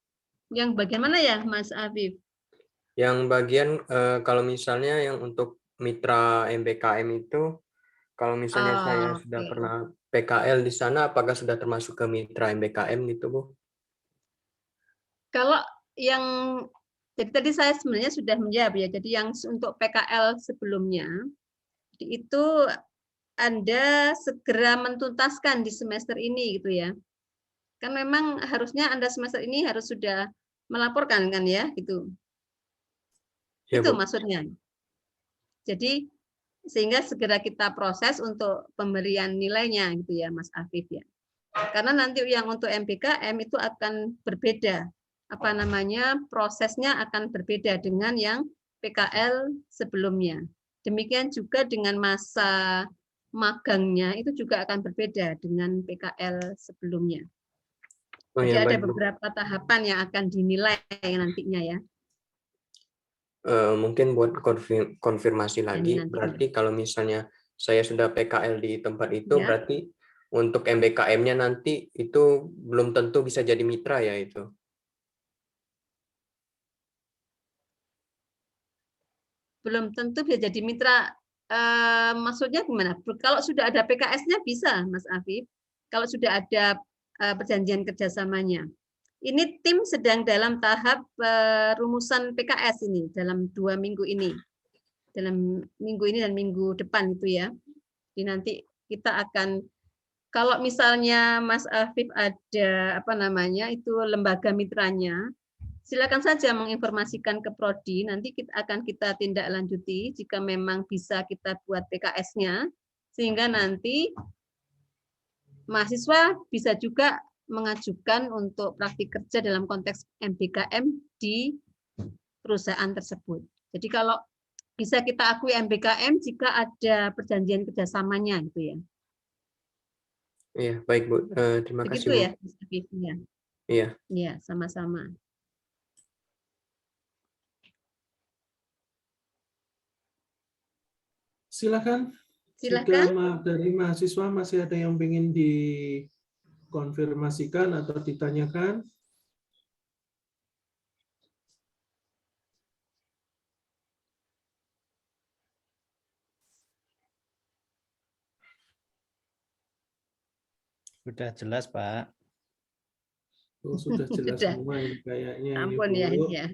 Yang bagian mana ya Mas Afif? Yang bagian kalau misalnya yang untuk mitra MBKM itu, kalau misalnya saya sudah pernah PKL di sana, apakah sudah termasuk ke mitra MBKM gitu Bu? Kalau yang jadi tadi saya sebenarnya sudah menjawab ya. Jadi yang untuk PKL sebelumnya itu Anda segera mentuntaskan di semester ini gitu ya. Kan memang harusnya Anda semester ini harus sudah melaporkan kan ya gitu. Ya, itu Bu. Maksudnya. Jadi sehingga segera kita proses untuk pemberian nilainya gitu ya Mas Afif ya. Karena nanti yang untuk MBKM itu akan berbeda, apa namanya, prosesnya akan berbeda dengan yang PKL sebelumnya. Demikian juga dengan masa magangnya itu juga akan berbeda dengan PKL sebelumnya. Jadi ada beberapa tahapan yang akan dinilai nantinya ya. Mungkin buat konfirmasi lagi, berarti kalau misalnya saya sudah PKL di tempat itu, ya. Berarti untuk MBKM-nya nanti itu belum tentu bisa jadi mitra ya itu? Belum tentu bisa jadi mitra, maksudnya gimana? Kalau sudah ada PKS-nya bisa, Mas Afif. Kalau sudah ada perjanjian kerjasamanya. ini tim sedang dalam tahap rumusan PKS ini dalam 2 minggu ini. Dalam minggu ini dan minggu depan itu ya. Jadi nanti kita akan, kalau misalnya Mas Afif ada apa namanya itu lembaga mitranya, silakan saja menginformasikan ke Prodi, nanti akan kita tindak lanjuti jika memang bisa kita buat PKS-nya, sehingga nanti mahasiswa bisa juga mengajukan untuk praktik kerja dalam konteks MBKM di perusahaan tersebut. Jadi kalau bisa kita akui MBKM jika ada perjanjian kerjasamanya gitu ya. Iya, baik Bu. Terima kasih Begitu Bu. ya, Mas Afif, ya. Iya. Iya, sama-sama. Silakan. Silakan. Jika dari mahasiswa masih ada yang ingin dikonfirmasikan atau ditanyakan. Sudah jelas, Pak. Oh, sudah jelas Sudah. semua ini kayaknya. Ampun ini, ya, Bu. ya.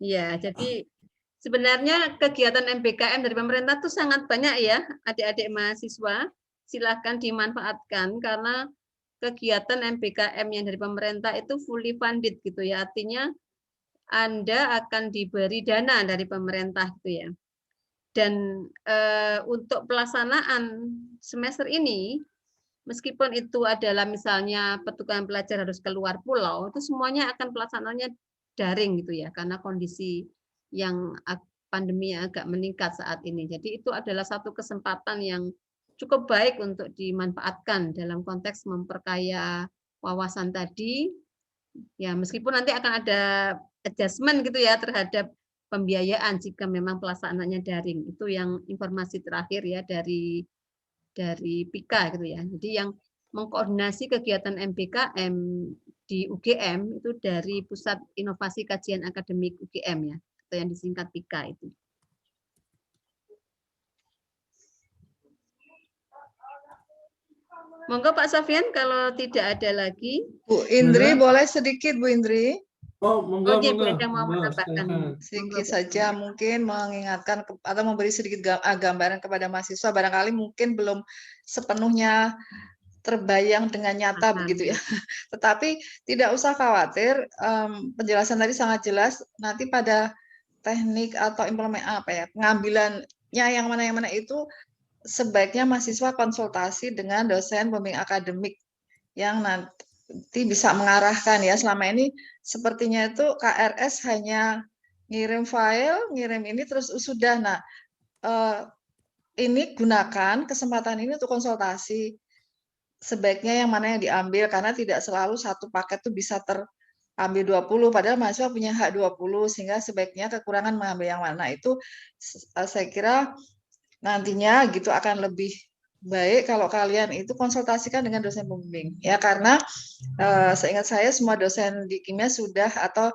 Ya, jadi sebenarnya kegiatan MBKM dari pemerintah itu sangat banyak ya, adik-adik mahasiswa. Silakan dimanfaatkan karena kegiatan MBKM yang dari pemerintah itu fully funded gitu ya. Artinya Anda akan diberi dana dari pemerintah gitu ya. Dan untuk pelaksanaan semester ini, meskipun itu adalah misalnya pertukaran pelajar harus keluar pulau, itu semuanya akan pelaksanaannya daring gitu ya, karena kondisi yang pandemi yang agak meningkat saat ini. Jadi itu adalah satu kesempatan yang cukup baik untuk dimanfaatkan dalam konteks memperkaya wawasan tadi. Ya, meskipun nanti akan ada adjustment gitu ya terhadap pembiayaan jika memang pelaksanaannya daring. Itu yang informasi terakhir ya dari PIKA gitu ya. Jadi yang mengkoordinasi kegiatan MBKM di UGM itu dari Pusat Inovasi Kajian Akademik UGM ya, atau yang disingkat PIKA itu. Monggo Pak Sofyan kalau tidak ada lagi. Bu Indri boleh sedikit Bu Indri? Oh, monggo, Oke, Bu monggo. Endang mau menambahkan. Sedikit saja mungkin mengingatkan atau memberi sedikit gambaran kepada mahasiswa, barangkali mungkin belum sepenuhnya terbayang dengan nyata begitu ya. Tetapi tidak usah khawatir, penjelasan tadi sangat jelas. Nanti pada teknik atau pengambilannya yang mana itu sebaiknya mahasiswa konsultasi dengan dosen pembimbing akademik yang nanti bisa mengarahkan ya. Selama ini sepertinya itu KRS hanya ngirim file, ngirim ini terus sudah. Nah, ini gunakan kesempatan ini untuk konsultasi. Sebaiknya yang mana yang diambil, karena tidak selalu satu paket itu bisa terambil 20, padahal mahasiswa punya hak 20, sehingga sebaiknya kekurangan mengambil yang mana. Itu saya kira nantinya gitu akan lebih baik kalau kalian itu konsultasikan dengan dosen pembimbing. Ya, karena seingat saya semua dosen di kimia sudah atau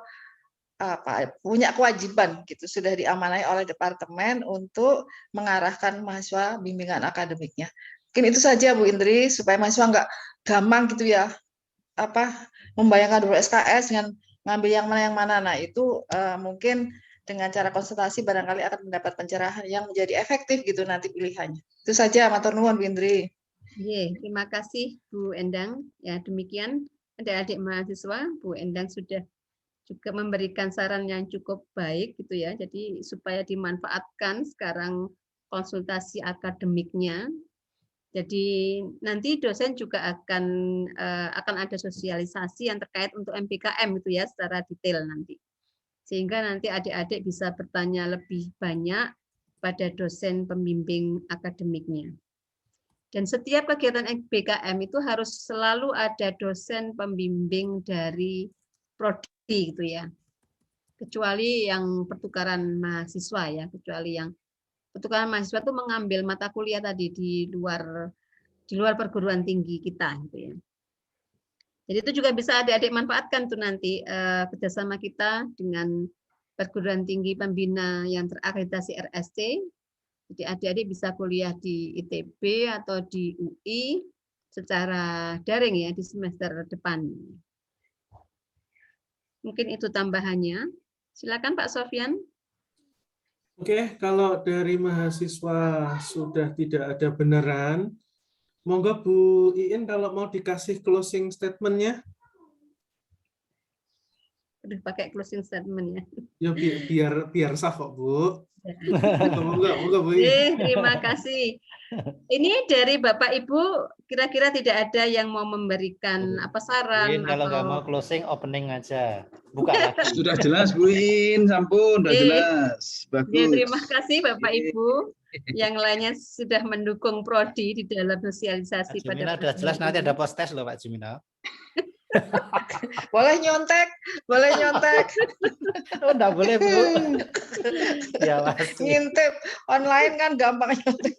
punya kewajiban gitu, sudah diamanai oleh departemen untuk mengarahkan mahasiswa bimbingan akademiknya. Mungkin itu saja Bu Indri, supaya mahasiswa nggak gampang gitu ya, membayangkan dulu SKS dengan ngambil yang mana. Nah itu mungkin dengan cara konsultasi barangkali akan mendapat pencerahan yang menjadi efektif gitu nanti pilihannya. Itu saja, matur nuwun Bu Indri. Terima kasih Bu Endang. Ya demikian adik-adik mahasiswa, Bu Endang sudah juga memberikan saran yang cukup baik gitu ya. Jadi supaya dimanfaatkan sekarang konsultasi akademiknya. Jadi nanti dosen juga akan ada sosialisasi yang terkait untuk MBKM itu ya secara detail nanti. Sehingga nanti adik-adik bisa bertanya lebih banyak pada dosen pembimbing akademiknya. Dan setiap kegiatan MBKM itu harus selalu ada dosen pembimbing dari prodi gitu ya. Kecuali yang pertukaran mahasiswa ya, kecuali yang pertukaran mahasiswa itu mengambil mata kuliah tadi di luar perguruan tinggi kita gitu ya. Jadi itu juga bisa adik-adik manfaatkan tuh nanti kerjasama kita dengan perguruan tinggi pembina yang terakreditasi RSC. Jadi adik-adik bisa kuliah di ITB atau di UI secara daring ya di semester depan. Mungkin itu tambahannya. Silakan Pak Sofyan. Oke, kalau dari mahasiswa sudah tidak ada beneran, monggo Bu Iin kalau mau dikasih closing statement-nya. Udah pakai closing statement ya. Ya biar sah kok Bu. Monggo Bu Iin. Terima kasih. Ini dari Bapak Ibu kira-kira tidak ada yang mau memberikan apa saran kalau nggak atau mau closing, opening aja. Buka lagi. Sudah jelas Bu In, sampun, sudah jelas. Bagus. Terima kasih Bapak Ibu. Yang lainnya sudah mendukung Prodi di dalam sosialisasi Pak Jumina pada udah jelas, nanti ada post test loh Pak Jumina. Boleh nyontek, boleh nyontek. Oh, enggak boleh Bu. Ya pasti. Ngintip online kan gampang nyontek.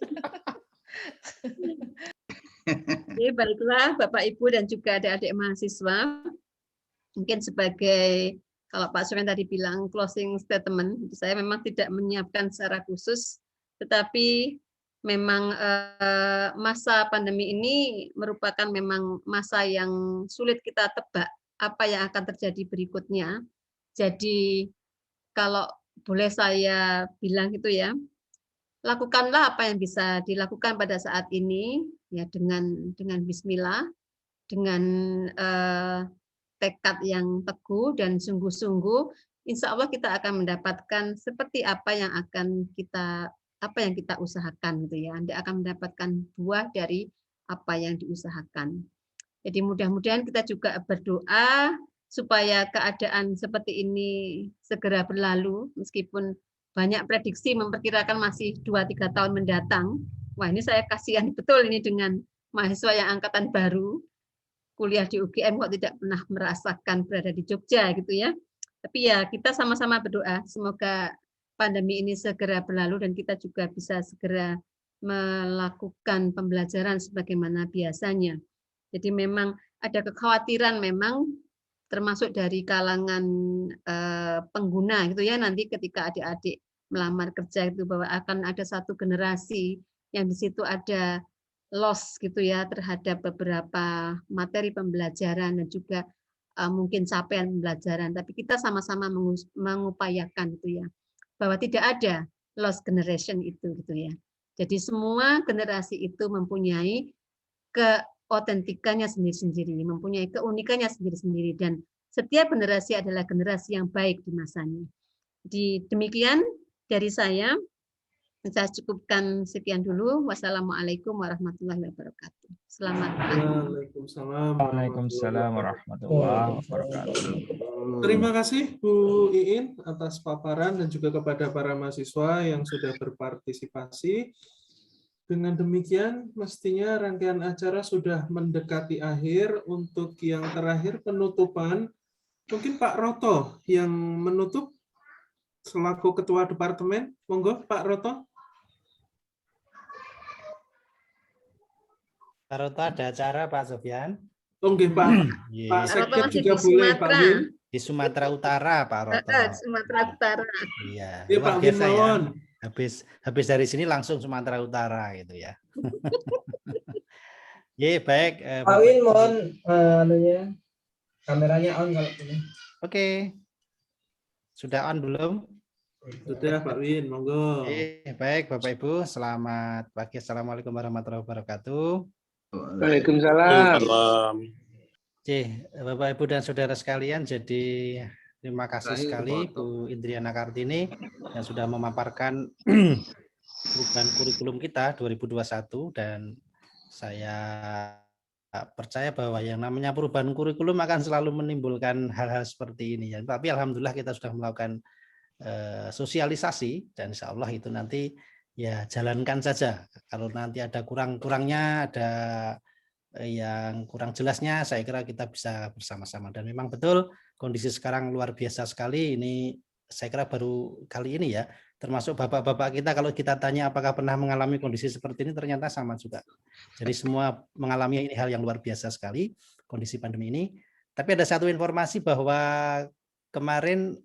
Oke, baiklah Bapak Ibu dan juga adik-adik mahasiswa. Mungkin sebagai, kalau Pak Sofyan tadi bilang closing statement, saya memang tidak menyiapkan secara khusus, tetapi memang masa pandemi ini merupakan memang masa yang sulit kita tebak apa yang akan terjadi berikutnya. Jadi kalau boleh saya bilang gitu ya, lakukanlah apa yang bisa dilakukan pada saat ini ya dengan bismillah, dengan tekad yang teguh dan sungguh-sungguh, insya Allah kita akan mendapatkan seperti apa yang kita usahakan gitu ya. Anda akan mendapatkan buah dari apa yang diusahakan. Jadi mudah-mudahan kita juga berdoa supaya keadaan seperti ini segera berlalu, meskipun banyak prediksi memperkirakan masih 2-3 tahun mendatang. Wah, ini saya kasihan betul ini dengan mahasiswa yang angkatan baru, kuliah di UGM kok tidak pernah merasakan berada di Jogja gitu ya. Tapi ya kita sama-sama berdoa semoga pandemi ini segera berlalu dan kita juga bisa segera melakukan pembelajaran sebagaimana biasanya. Jadi memang ada kekhawatiran memang termasuk dari kalangan pengguna gitu ya, nanti ketika adik-adik melamar kerja itu bahwa akan ada satu generasi yang di situ ada loss gitu ya terhadap beberapa materi pembelajaran dan juga mungkin capaian pembelajaran, tapi kita sama-sama mengupayakan itu ya bahwa tidak ada lost generation itu gitu ya. Jadi semua generasi itu mempunyai keotentikannya sendiri-sendiri, mempunyai keunikannya sendiri-sendiri, dan setiap generasi adalah generasi yang baik di masanya. Demikian dari saya cukupkan sekian dulu. Wassalamualaikum warahmatullahi wabarakatuh. Selamat pagi. Waalaikumsalam warahmatullahi wabarakatuh. Terima kasih Bu Iin atas paparan dan juga kepada para mahasiswa yang sudah berpartisipasi. Dengan demikian, mestinya rangkaian acara sudah mendekati akhir. Untuk yang terakhir penutupan, mungkin Pak Roto yang menutup selaku Ketua Departemen. Monggo Pak Roto. Pak Roto ada acara Pak Sofyan? Oke Pak. Pak Sekjen juga boleh Pak Win. Di Sumatera Utara Pak Roto. Sumatera Utara. Iya. Ya, Pak Win mawon. Habis dari sini langsung Sumatera Utara gitu ya. Ye, baik. Pak Win mohon anunya kameranya on kalau ini. Oke. Sudah on belum? Sudah Pak Win, monggo. Baik Bapak Ibu, selamat pagi. Assalamualaikum warahmatullahi wabarakatuh. Waalaikumsalam. Bapak Ibu dan saudara sekalian, jadi terima kasih sekali Bu Indriana Kartini yang sudah memaparkan perubahan kurikulum kita 2021, dan saya percaya bahwa yang namanya perubahan kurikulum akan selalu menimbulkan hal-hal seperti ini ya. Tapi alhamdulillah kita sudah melakukan sosialisasi dan insya Allah itu nanti ya jalankan saja. Kalau nanti ada kurang-kurangnya, ada yang kurang jelasnya, saya kira kita bisa bersama-sama. Dan memang betul kondisi sekarang luar biasa sekali. Ini saya kira baru kali ini ya, termasuk bapak-bapak kita kalau kita tanya apakah pernah mengalami kondisi seperti ini, ternyata sama juga. Jadi semua mengalami ini hal yang luar biasa sekali kondisi pandemi ini. Tapi ada satu informasi bahwa kemarin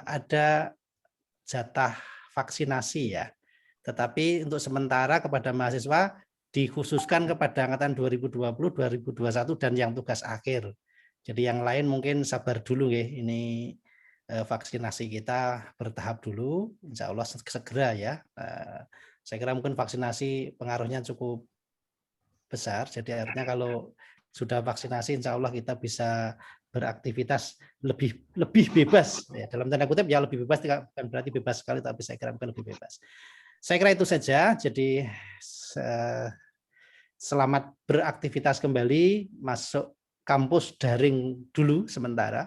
ada jatah vaksinasi ya. Tetapi untuk sementara kepada mahasiswa dikhususkan kepada angkatan 2020, 2021 dan yang tugas akhir. Jadi yang lain mungkin sabar dulu ya, ini vaksinasi kita bertahap dulu, insya Allah segera ya. Saya kira mungkin vaksinasi pengaruhnya cukup besar, jadi artinya kalau sudah vaksinasi insya Allah kita bisa beraktivitas lebih bebas ya, dalam tanda kutip ya, lebih bebas, bukan berarti bebas sekali, tapi saya kira bukan lebih bebas. Saya kira itu saja. Jadi selamat beraktivitas kembali, masuk kampus daring dulu sementara,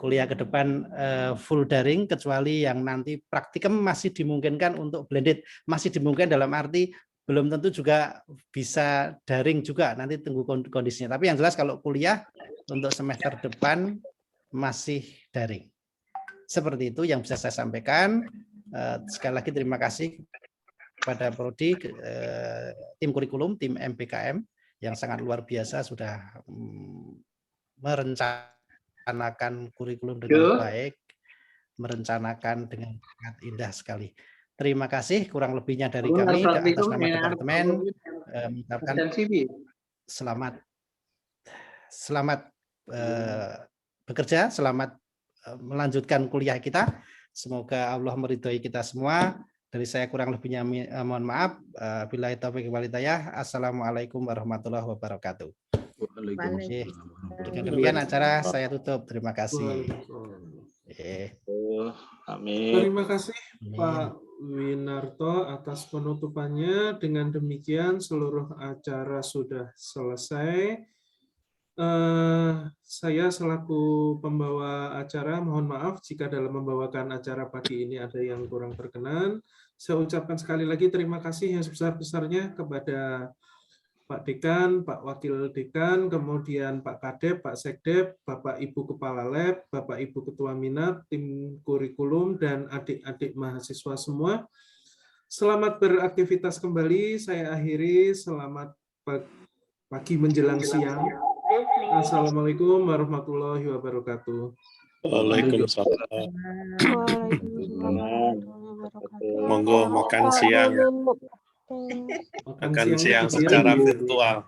kuliah ke depan full daring, kecuali yang nanti praktikum masih dimungkinkan untuk blended, masih dimungkinkan dalam arti belum tentu juga bisa daring juga, nanti tunggu kondisinya. Tapi yang jelas kalau kuliah untuk semester depan masih daring. Seperti itu yang bisa saya sampaikan. Sekali lagi terima kasih kepada Prodi, tim kurikulum, tim MPKM yang sangat luar biasa sudah merencanakan kurikulum dengan baik, merencanakan dengan sangat indah sekali. Terima kasih, kurang lebihnya dari kami atas nama departemen mengucapkan selamat bekerja, selamat melanjutkan kuliah kita. Semoga Allah meridhoi kita semua. Dari saya kurang lebihnya mohon maaf. Billahi taufiq wal hidayah. Assalamualaikum warahmatullahi wabarakatuh. Dengan demikian acara saya tutup. Terima kasih. Amin. Terima kasih Pak Winarto atas penutupannya. Dengan demikian seluruh acara sudah selesai. Saya selaku pembawa acara mohon maaf jika dalam membawakan acara pagi ini ada yang kurang berkenan. Saya ucapkan sekali lagi terima kasih yang sebesar-besarnya kepada Pak Dekan, Pak Wakil Dekan, kemudian Pak Kadep, Pak Sekdep, Bapak Ibu Kepala Lab, Bapak Ibu Ketua Minat, tim kurikulum, dan adik-adik mahasiswa semua. Selamat beraktivitas kembali. Saya akhiri. Selamat pagi menjelang siang. Assalamualaikum warahmatullahi wabarakatuh. Waalaikumsalam. Monggo makan siang. Makan siang secara virtual.